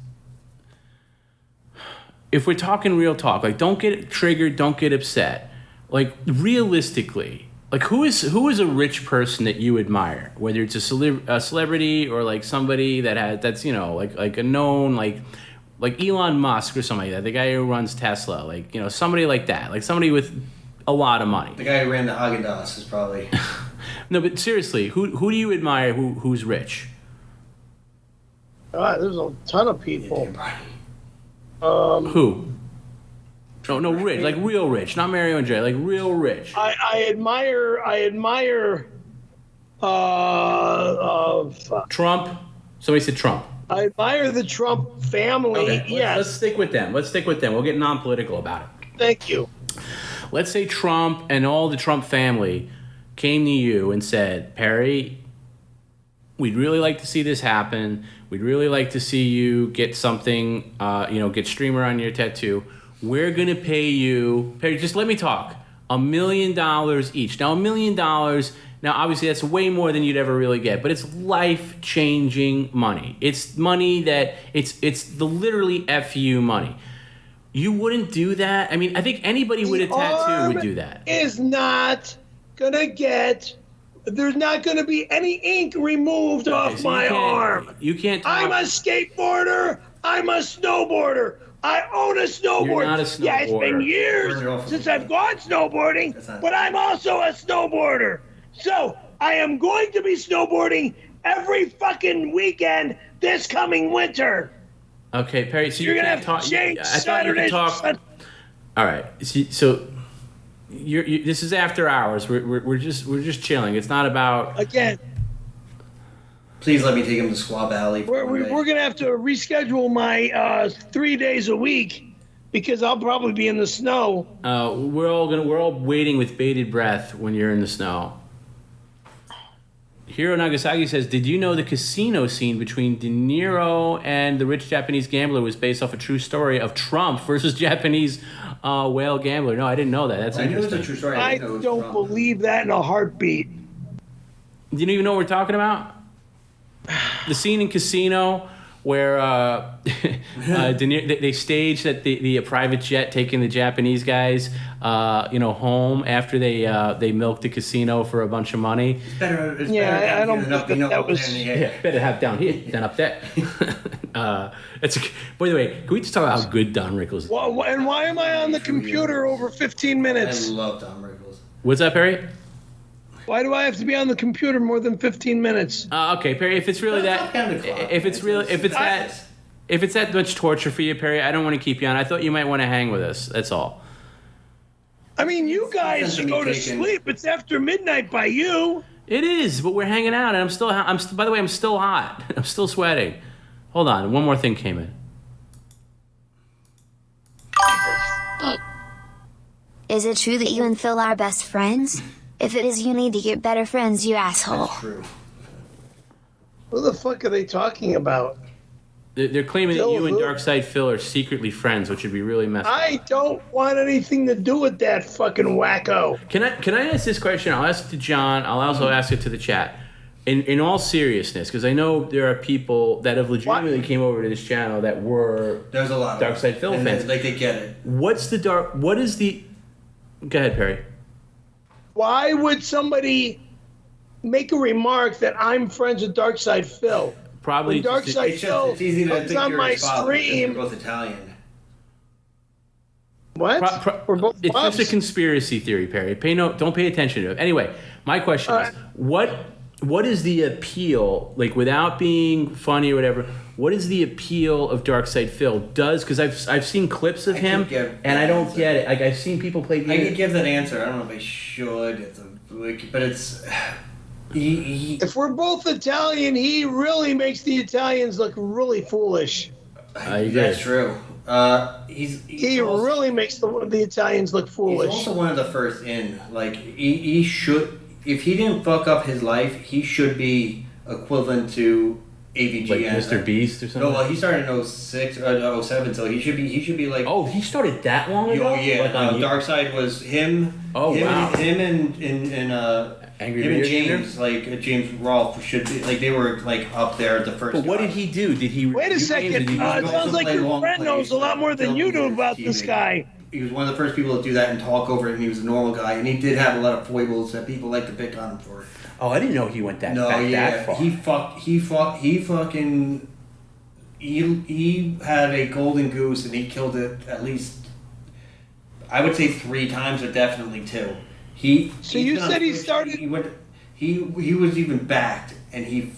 if we're talking real talk, like don't get triggered, don't get upset. Like realistically. Like who is a rich person that you admire, whether it's a celebrity or like somebody that's like a known like Elon Musk or something like that, the guy who runs Tesla, like somebody like that, like somebody with a lot of money. The guy who ran the Haagen-Dazs is probably. No, but seriously, who do you admire who's rich? There's a ton of people. Who? No, rich, like real rich, not Mario and Jay, like real rich. I admire. Trump. Somebody said Trump. I admire the Trump family. Okay, yes. Let's stick with them. We'll get non-political about it. Thank you. Let's say Trump and all the Trump family came to you and said, Perry, we'd really like to see this happen. We'd really like to see you get something, get streamer on your tattoo. We're going to pay you, Perry, just let me talk, $1 million each. Now, $1 million, now obviously that's way more than you'd ever really get, but it's life-changing money. It's money that, it's the literally FU money. You wouldn't do that? I mean, I think anybody with a tattoo would do that. Is not going to get, there's not going to be any ink removed off my arm. You can't talk. I'm a skateboarder. I'm a snowboarder. I own a snowboard. You're not a snowboarder. Yeah, it's been years since I've gone snowboarding, but I'm also a snowboarder. So I am going to be snowboarding every fucking weekend this coming winter. Okay, Perry. So you're you gonna can't have to change I thought you could talk. All right. So you're this is after hours. We're just chilling. It's not about again. Please let me take him to Squaw Valley. We're gonna have to reschedule my 3 days a week because I'll probably be in the snow. We're all waiting with bated breath when you're in the snow. Hiro Nagasaki says, did you know the casino scene between De Niro and the rich Japanese gambler was based off a true story of Trump versus Japanese whale gambler? No, I didn't know that. That's I knew it was interesting. a true story. I don't believe that in a heartbeat. Do you even know what we're talking about? The scene in Casino where De Niro, they staged at the private jet taking the Japanese guys, home after they milked the casino for a bunch of money. It's Yeah, better I don't think that was. Yeah, better have down here than up there. By the way, can we just talk about how good Don Rickles is? Well, and why am I on the computer over 15 I minutes? love Tom Rickles. What's up, Perry? Why do I have to be on the computer more than 15 minutes? Okay, Perry. If it's really that, if it's that much torture for you, Perry, I don't want to keep you on. I thought you might want to hang with us. That's all. I mean, you guys should go to sleep. It's after midnight by you. It is, but we're hanging out, and by the way, I'm still hot. I'm still sweating. Hold on, one more thing came in. Is it true that you and Phil are best friends? If it is, you need to get better friends, you asshole. That's true. What the fuck are they talking about? They're claiming that Phil you and who? Darkside Phil are secretly friends, which would be really messed up. I don't want anything to do with that fucking wacko. Can I ask this question? I'll ask it to John. I'll also ask it to the chat. In all seriousness, because I know there are people that have legitimately came over to this channel that were There's a lot of Darkside Phil fans. Like they get it. Go ahead, Perry. Why would somebody make a remark that I'm friends with Darkside Phil? Probably When Darkside Phil It's easy to comes think on you're my his father because stream. you're both Italian. What? We're both it's bobs. just a conspiracy theory, Perry. Don't pay attention to it. Anyway, my question is, what is the appeal, like without being funny or whatever, what is the appeal of Darkside Phil? Because I've seen clips of him and I don't get it. Like I've seen people play games. I could give that answer. I don't know if I should. But it's If we're both Italian, he really makes the Italians look really foolish. That's true. He also, really makes the Italians look foolish. He's also one of the first in. Like he should. If he didn't fuck up his life, he should be equivalent to AVG. Like Mr. Beast or something? No, well, he started in 06 or 07, so he should be like. Oh, he started that long ago? Oh yeah, Like Darkside was him. Oh wow. Him and Angry him and Video James, like James Rolfe should be like they were like up there at the first. But what did he do? Did he? Wait a second. It sounds like your friend knows a lot more than you do about this guy. He was one of the first people to do that and talk over it, and he was a normal guy, and he did have a lot of foibles that people like to pick on him for. Oh, I didn't know he went that that far. He had a golden goose, and he killed it at least, I would say 3 times, or definitely 2. He was even backed, and he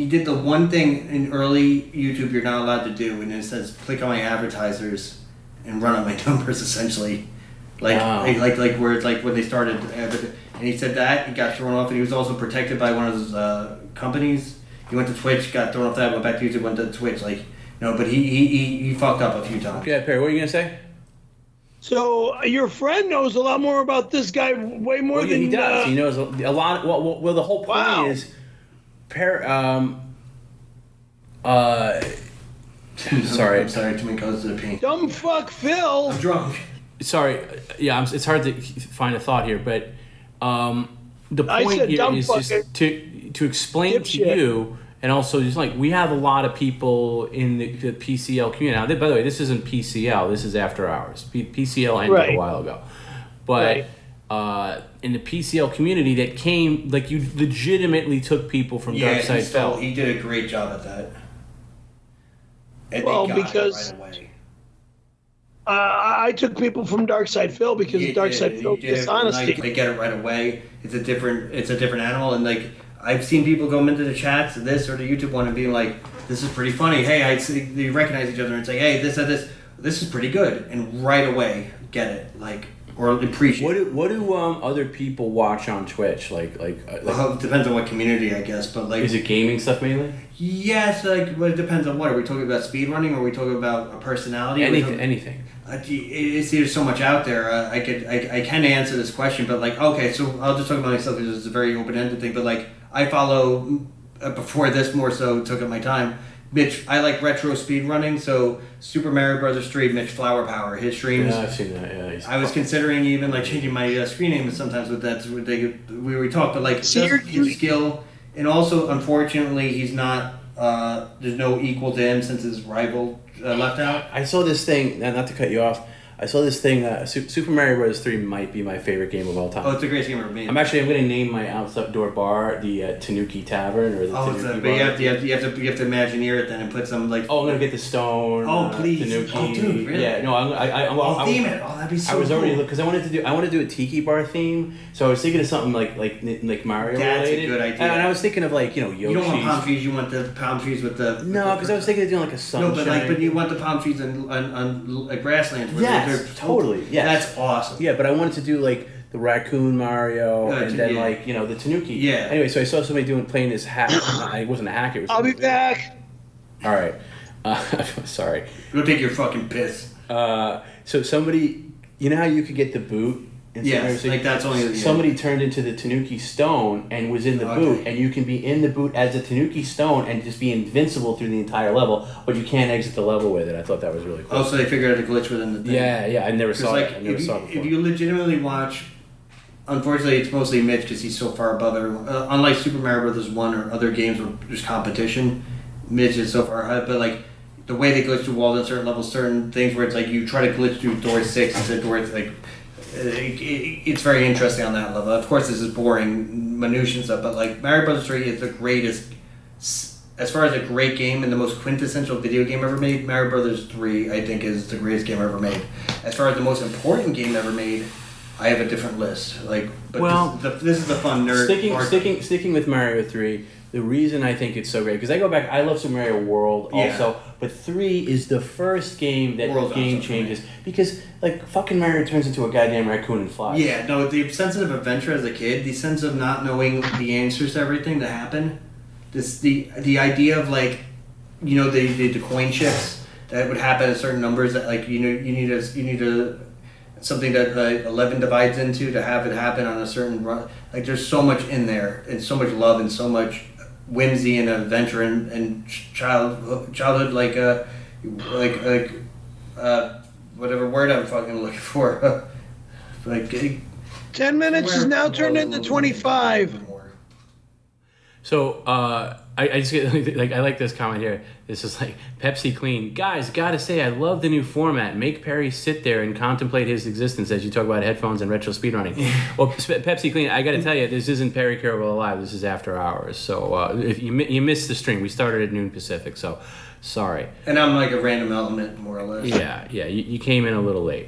did the one thing in early YouTube you're not allowed to do, and it says click on my advertisers and run on my numbers, essentially. Like where it's like when they started, and he said that, he got thrown off, and he was also protected by one of those companies. He went to Twitch, got thrown off that, went back to YouTube, went to Twitch, but he fucked up a few times. Yeah, Perry, what are you gonna say? So your friend knows a lot more about this guy, way more than he does. He knows a lot. Well, the whole point is, sorry. I'm sorry, too many colors to the paint. Dumb fuck Phil. I'm drunk. Sorry, yeah, it's hard to find a thought here, but the point here is just to explain to you, and also just like we have a lot of people in the PCL community. Now, by the way, this isn't PCL. This is After Hours. PCL ended a while ago, but in the PCL community that came, like you legitimately took people from Darkside Phil. He did a great job at that. And well, they got because. it right away. I took people from Darkside Phil because Darkside Phil dishonesty. They get it right away. It's a different animal, and like I've seen people go into the chats, this or the YouTube one, and being like, "This is pretty funny." Hey, they recognize each other and say, "Hey, this is pretty good," and right away get it, or appreciate. What do other people watch on Twitch? Well, it depends on what community, I guess, but is it gaming stuff mainly? Yes, but it depends on what. Are we talking about speedrunning, or are we talking about a personality? Anything. There's so much out there. I can answer this question, but okay, so I'll just talk about myself because it's a very open-ended thing. But I follow before this more so took up my time. Mitch, I like retro speed running, so Super Mario Brothers 3, Mitch Flower Power, his streams. Yeah, I've seen that. Yeah, I was considering even like changing my screen name sometimes with that. We talked, but like his skill, and also unfortunately he's not. There's no equal to him since his rival left out. I saw this thing. Not to cut you off. I saw this thing. Super Mario Bros. 3 might be my favorite game of all time. Oh, it's the greatest game ever made. I'm going to name my outdoor bar the Tanuki Tavern or the Tanuki but bar. you have to imagineer it then and put some like. Oh, I'm gonna get the stone. Oh, please. Tanuki. Oh, dude, really? Yeah, no, I'll theme it. Oh, that'd be so I was cool. already because I wanted to do a tiki bar theme, so I was thinking of something like Mario That's related. a good idea. And I was thinking of Yoshi's. You don't want palm trees. You want the palm trees with the. No, because I was thinking of doing like a sunshine. No, but you want the palm trees on grasslands. Where Yes, totally. Yes. That's awesome. Yeah, but I wanted to do like the raccoon Mario and then the Tanuki. Yeah. Anyway, so I saw somebody playing this hack. It wasn't a hack. It was. I'll be back. All right. Sorry. Go take your fucking piss. So somebody, you know how you could get the boot? Yes, like that's only somebody turned into the Tanuki Stone and was in the boot, and you can be in the boot as a Tanuki Stone and just be invincible through the entire level, but you can't exit the level with it. I thought that was really cool. Oh, so they figured out a glitch within the thing. Yeah, I never saw it. I never saw it before. If you legitimately watch, unfortunately, it's mostly Mitch because he's so far above everyone. Unlike Super Mario Bros. 1 or other games where there's competition, Mitch is so far ahead. But like the way they glitch through walls in certain levels, certain things where it's like you try to glitch through door 6 instead of door like. It's very interesting on that level. Of course, this is boring, minutiae stuff, but like Mario Bros. 3 is the greatest, as far as a great game and the most quintessential video game ever made. Mario Bros. 3, I think, is the greatest game ever made. As far as the most important game ever made, I have a different list. This is the fun nerd. Sticking with Mario 3. The reason I think it's so great because I go back. I love Super Mario World also, but 3 is the first game that game changes because like fucking Mario turns into a goddamn raccoon and flies. Yeah, no, the sense of adventure as a kid, the sense of not knowing the answers to everything that happened, the idea of like, the coin chips that would happen at certain numbers that like you need a something that 11 divides into to have it happen on a certain run. Like there's so much in there and so much love and so much whimsy and adventure and childhood whatever word I'm fucking looking for. 10 minutes is now turned into 25. So I just get I like this comment here. This is like Pepsi Clean. Guys, gotta say I love the new format. Make Perry sit there and contemplate his existence as you talk about headphones and retro speedrunning. Well, Pepsi Clean, I gotta tell you, this isn't Perry Caravello Live. This is After Hours. So if you missed the stream, we started at noon Pacific. So sorry. And I'm like a random element, more or less. Yeah. You came in a little late.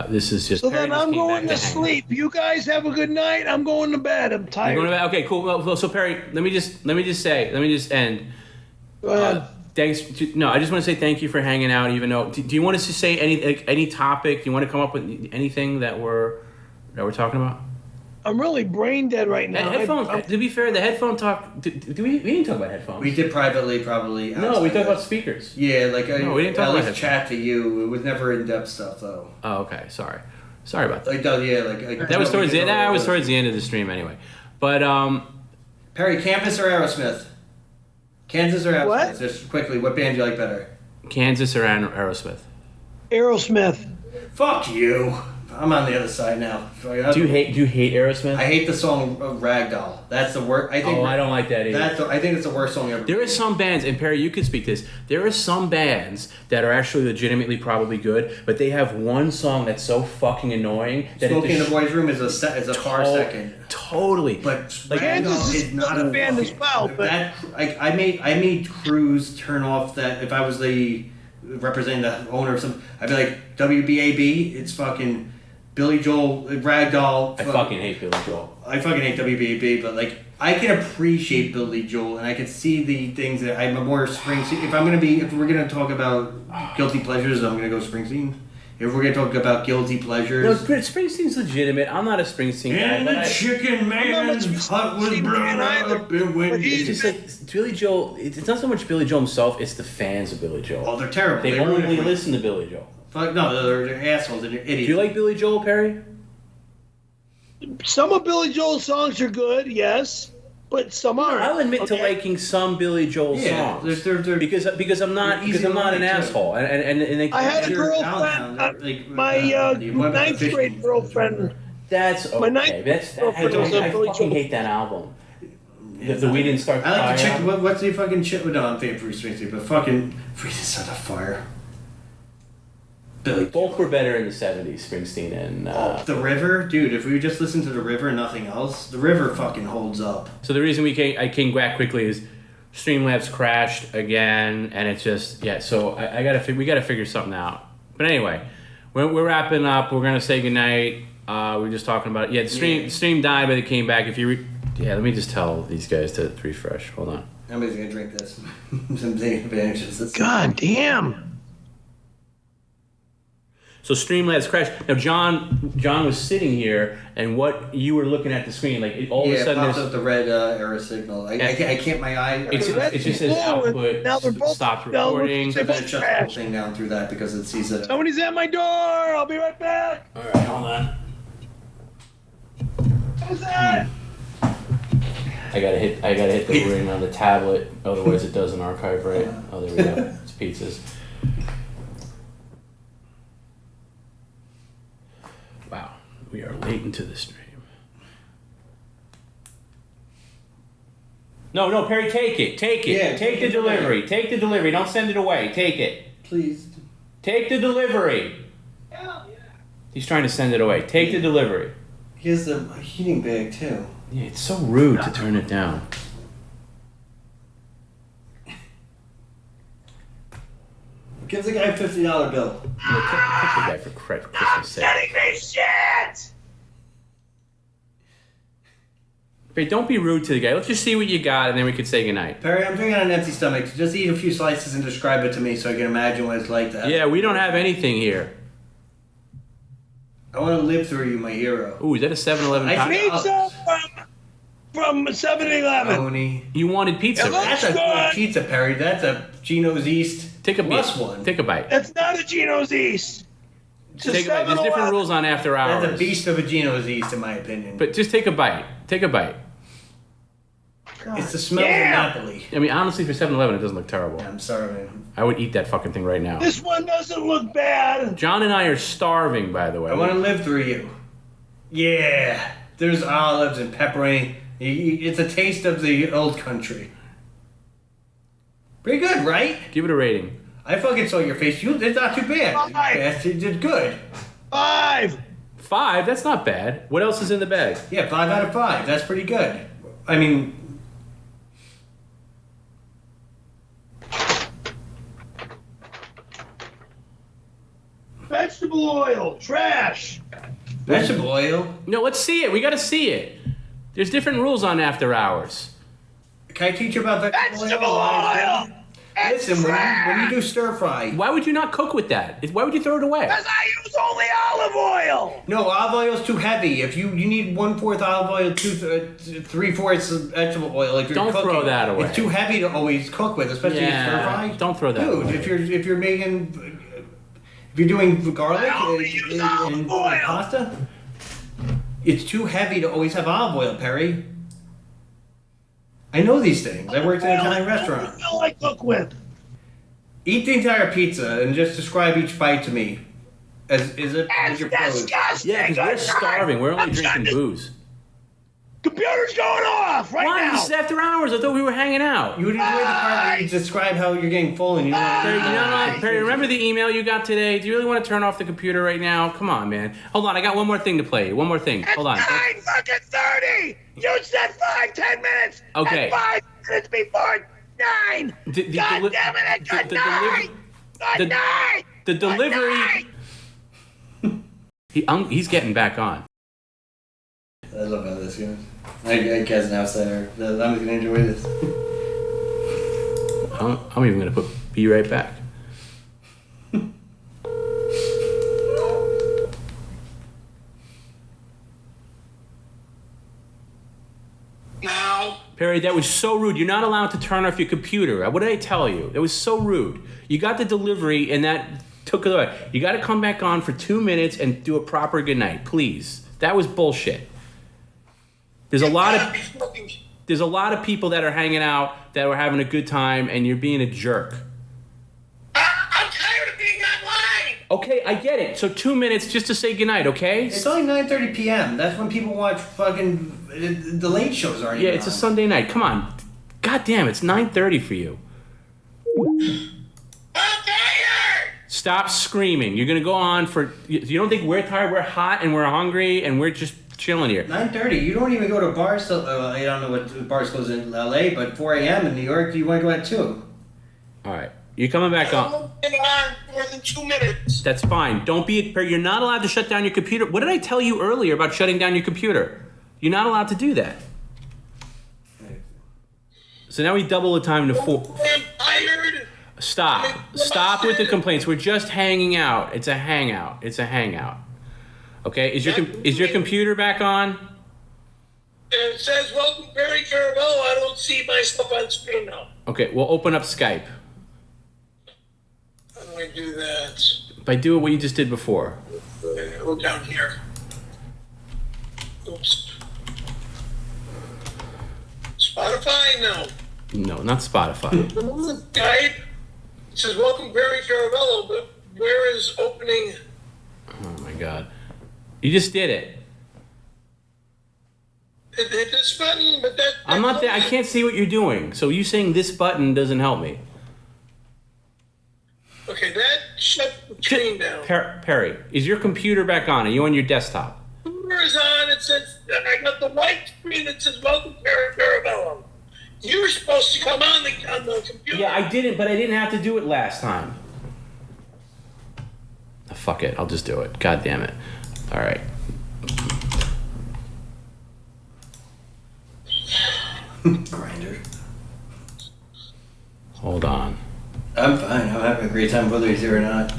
This is just. So then I'm going to sleep. You guys have a good night. I'm going to bed. I'm tired. You're going to bed? Okay, cool. Well, so Perry, let me just end. Thanks. I just want to say thank you for hanging out. Even though, do you want us to say any topic? Do you want to come up with anything that we're talking about? I'm really brain dead right now. Headphones. To be fair, the headphone talk. We didn't talk about headphones. We did privately, probably. No, we talked about speakers. Yeah, we didn't talk about chat to you. It was never in-depth stuff, though. Oh, okay. Sorry about that. That was towards the end. That was towards the end of the stream, anyway. But Perry, Kansas or Aerosmith? Kansas or Aerosmith? What? Just quickly, what band do you like better? Kansas or Aerosmith? Aerosmith. Fuck you. I'm on the other side now. Do you hate Aerosmith? I hate the song Ragdoll. That's the worst. I don't like that either. I think it's the worst song ever. There are some bands, and Perry, you can speak to this. There are some bands that are actually legitimately probably good, but they have one song that's so fucking annoying that Smoking in the Boys' Room is a far second. Totally. But Kansas is not a band as well. But I made Cruz turn off that. If I was representing the owner of some, I'd be like WBAB. It's fucking Billy Joel, Ragdoll. I fucking hate Billy Joel. I fucking hate WBAB, but I can appreciate Billy Joel, and I can see the things that I'm a more Springsteen. If we're gonna talk about guilty pleasures, I'm gonna go Springsteen. If we're gonna talk about guilty pleasures, no, Springsteen's legitimate. I'm not a Springsteen guy. And the chicken man's hut was blown up and went. It's just like Billy Joel. It's not so much Billy Joel himself; it's the fans of Billy Joel. Oh, they're terrible. They only listen to Billy Joel. Fuck no, they're assholes and they're idiots. Do you like Billy Joel, Perry? Some of Billy Joel's songs are good, yes. but some aren't. I'll admit to okay? liking some Billy Joel songs they're because I'm not easy to an like, too. asshole and they, I had a You're girlfriend, downtown, like, my you went with the ninth fishing grade thing. girlfriend. that's My ninth okay. That's I girlfriend was a Billy fucking Joel. hate that album. The We Didn't Start the I like Fire to check album. what's the fucking shit. No, I'm thinking Bruce Springsteen, but fucking We Didn't Start the Fire. Billy. Both were better in the 70s, Springsteen and The River, dude. If we just listen to The River and nothing else, The River fucking holds up. So the reason I came back quickly is Streamlabs crashed again, and it's just So we gotta figure something out. But anyway, we're wrapping up. We're gonna say goodnight. We were just talking about it. Yeah, the stream died, but it came back. Let me just tell these guys to refresh. Hold on. Somebody's gonna drink this. Some taking advantages. God damn. So Streamlabs crashed. Now John was sitting here, and what you were looking at the screen, like all of a sudden it pops there's up the red error signal. I can't. My eye. it just says output. Now they're both stopped now recording. they both It shuts the whole thing down through that because it sees it. Somebody's at my door. I'll be right back. All right, hold on. What's that? I gotta hit the ring on the tablet, otherwise it doesn't archive right. Oh, there we go. It's pizzas. Wow, we are late into the stream. No, Perry, take it. Yeah, take the delivery. Take the delivery. Don't send it away. Take it. Please. Take the delivery. Hell yeah. He's trying to send it away. Take the delivery. He has a heating bag too. Yeah, it's so rude to turn it down. Give the guy a $50 bill. Yeah, take the guy for Christmas sake. Sending me shit. Hey, don't be rude to the guy. Let's just see what you got, and then we can say goodnight. Perry, I'm drinking on an empty stomach. Just eat a few slices and describe it to me so I can imagine what it's like that. Yeah, we don't have anything here. I want to live through you, my hero. Ooh, is that a 7-Eleven I taco? think- Pizza from 7-Eleven. Tony. You wanted pizza, Yeah, right? That's a good pizza, Perry. That's a Geno's East Take a plus bite. one. Take a bite. That's not a Geno's East. It's a Take a bite. There's 7-Eleven. different rules on after That's a hours. beast of a Geno's East, in my opinion. But just take a bite. Take a bite. It's the smell Yeah. of Napoli. I mean, honestly, for 7-Eleven, it doesn't look terrible. I'm sorry, man. I would eat that fucking thing right now. This one doesn't look bad. John and I are starving, by the way. I want to live through you. Yeah. There's olives and pepperoni. It's a taste of the old country. Pretty good, right? Give it a rating. I fucking saw your face. It's not too bad. Five. You did good. 5. 5? That's not bad. What else is in the bag? Yeah, 5 out of 5. That's pretty good. I mean, Vegetable oil. Trash. vegetable oil. No, let's see it. We gotta see it. There's different rules on after hours. Can I teach you about Vegetable oil. Listen, when you do stir fry, Why would you not cook with that? Why would you throw it away? Because I use only olive oil. no, olive oil is too heavy. If you need 1/4 olive oil, 3/4 vegetable oil. If you're Don't cooking, throw that away. It's too heavy to always cook with, especially in stir fry. Don't throw that Dude, away. if you're making, if you're doing garlic I only use olive and oil. pasta, it's too heavy to always have olive oil, Perry. I know these things. I worked in an Italian restaurant. What do I cook with? Eat the entire pizza and just describe each bite to me. As your pros. Disgusting. Yeah, because we're starving. We're only drinking booze. Computer's going off right Why? now. This is after hours. I thought we were hanging out. You would enjoy the part where you describe how you're getting full and you don't want Perry, to. you know what? Perry, remember the email you got today? Do you really want to turn off the computer right now? Come on, man. Hold on, I got one more thing to play. One more thing. Hold on. 9:30. You said 10 minutes. Okay. And 5 minutes before 9. God damn it! Good night. Good night. The delivery. He's getting back on. I love how this goes. I guess an outsider. I'm just gonna enjoy this. I'm even gonna be right back. Now, Perry, that was so rude. You're not allowed to turn off your computer. What did I tell you? That was so rude. You got the delivery and that took it away. You got to come back on for 2 minutes and do a proper goodnight, please. That was bullshit. There's a lot of There's a lot of people that are hanging out that are having a good time, and you're being a jerk. I'm tired of being online. Okay, I get it. So 2 minutes just to say goodnight, okay? It's only 9:30 p.m. That's when people watch fucking the late shows aren't Yeah, even it's a on. Sunday night. Come on. God damn, it's 9:30 for you. I'm tired. Stop screaming. You're going to go on for... You don't think we're tired? We're hot and we're hungry and we're just chilling here. 9:30. You don't even go to bars. I don't know what bars close in L.A., but 4 a.m. in New York, you want to go at 2. All right. You're coming back on. I've been on more than 2 minutes. That's fine. Don't be... You're not allowed to shut down your computer. What did I tell you earlier about shutting down your computer? You're not allowed to do that. So now we double the time to 4. I'm tired. Stop with the complaints. We're just hanging out. It's a hangout. Okay? Is your computer back on? It says, welcome, Barry Caravello. I don't see myself on screen now. Okay, we'll open up Skype. How do I do that? By doing what you just did before. Go down here. Oops. Spotify? No. No, not Spotify. Skype? It says, welcome, Barry Caravello, but where is opening? Oh my God. You just did it. Hit this button, but that... I'm not there. I can't see what you're doing. So you saying this button doesn't help me. Okay, that shut the screen down. Perry, is your computer back on? Are you on your desktop? Computer is on. It says, I got the white screen that says, welcome, Barry Caravello. You were supposed to come on the computer. Yeah, I didn't, but I didn't have to do it last time. Oh, fuck it. I'll just do it. God damn it. All right. Grinder. Hold on. I'm fine. I'm having a great time whether he's here or not.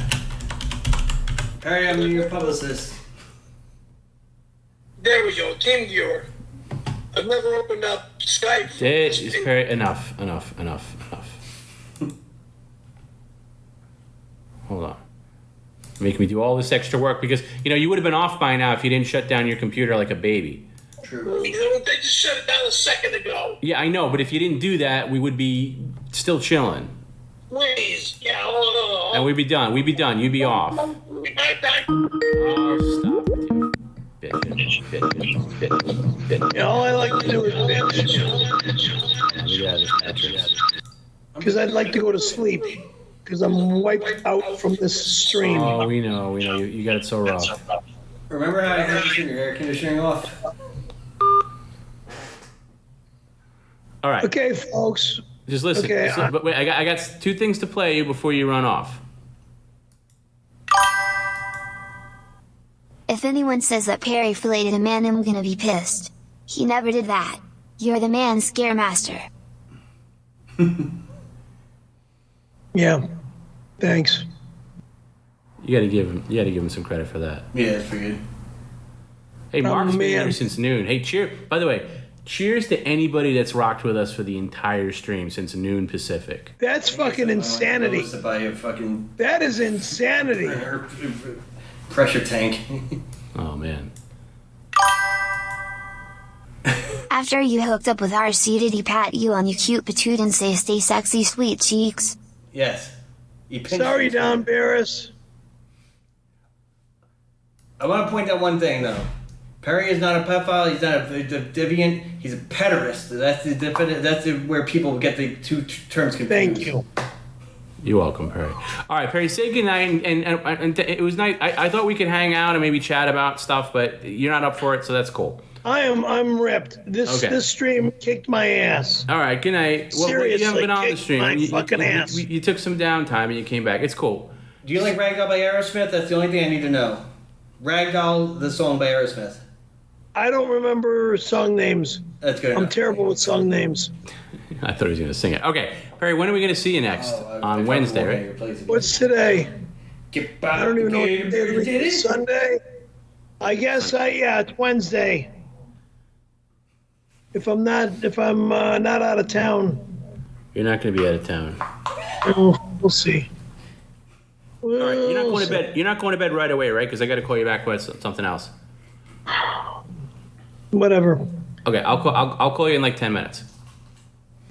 Perry, I'm your publicist. There we go. Team viewer. I've never opened up Skype. Perry, enough. Hold on. Make me do all this extra work because, you would have been off by now if you didn't shut down your computer like a baby. True. They just shut it down a second ago. Yeah, I know, but if you didn't do that, we would be still chilling. Please. Yeah, hold on. And we'd be done. You'd be off. My back. Oh, stop with you. Bitch. Yeah, all I like to do is bitch. Because I'd like to go to sleep. Because I'm wiped out from this stream. Oh, we know. You got it so rough. Remember how I had to turn your air conditioning off? All right. Okay, folks. Just listen. Okay, But wait, I got 2 things to play you before you run off. If anyone says that Perry filleted a man, I'm gonna be pissed. He never did that. You're the man scare master. Yeah. Thanks. You gotta give him some credit for that. Yeah, that's pretty good. Hey, Mark's been man. here since noon. Hey, by the way, cheers to anybody that's rocked with us for the entire stream since noon Pacific. That's fucking insanity. To buy a fucking That is insanity. pressure tank. Oh man. After you hooked up with RC, did he pat you on your cute patoot and say stay sexy sweet cheeks? Yes. He pinched Sorry, me. Don Barris. I want to point out one thing though. Perry is not a pedophile. He's not a deviant. He's a pederast. That's where people get the 2 terms confused. Thank you. You're welcome, Perry. All right, Perry, say goodnight. And it was nice. I thought we could hang out and maybe chat about stuff, but you're not up for it, so that's cool. I'm ripped. This stream kicked my ass. All right, good night. Well, you haven't been on the stream. My fucking ass. You took some downtime and you came back. It's cool. Do you like Ragdoll by Aerosmith? That's the only thing I need to know. Ragdoll, the song by Aerosmith. I don't remember song names. That's good I'm enough. terrible with song names. I thought he was going to sing it. Okay, Perry, when are we going to see you next? On Wednesday, right? What's today? I I don't even know what day of the week it is. Sunday? I guess it's Wednesday. If I'm not out of town. You're not going to be out of town. We'll see. All right, you're not going to bed. You're not going to bed right away, right? Because I got to call you back with something else. Whatever. Okay, I'll call you in like 10 minutes.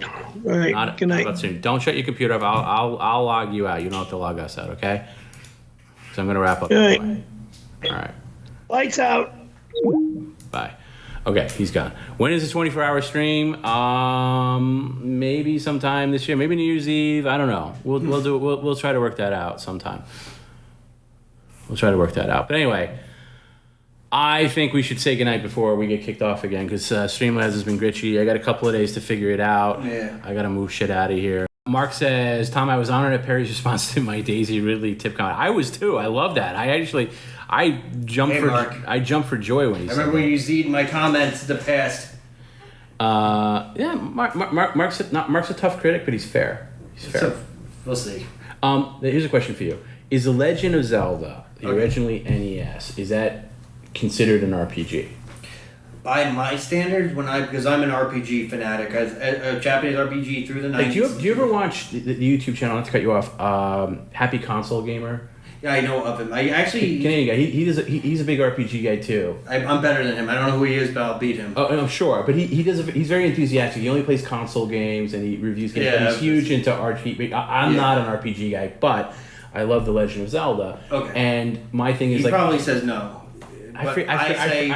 All right. Good night. Not soon. Don't shut your computer off. I'll log you out. You don't have to log us out, okay? So I'm gonna wrap up. Good night. All right. Lights out. Bye. Okay, he's gone. When is the 24-hour stream? Maybe sometime this year. Maybe New Year's Eve. I don't know. We'll do it. We'll try to work that out sometime. We'll try to work that out. But anyway, I think we should say goodnight before we get kicked off again because Streamlabs has been glitchy. I got a couple of days to figure it out. Yeah. I got to move shit out of here. Mark says, Tom, I was honored at Perry's response to my Daisy Ridley tip comment. I was too. I love that. I jumped for joy when he said that. I remember when you z'd my comments in the past. Yeah, Mark's a tough critic, but he's fair. So, we'll see. Here's a question for you. Is The Legend of Zelda, originally NES, is that considered an RPG? By my standards, because I'm an RPG fanatic, a Japanese RPG through the 90s. Like, do you ever watch the YouTube channel, not to cut you off, Happy Console Gamer? Yeah, I know of him. I actually... Canadian guy. He's a big RPG guy, too. I'm better than him. I don't know who he is, but I'll beat him. Oh, I'm sure. But he's very enthusiastic. He only plays console games, and he reviews games. Yeah, but he's huge into RPG. I'm not an RPG guy, but I love The Legend of Zelda. Okay. And my thing is he probably says no. I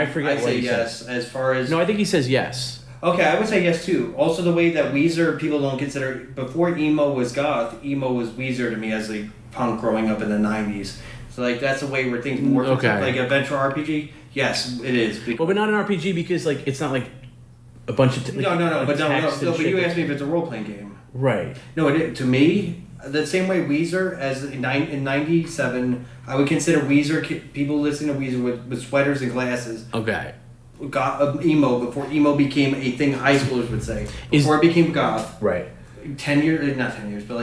forget what he yes, says. As far as... No, I think he says yes. Okay, I would say yes, too. Also, the way that Weezer, people don't consider... Before emo was goth, emo was Weezer to me as a punk growing up in the 90s. So, like, that's the way where things morph. Okay. Like, adventure RPG? Yes, it is. Well, but not an RPG because, like, it's not, like, a bunch of... No, but you asked me if it's a role-playing game. Right. No, to me... The same way Weezer, as in 97, I would consider Weezer, people listening to Weezer with sweaters and glasses. Okay. Got emo before emo became a thing high schoolers would say. Before it became goth. Right. 10 years, not 10 years, but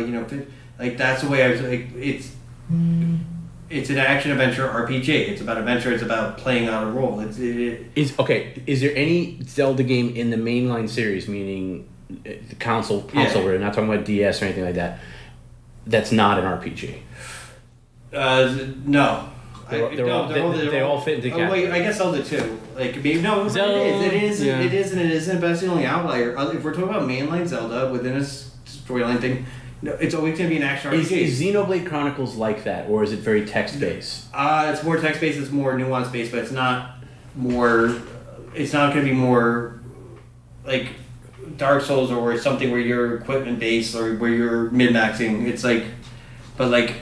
like that's the way I was like, it's an action adventure RPG. It's about adventure. It's about playing out a role. Is there any Zelda game in the mainline series, meaning the console version, not talking about DS or anything like that, that's not an RPG? No. They all fit into category. Oh wait, I guess Zelda too. Like maybe no, it is and it isn't. But that's the only outlier. If we're talking about mainline Zelda within a storyline thing, no, it's always going to be an action RPG. Is Xenoblade Chronicles like that, or is it very text based? It's more text based. It's more nuance based, but it's not more. It's not going to be more like Dark Souls or something where you're equipment based or where you're min-maxing. It's like, but like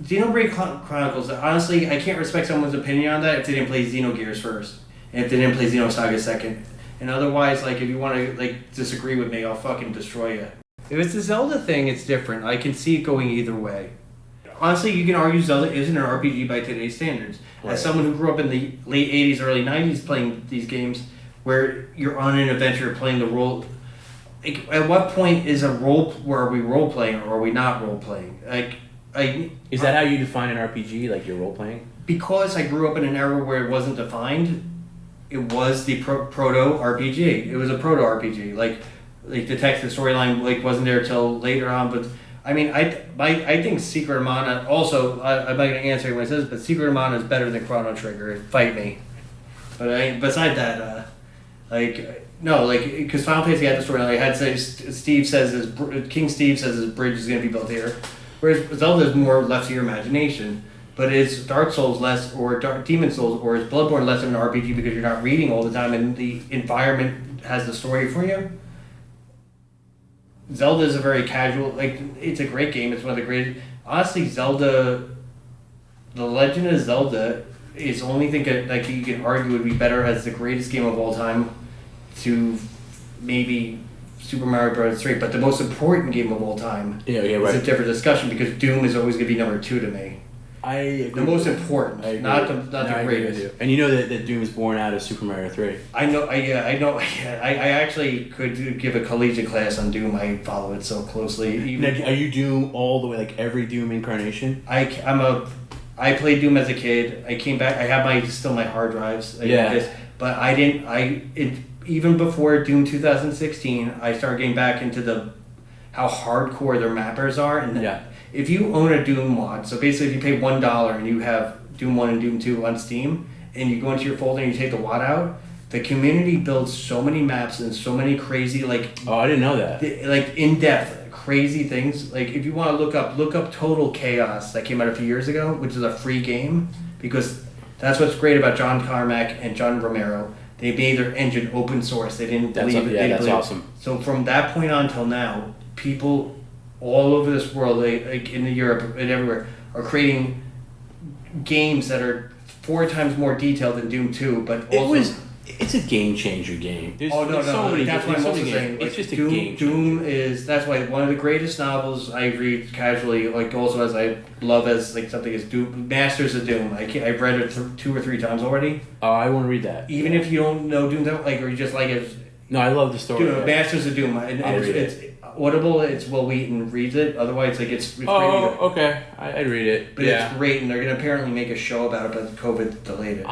Xenoblade Chronicles, honestly, I can't respect someone's opinion on that if they didn't play Xenogears first and if they didn't play Xenosaga second. And otherwise, like, if you want to like disagree with me, I'll fucking destroy you. If it's the Zelda thing, it's different. I can see it going either way. Honestly, you can argue Zelda isn't an RPG by today's standards. Right. As someone who grew up in the late 80s, early 90s playing these games, where you're on an adventure playing the role. Like, at what point is a role where are we role playing or are we not role playing? Is that how you define an RPG? Like you're role playing? Because I grew up in an era where it wasn't defined. It was the proto RPG. It was a proto RPG. Like the text and storyline wasn't there till later on. But I mean, I think Secret of Mana. Also, I'm not gonna answer when it says, but Secret of Mana is better than Chrono Trigger. Fight me. But beside that. Because Final Fantasy had the story. Like, King Steve says his bridge is going to be built here, whereas Zelda is more left to your imagination. But is Dark Souls less, or Demon Souls, or is Bloodborne less of an RPG because you're not reading all the time and the environment has the story for you? Zelda is a very casual, it's a great game. It's one of the greatest. Honestly, Zelda, The Legend of Zelda, is the only thing that you can argue would be better as the greatest game of all time to maybe Super Mario Bros. 3, but the most important game of all time is a different discussion because Doom is always going to be number 2 to me. I agree. The most important, not the greatest. And you know that Doom is born out of Super Mario 3. I know. I actually could give a collegiate class on Doom. I follow it so closely. Now, are you Doom all the way, like every Doom incarnation? I played Doom as a kid. I came back. I have my hard drives. But I didn't. Even before Doom 2016, I started getting back into how hardcore their mappers are. And if you own a Doom mod, so basically if you pay $1 and you have Doom 1 and Doom 2 on Steam, and you go into your folder and you take the WAD out, the community builds so many maps and so many crazy Oh, I didn't know that. in depth crazy things. Like if you want to look up Total Chaos that came out a few years ago, which is a free game, because that's what's great about John Carmack and John Romero. They made their engine open source. They didn't believe it. Yeah, that's awesome. So from that point on till now, people all over this world, like in Europe and everywhere, are creating games that are 4 times more detailed than Doom 2, but also... It's a game changer game. There's so many, that's what I'm also saying. It's just a Doom, game changer. Doom is, that's why one of the greatest novels I read casually, like also as I love as like something is Doom, Masters of Doom. I've read it 2 or 3 times already. Oh, I want to read that. Even if you don't know Doom, or you just like it. No, I love the story. Dude, Masters of Doom. It's Audible. It's Will Wheaton reads it. Otherwise, it's great. Okay. I'd read it. But it's great, and they're gonna apparently make a show about it, but COVID delayed it.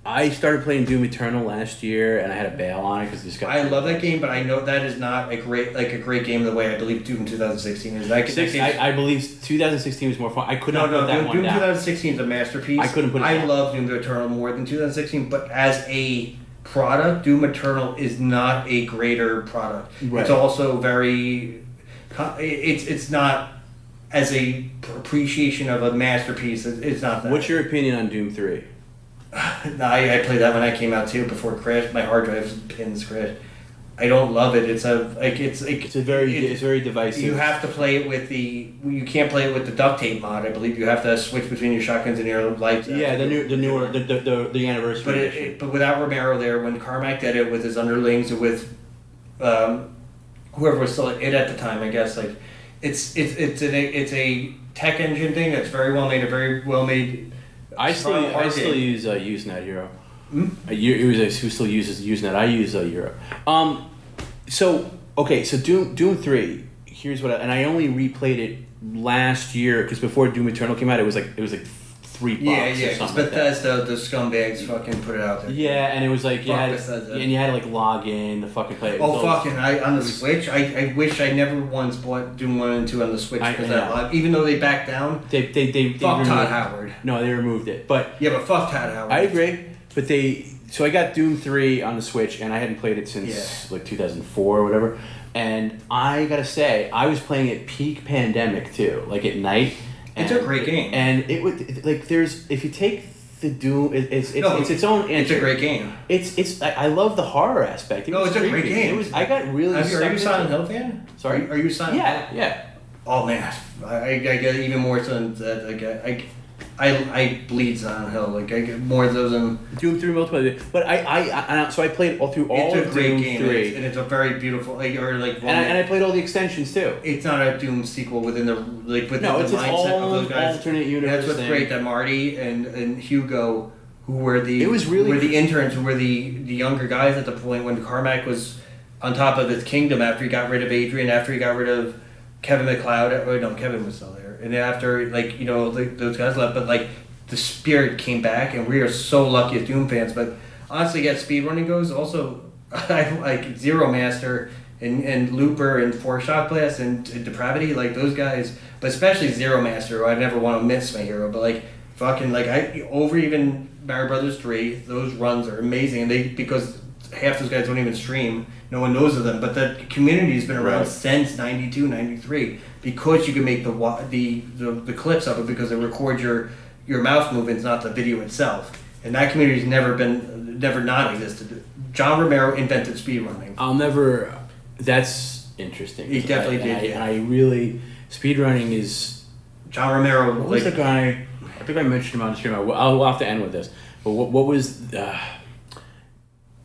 I started playing Doom Eternal last year, and I had to bail on it because this got. I love that game, but I know that is not a great game the way I believe Doom 2016 is. I believe 2016 was more fun. I could not put that one Doom down. 2016 is a masterpiece. I couldn't put it down. I love Doom Eternal more than 2016, but as a product, Doom Eternal is not a greater product. Right. It's also very. It's not as a appreciation of a masterpiece. It's not that. What's your opinion on Doom 3? I played that when I came out too. Before it crashed, my hard drive's pins crashed. I don't love it. It's very divisive. You have to play it with you can't play it with the duct tape mod. I believe you have to switch between your shotguns and your lights. Yeah, the anniversary edition. But without Romero there, when Carmack did it with his underlings and with whoever was still at the time, I guess it's a tech engine thing that's very well made. A very well made. I still use Usenet Euro. Who still uses Usenet? I use Euro. So Doom 3. Here's what I only replayed it last year because before Doom Eternal came out, it was like $3 or something. Bethesda, the scumbags, fucking put it out there. Yeah, and it was like you had to log in to fucking play it. On the Switch, I wish I never once bought Doom 1 and 2 on the Switch because even though they backed down, they fuck Todd Howard. No, they removed it. But fuck Todd Howard. I agree, but so I got Doom 3 on the Switch and I hadn't played it since 2004 or whatever. And I gotta say, I was playing it peak pandemic too, like at night. It's a great game, and it would if you take the Doom, it's its own entry. It's a great game. I love the horror aspect. It's a great game. I got really. Are you a Silent Hill fan? Sorry, are you Silent Hill? Yeah. Oh man, I get even more so than that. I bleed Silent Hill. I get more of those than Doom 3 multiplayer. But so I played all through all of Doom 3. And it's a very beautiful and I played all the extensions too. It's not a Doom sequel within the mindset of those guys. Alternate universe. That's what's great. That Marty and Hugo, who were the interns, who were the younger guys at the point when Carmack was on top of his kingdom after he got rid of Adrian, after he got rid of Kevin McLeod. Kevin was still there. And after, those guys left, but, the spirit came back, and we are so lucky as Doom fans. But, honestly, as speedrunning goes, also, I like Zero Master and Looper and Four Shot Blast and Depravity, those guys, but especially Zero Master, who I never want to miss my hero, but, over even Mario Brothers 3, those runs are amazing, and because half those guys don't even stream, no one knows of them, but the community's been around since 92, 93, because you can make the clips of it because they record your mouse movements, not the video itself. And that community's never not existed. John Romero invented speedrunning. That's interesting. He definitely did. I really, speedrunning is... John Romero... What was the guy... I think I mentioned him on the stream. I'll have to end with this. But what was...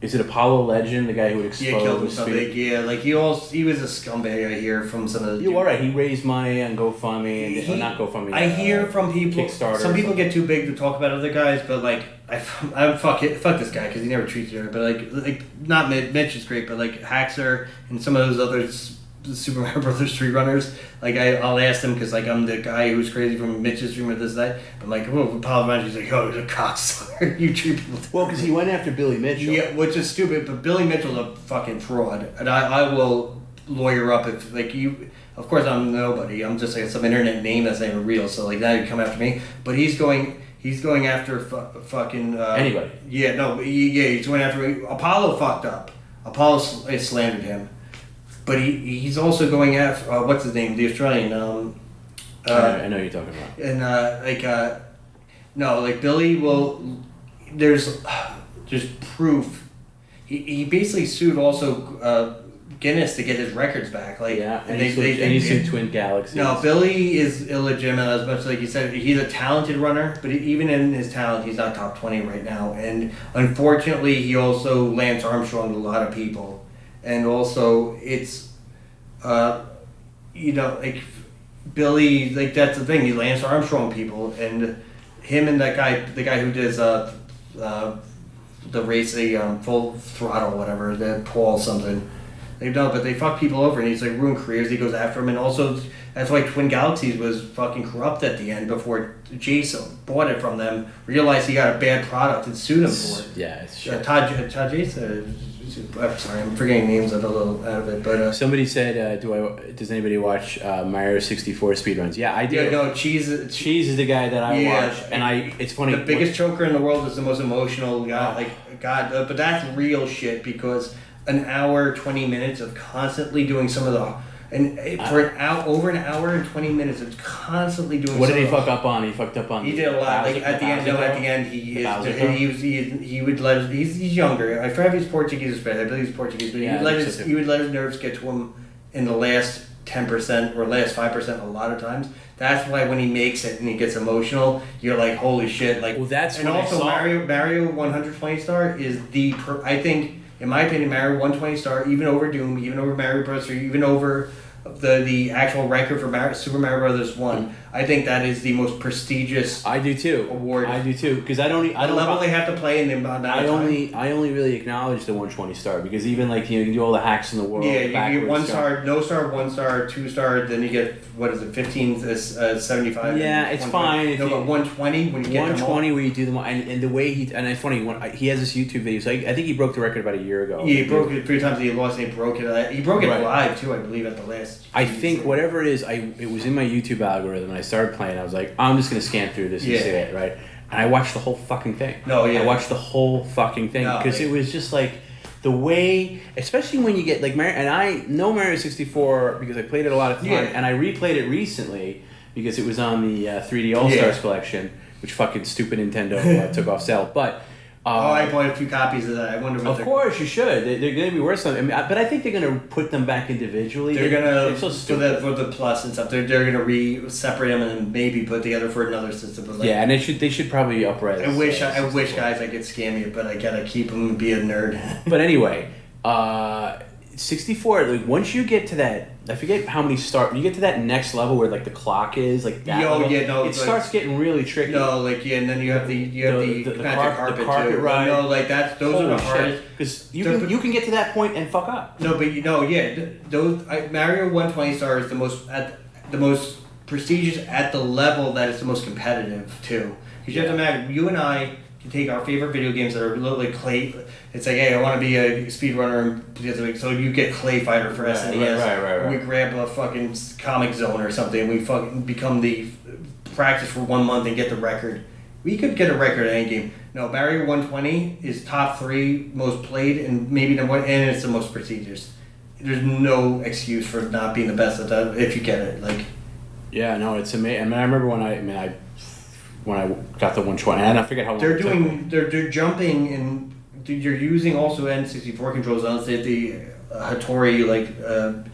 Is it Apollo Legend, the guy who would explode? Yeah, killed himself. He was a scumbag. I hear from some of the. You're right. He raised money on GoFundMe, not GoFundMe. I hear from people. Kickstarter. Some people get too big to talk about other guys, but fuck this guy because he never treats you. But not Mitch is great, but Haxer and some of those other Super Mario Brothers 3 runners. I'll ask them because I'm the guy who's crazy from Mitch's stream or this that. I'm Apollo Legend. He's he's a cocksucker. You treat people. Well, because he went after Billy Mitchell. Yeah, which is stupid. But Billy Mitchell's a fucking fraud, and I will lawyer up if you. Of course, I'm nobody. I'm just some internet name that's not even real. So now you come after me. But he's going. He's going after fucking anybody. Yeah, no, he's going after Apollo. Fucked up. Apollo slandered him, but he's also going after what's his name, the Australian. I know you're talking about. And no, like Billy will. There's proof. He basically sued also Guinness to get his records back. Like and he sued Twin Galaxies. No, Billy is illegitimate as much like you said. He's a talented runner, but even in his talent, he's not top 20 right now. And unfortunately, he also Lance Armstrong a lot of people, and also it's, like Billy, like that's the thing. He Lance Armstrong people, and him and that guy, the guy who does the race, full throttle, whatever, the Paul something. But they fuck people over, and he's like ruined careers. He goes after them, and also that's why Twin Galaxies was fucking corrupt at the end before Jason bought it from them, realized he got a bad product, and sued him for it. Yeah, it's shit. Todd Jason. I'm sorry, I'm forgetting names out of it, but somebody said, does anybody watch Mario 64 speedruns? Yeah, I do. Yeah, no, Cheese is the guy that I watch, and it's funny. The biggest choker in the world is the most emotional guy, but that's real shit because an hour, 20 minutes of constantly doing some of the. For over an hour and 20 minutes, it's constantly doing. What did he fuck up on? He fucked up on. He did a lot. Like at the end, he would let. He's younger. I forget if he's Portuguese or Spanish. I believe he's Portuguese, but he would let his nerves get to him in the last 10% or last 5% a lot of times. That's why when he makes it and he gets emotional, you're like, holy shit! Like, well, that's and also Mario 120 star is I think. In my opinion, Mario 120 star, even over Doom, even over Mario Bros. Or even over the actual record for Super Mario Brothers 1, I think that is the most prestigious. I do too. Award. I do too, because I don't. The level they have to play in the amount of time. I only really acknowledge the 120 star because even you can do all the hacks in the world. Yeah, you get 1 star, no star, 1 star, 2 star, then you get 15 75. Yeah, it's fine. No, but 120 when you get 120 where you do them all, and the way and it's funny he has this YouTube video. So I think he broke the record about a year ago. Yeah, he broke it 3 times. He lost. He broke it. He broke it live too, I believe, at the last. I think whatever it is, it was in my YouTube algorithm, and I started playing. I was like, I'm just gonna scan through this and see it, right? And I watched the whole fucking thing. No, yeah. I watched the whole fucking thing because it was just like the way, especially when you get like Mario, and I know Mario 64 because I played it a lot of time, and I replayed it recently because it was on the 3D All Stars collection, which fucking stupid Nintendo took off sale, but. I bought a few copies of that. I wonder what. Of course, you should. They're going to be worth something. But I think they're going to put them back individually. They're going to so stupid. for the plus and stuff. They're going to separate them and maybe put together for another system. But and they should probably upright. I wish guys I could scam you, but I gotta keep them and be a nerd. But anyway, 64. Like once you get to that. I forget how many start. You get to that next level where like the clock is like that. It starts getting really tricky. No, and then you have the carpet too. Ride. No, those are the hardest because you can get to that point and fuck up. No, but those Mario 120 star is the most prestigious at the level that it's the most competitive too. Because you have to imagine you and I can take our favorite video games that are a little like clay. It's like, hey, I want to be a speedrunner, so you get Clay Fighter for SNES. Right. We grab a fucking Comic Zone or something, and we fucking become the practice for 1 month and get the record. We could get a record at any game. No, Mario 120 is top 3 most played, and maybe and it's the most prestigious. There's no excuse for not being the best at that if you get it. Yeah, no, it's amazing. I mean, I remember when I got the 120, and I forget how long they're jumping and. You're using also N64 controls. I don't say the Hattori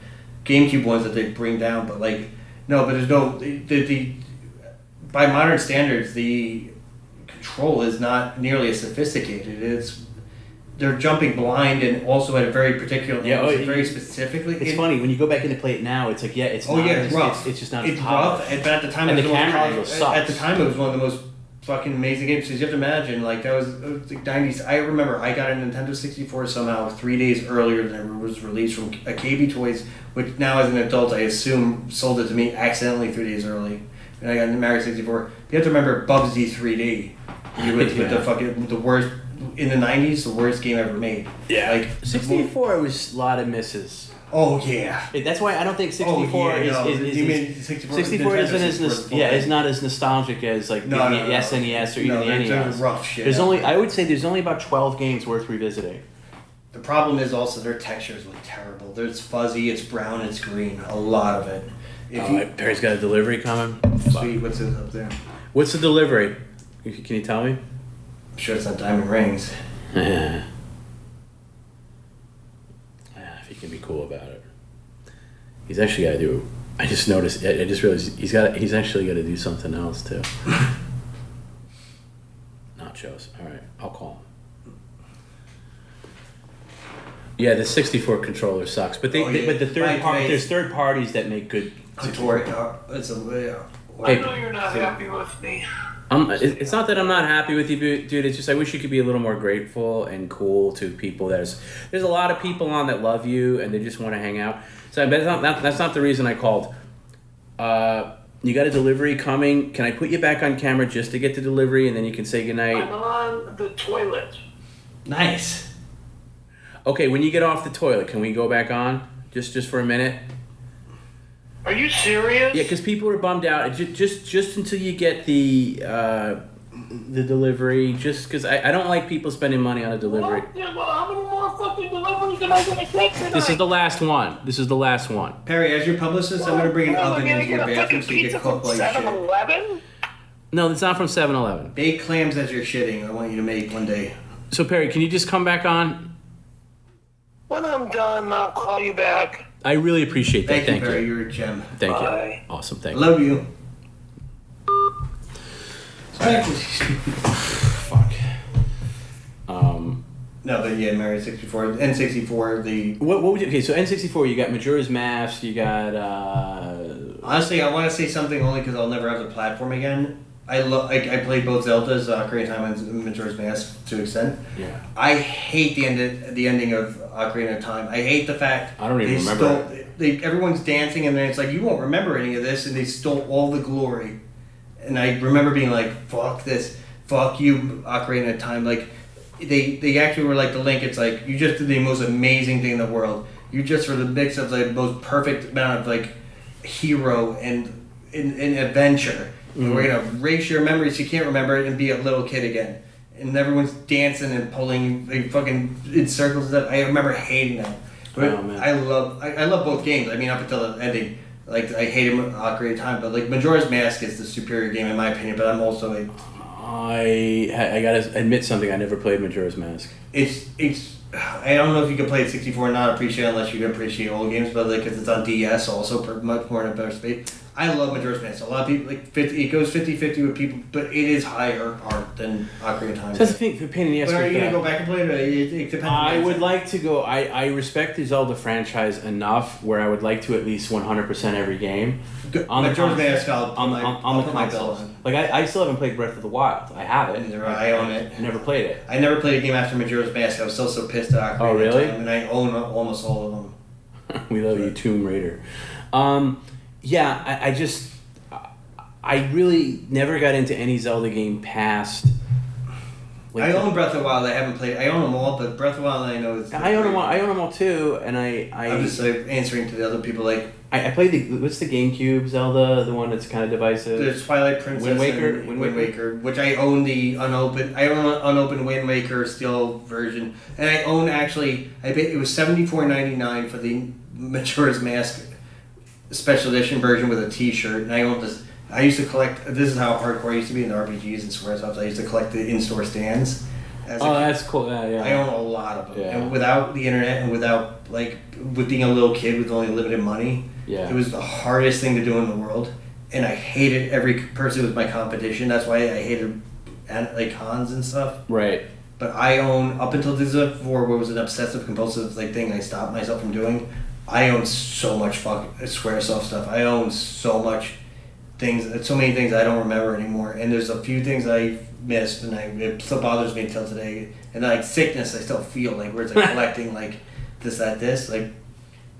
GameCube ones that they bring down, but there's no the by modern standards the control is not nearly as sophisticated. They're jumping blind and also at a very particular very specifically. It's funny when you go back in to play it now. It's like it's rough. It's just not. It's rough, but at the time and the camera sucks. At the time, it was one of the most fucking amazing games. Because you have to imagine, that was like 90s. I remember I got a Nintendo 64 somehow 3 days earlier than it was released from a KB Toys, which now as an adult I assume sold it to me accidentally 3 days early. And I got Mario 64. You have to remember Bubsy 3D. With the worst in the 90s, the worst game ever made. Yeah, 64 was a lot of misses. Oh yeah. That's why I don't think 64 is 64 is not as nostalgic as like the SNES or even the NES. Rough shit. I would say there's only about 12 games worth revisiting. The problem is also their textures look terrible. It's fuzzy, it's brown, it's green. A lot of it. Perry's got a delivery coming. Sweet, what's it up there? What's the delivery? Can you tell me? I'm sure it's not diamond rings. If he can be cool about it. He's actually got to do. I just noticed. I just realized he's actually got to do something else too. Nachos. All right, I'll call him. Yeah, the 64 controller sucks, but but the there's third parties that make good. I know you're not happy with me. It's not that I'm not happy with you, dude. It's just I wish you could be a little more grateful and cool to people. There's a lot of people on that love you and they just want to hang out. So that's not the reason I called. You got a delivery coming. Can I put you back on camera just to get the delivery and then you can say goodnight? I'm on the toilet. Nice. Okay, when you get off the toilet, can we go back on just for a minute? Are you serious? Yeah, because people are bummed out. Just until you get the delivery. Just because I don't like people spending money on a delivery. Well, how many more fucking deliveries am I going to get tonight? This is the last one. Perry, as your publicist, I'm going to bring an oven into your bathroom so you get cooked while you shit. 7-Eleven? No, it's not from 7-Eleven. Baked clams as you're shitting. I want you to make one day. So Perry, can you just come back on? When I'm done, I'll call you back. I really appreciate that. Thank you, Perry. You're a gem. Thank Bye. you. Awesome. Thank Love you. Fuck. No, but yeah, Mario 64, N64. What would you? Okay, so N64. You got Majora's Mask. You got. Honestly, I want to say something only because I'll never have the platform again. I played both Zeldas, Ocarina of Time and Majora's Mask to an extent. Yeah. I hate the ending of Ocarina of Time. I hate the fact I don't even remember. Everyone's dancing and then it's like you won't remember any of this and they stole all the glory. And I remember being like, "Fuck this, fuck you, Ocarina of Time." Like they actually were like the Link. It's like you just did the most amazing thing in the world. You just were the mix of the most perfect amount of like hero and adventure. Mm-hmm. We're gonna erase your memories so you can't remember it and be a little kid again. And everyone's dancing and pulling like fucking in circles and stuff. I remember hating that. But I love both games. I mean, up until the ending, like I hated Ocarina of Time, but like Majora's Mask is the superior game in my opinion. But I'm also I gotta admit something. I never played Majora's Mask. It's. I don't know if you can play it 64 and not appreciate it unless you can appreciate old games, but like because it's on DS also much more in a better space. I love Majora's Mask. A lot of people it goes 50-50 with people, but it is higher art than Ocarina of Time. So that's the thing, pain in the ass. But are you gonna go back and play it? It depends. I would like to go. I respect the Zelda franchise enough where I would like to at least 100% every game. On Majora's Mask on the consoles. Like I still haven't ped Breath of the Wild. I have it. I own it. I never played it. I never played a game after Majora's Mask. I was so pissed at Ocarina of Time, and I own almost all of them. We love you, Tomb Raider. Yeah, I really never got into any Zelda game past. I own Breath of the Wild. I haven't played. I own them all, but Breath of the Wild I know is. I own them all. I own them all too, and I'm just like answering to the other people. Like I played what's the GameCube Zelda, the one that's kind of divisive. There's Twilight Princess, Wind Waker, which I own the unopened. I own an unopened Wind Waker steel version, and I own actually. I paid it was $74.99 for the Majora's Mask special edition version with a T-shirt, and I own this. I used to collect. This is how hardcore I used to be in RPGs and Squaresoft. I used to collect the in-store stands. That's cool. Yeah. I own a lot of them. Yeah. And without the internet and with being a little kid with only limited money, it was the hardest thing to do in the world. And I hated every person who was my competition. That's why I hated like cons and stuff. Right. But I own up until this is where it was an obsessive compulsive thing I stopped myself from doing. I own so much fucking Squaresoft stuff. I own so much things, so many things I don't remember anymore. And there's a few things I missed, and it still bothers me until today. And like sickness, I still feel like where it's like collecting like this, that, this. Like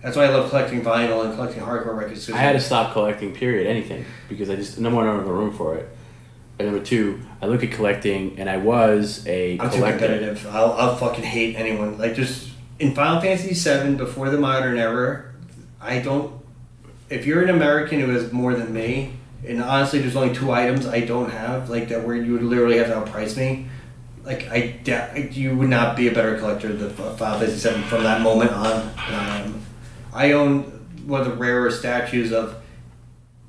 that's why I love collecting vinyl and collecting hardcore records. I had to stop collecting. Period. Anything because I just number one, I don't have the room for it. And number two, I look at collecting, and I was a collector. I'm too competitive. I'll fucking hate anyone. Like just. in Final Fantasy VII, before the modern era, I don't. If you're an American who has more than me, and honestly, there's only 2 items I don't have, like that, where you would literally have to outprice me. Like you would not be a better collector of the Final Fantasy VII from that moment on. I own one of the rarer statues of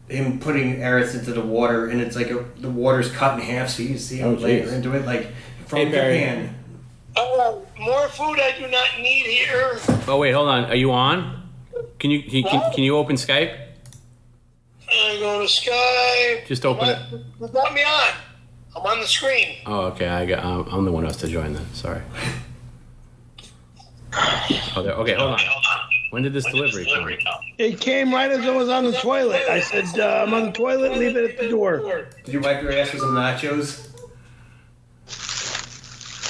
him putting Aerith into the water, and it's like the water's cut in half, so you see him later into it, like from Japan. More food I do not need here. Oh wait, hold on. Are you on? Can you open Skype? I go to Skype. Just open it. You got me on. I'm on the screen. Oh, okay. I'm the one who has to join then. Sorry. Okay, hold on. When did this delivery come? It came right as I was on the toilet. I said, I'm on the toilet, leave it at the door. Did you wipe your ass with some nachos?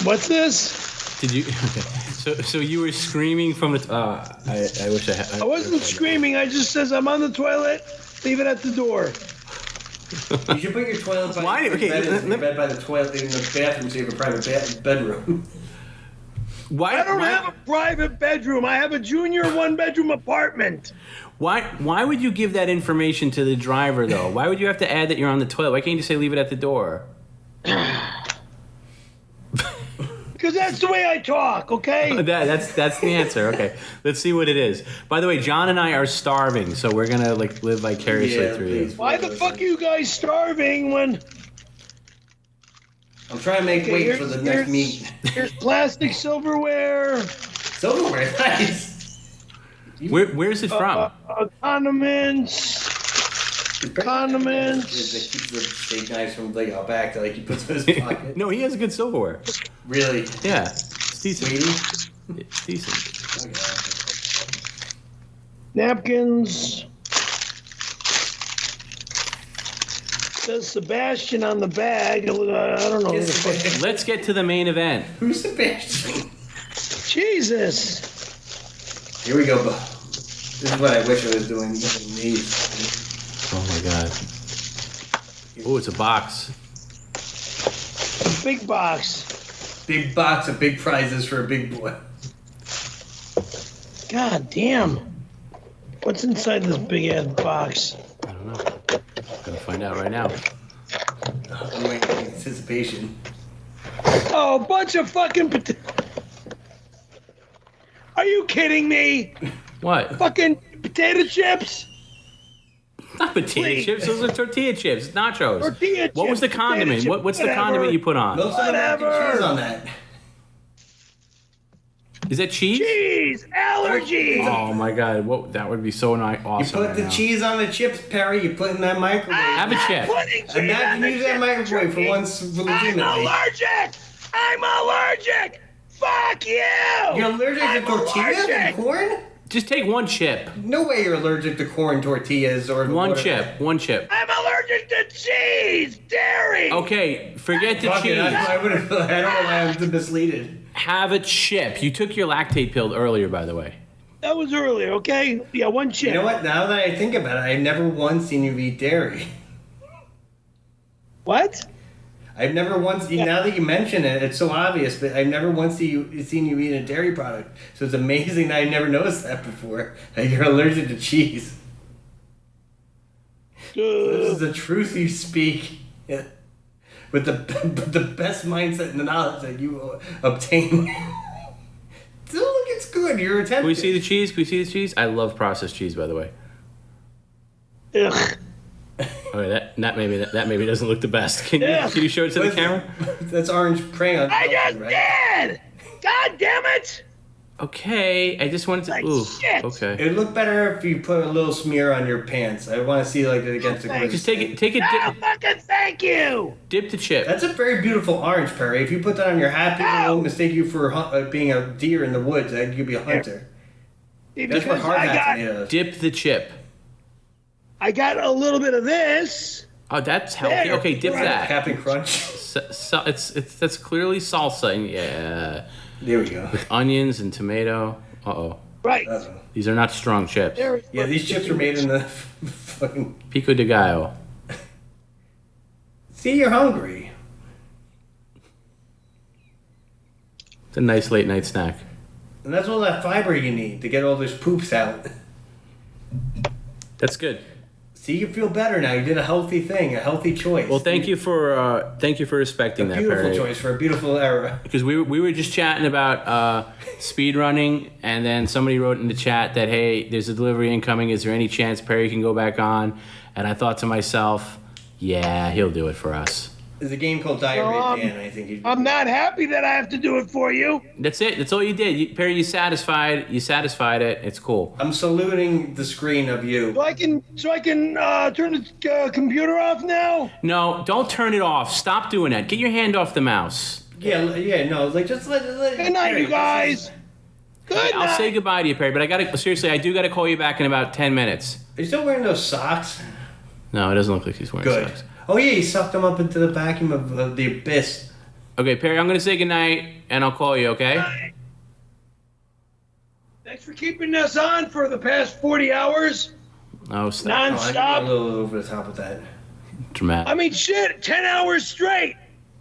What's this? Did you? Okay. So you were screaming from the. I wish I had. I wasn't screaming. I just says, I'm on the toilet, leave it at the door. You should put your toilet by your bed by the toilet in the bathroom so you have a private bedroom. Why? I don't have a private bedroom. I have a junior 1-bedroom apartment. Why would you give that information to the driver though? Why would you have to add that you're on the toilet? Why can't you just say leave it at the door? Because that's the way I talk, okay? That's the answer. Okay, let's see what it is. By the way, John and I are starving, so we're gonna live vicariously through you. Why the fuck are you guys starving when? I'm trying to make weight for the next meat. Here's plastic silverware. Silverware, nice. Where's it from? Condiments. Condiments. That keeps the steak knives from out back that he puts in his pocket. No, he has good silverware. Really? Yeah, it's decent. Sweetie? It's decent. Okay. Napkins. Says Sebastian on the bag. I don't know. Let's get to the main event. Who's Sebastian? Jesus. Here we go. This is what I wish I was doing. Eating these. Oh my god. Oh, it's a box. A big box. Big box of big prizes for a big boy. God damn. What's inside this big ass box? I don't know. Gonna find out right now. I'm waiting in anticipation. Oh, a bunch of fucking Are you kidding me? What? Fucking potato chips? Not potato chips. Those are tortilla chips. Nachos. Tortilla chips. What was the condiment? Chips, What's the condiment you put on? Most of them have cheese on that. Is that cheese? Cheese allergy. Oh my god! That would be so awesome. You put the cheese on the chips, Perry. You put it in that microwave. Have a chip. Imagine using that microwave for once legitimately. I'm allergic. I'm allergic. Fuck you. You're allergic to tortillas and corn? Just take one chip. No way you're allergic to corn tortillas or One whatever. chip. One chip. I'm allergic to cheese, dairy. Okay, forget the Fuck it, cheese. I don't know why I'm misleaded. Have a chip. You took your lactate pill earlier, by the way. That was earlier, okay? Yeah, one chip. You know what? Now that I think about it, I've never once seen you eat dairy. What? I've never once. Now that you mention it, it's so obvious, but I've never once seen you eat a dairy product. So it's amazing that I never noticed that before. That you're allergic to cheese. This is the truth you speak. Yeah. With the best mindset and the knowledge that you obtain. Still, look, it's good. You're attempting. Can we see the cheese? Can we see the cheese? I love processed cheese, by the way. Ugh. Okay, that maybe doesn't look the best. Can you show it to the camera? That's orange crayon. I just did! God damn it! Okay, I just wanted to. Like Ooh, shit. okay. It would look better if you put a little smear on your pants. I want to see like it against the Just take a No, dip. fucking thank you! Dip the chip. That's a very beautiful orange, Perry. If you put that on your hat, people will mistake you for being a deer in the woods. You'd be a hunter. That's what Because hard hats are made of. Dip the chip. I got a little bit of this. Oh, that's healthy. Okay, dip that. Captain Crunch. That's clearly salsa. And yeah. There we go. Onions and tomato. Uh-oh. Right. These are not strong chips. Yeah, these chips are made in the fucking... Pico de gallo. See, you're hungry. It's a nice late night snack. And that's all that fiber you need to get all those poops out. That's good. See, you feel better now. You did a healthy thing, a healthy choice. Well, thank you for respecting that. Beautiful Perry. choice for a beautiful era. Because we were just chatting about speed running, and then somebody wrote in the chat that, hey, there's a delivery incoming. Is there any chance Perry can go back on? And I thought to myself, yeah, he'll do it for us. There's a game called Diaper, Dan. I think I'm not happy that I have to do it for you. That's it. That's all you did. Perry, you satisfied it. It's cool. I'm saluting the screen of you. So I can turn the computer off now? No, don't turn it off. Stop doing that. Get your hand off the mouse. Yeah, no, like just let it. Good night, you guys. Good night. I'll say goodbye to you, Perry, but I do gotta call you back in about 10 minutes. Are you still wearing those socks? No, it doesn't look like he's wearing Good. socks. Oh yeah, he sucked them up into the vacuum of the abyss. Okay, Perry, I'm gonna say goodnight, and I'll call you, okay? Bye. Thanks for keeping us on for the past 40 hours. Oh, stop. I'm Non-stop. a little over the top with that. Dramatic. I mean, shit, 10 hours straight.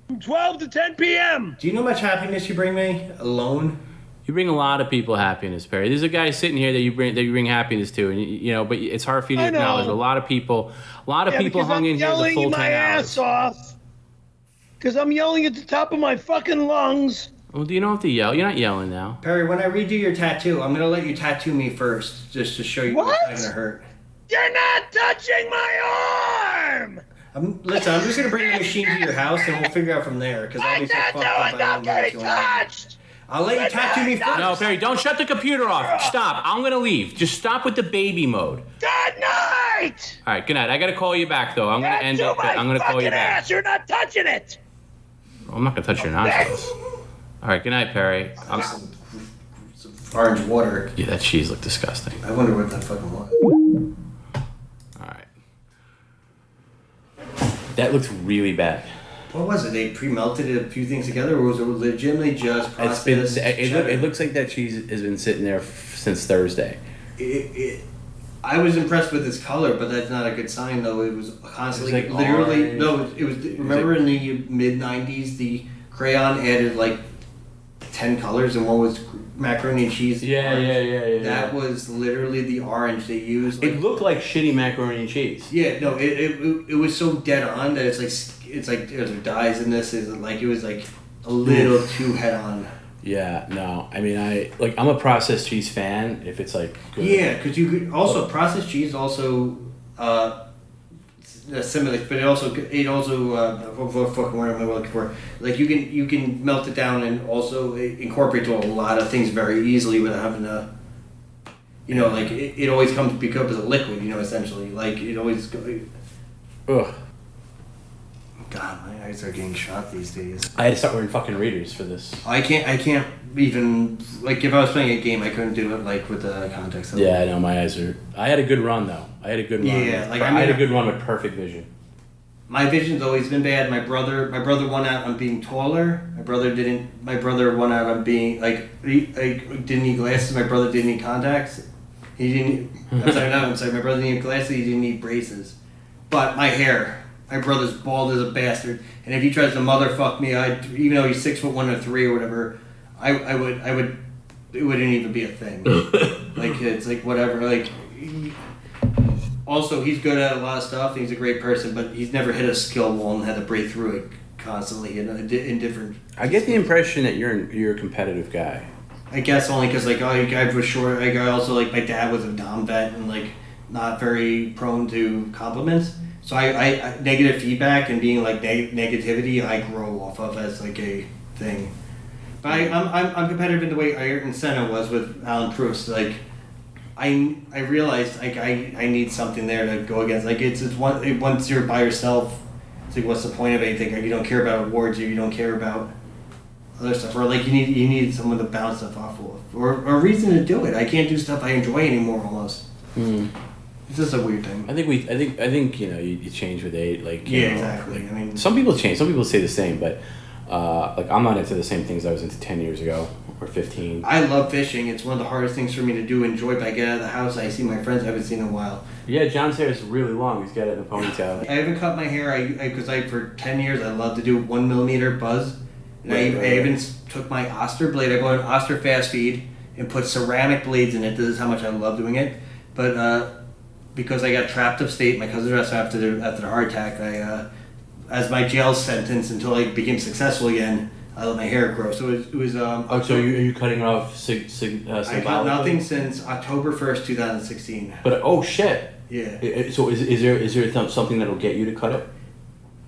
From 12 to 10 p.m. Do you know how much happiness you bring me alone? You bring a lot of people happiness, Perry. There's a guy sitting here that you bring happiness to, and you know, but it's hard for you to I know. acknowledge. A lot of people Because hung I'm in here the yelling full my 10 ass hours. off. Because I'm yelling at the top of my fucking lungs. Well, you don't have to yell. You're not yelling now. Perry, when I redo your tattoo, I'm gonna let you tattoo me first, just to show you What? it's not gonna hurt. You're not touching my arm! Listen, I'm just gonna bring the machine to your house and we'll figure out from there. Because I'll I be so don't fucked know up. it, I don't don't know get what's it going on. touched! I'll let you tattoo me first. No, Perry, don't shut the computer off. Stop. I'm gonna leave. Just stop with the baby mode. Good night! All right, good night. I gotta call you back though. I'm gonna end it. But I'm gonna call you back. Ass. You're not touching it! I'm not gonna touch your nostrils. All right, good night, Perry. Some orange water. Yeah, that cheese looked disgusting. I wonder what that fucking was. All right. That looks really bad. What was it? They pre-melted a few things together, or was it legitimately just It's been. processed? It looks like that cheese has been sitting there since Thursday. I was impressed with its color, but that's not a good sign, though. It was constantly, It was like literally, orange. no, it was. Remember in the mid '90s, the crayon added like 10 colors, and one was macaroni and cheese. Yeah. That was literally the orange they used. Like, It looked like shitty macaroni and cheese. yeah, no, it was so dead on that it's like there's dyes in this. It was like a little too head on. Yeah, no. I mean, I'm a processed cheese fan if it's like good. Yeah, because you could also processed cheese also similar, but it also what fucking word am I looking for? Like you can melt it down and also incorporate to a lot of things very easily without having to. You know, like it always comes because as a liquid. You know, essentially, like it always. Ugh. God, my eyes are getting shot these days. I had to start wearing fucking readers for this. I can't even like if I was playing a game, I couldn't do it like with the context. Of Yeah, I know my eyes are. I had a good run though. I had a good run. Yeah, like, I had a good run with perfect vision. My vision's always been bad. My brother won out on being taller. My brother won out on being he didn't need glasses. My brother didn't need contacts. He didn't. I'm sorry. My brother didn't need glasses. He didn't need braces. But my hair. My brother's bald as a bastard, and if he tries to motherfuck me, even though he's 6'1" or 3 or whatever, I would. It wouldn't even be a thing. Like it's like whatever. Like also, he's good at a lot of stuff. And he's a great person, but he's never hit a skill wall and had to break through it constantly in different. I get the impression that you're a competitive guy. I guess only because I was short. I also my dad was a dom vet and not very prone to compliments. So I negative feedback and being negativity I grow off of as a thing. But I'm competitive in the way Ayrton Senna was with Alan Proust. I realized I need something there to go against. Once you're by yourself, it's what's the point of anything? You don't care about awards or you don't care about other stuff, or you need someone to bounce stuff off of, or a reason to do it. I can't do stuff I enjoy anymore almost. It's just a weird thing. I think you change with age. Exactly. I mean, some people change. Some people say the same, but I'm not into the same things I was into 10 years ago or 15. I love fishing. It's one of the hardest things for me to do. Enjoy. But I get out of the house, I see my friends I haven't seen in a while. Yeah, John's hair is really long. He's got it in a ponytail. I haven't cut my hair. Because for 10 years I love to do 1 millimeter buzz. And I even took my Oster blade. I bought an Oster fast feed. and put ceramic blades in it. This is how much I love doing it. But because I got trapped upstate, my cousin's arrested after the heart attack, I as my jail sentence until I became successful again, I let my hair grow. So it was. So are you cutting off I cut nothing since October 1st, 2016. But oh shit. Yeah. So is there something that'll get you to cut it?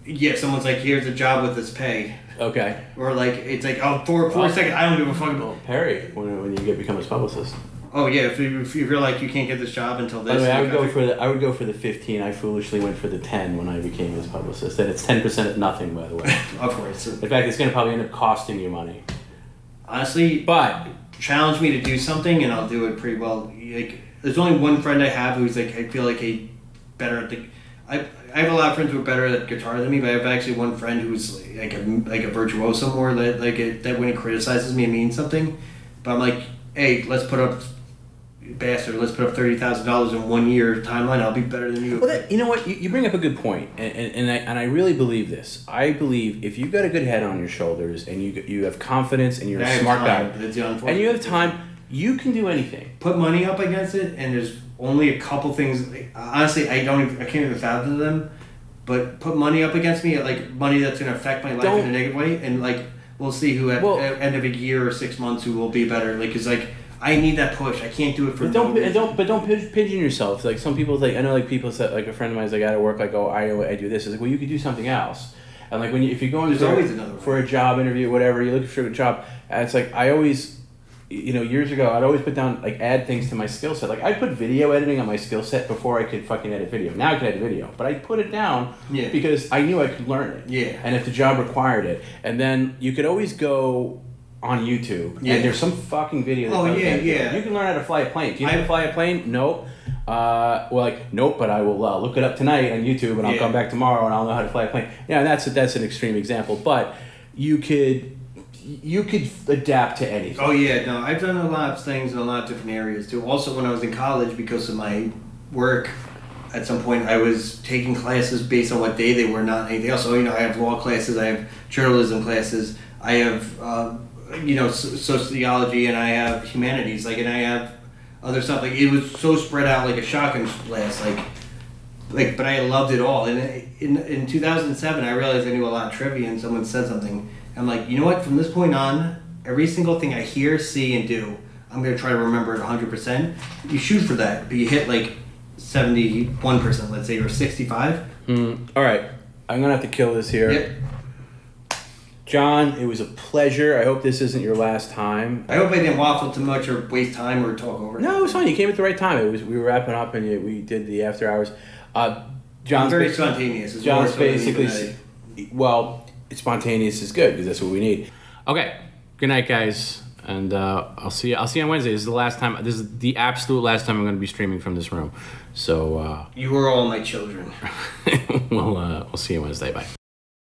Yeah, if someone's like, here's a job with this pay. Okay. Or like, it's like, oh, for a second, I don't give a fuck about. Perry, when you become a publicist. Oh yeah, if you're like, you can't get this job until this. I would go for the 15. I foolishly went for the 10 when I became his publicist. And it's 10% of nothing, by the way. Of course. In fact, it's going to probably end up costing you money. Honestly, but challenge me to do something, and I'll do it pretty well. Like, there's only one friend I have who's like, I feel like better at the. I have a lot of friends who are better at guitar than me, but I have actually one friend who's like a virtuoso more that that when he criticizes me, it means something. But I'm like, hey, let's put up $30,000 in 1 year timeline. I'll be better than you. Well, you know what? You bring up a good point, and I really believe this. I believe if you've got a good head on your shoulders and you have confidence and you're a smart guy, and you have time, you can do anything. Put money up against it, and there's only a couple things. Honestly, I can't even fathom them. But put money up against me, like money that's going to affect my life in a negative way, and like we'll see who at end of a year or 6 months who will be better. Like, cause like I need that push. I can't do it for. But don't pigeon yourself. Like some people, like I know, like people said, like a friend of mine's like, I gotta work. Like, oh, I do this. It's like, well, you could do something else. And like if you're going for a job interview, whatever, you're looking for a job, and it's like I always. Years ago, I'd always put down, like, add things to my skill set. Like, I'd put video editing on my skill set before I could fucking edit video. Now I can edit video. But I put it down because I knew I could learn it. Yeah. And if the job required it. And then you could always go on YouTube. Yeah. And there's some fucking video that you can learn how to fly a plane. Do you know how to fly a plane? Nope. Nope, but I will look it up tonight on YouTube, and I'll come back tomorrow, and I'll know how to fly a plane. Yeah, and that's an extreme example. But you could adapt to anything. Oh yeah, no, I've done a lot of things in a lot of different areas too. Also, when I was in college, because of my work, at some point I was taking classes based on what day they were, not anything else. So I have law classes, I have journalism classes, I have sociology, and I have humanities, and I have other stuff. Like, it was so spread out like a shotgun blast. But I loved it all. And in 2007, I realized I knew a lot of trivia, and someone said something. I'm like, you know what? From this point on, every single thing I hear, see, and do, I'm going to try to remember it 100%. You shoot for that, but you hit like 71%, let's say, or 65. All right. I'm going to have to kill this here. Yep. John, it was a pleasure. I hope this isn't your last time. I hope I didn't waffle too much or waste time or talk over. No, it was fine. You came at the right time. We were wrapping up, and we did the after hours. John's very spontaneous. John's basically... Well... Spontaneous is good because that's what we need. Okay, good night, guys, and I'll see you on Wednesday. This is the last time. This is the absolute last time I'm going to be streaming from this room. So you were all my children. We'll see you Wednesday. Bye.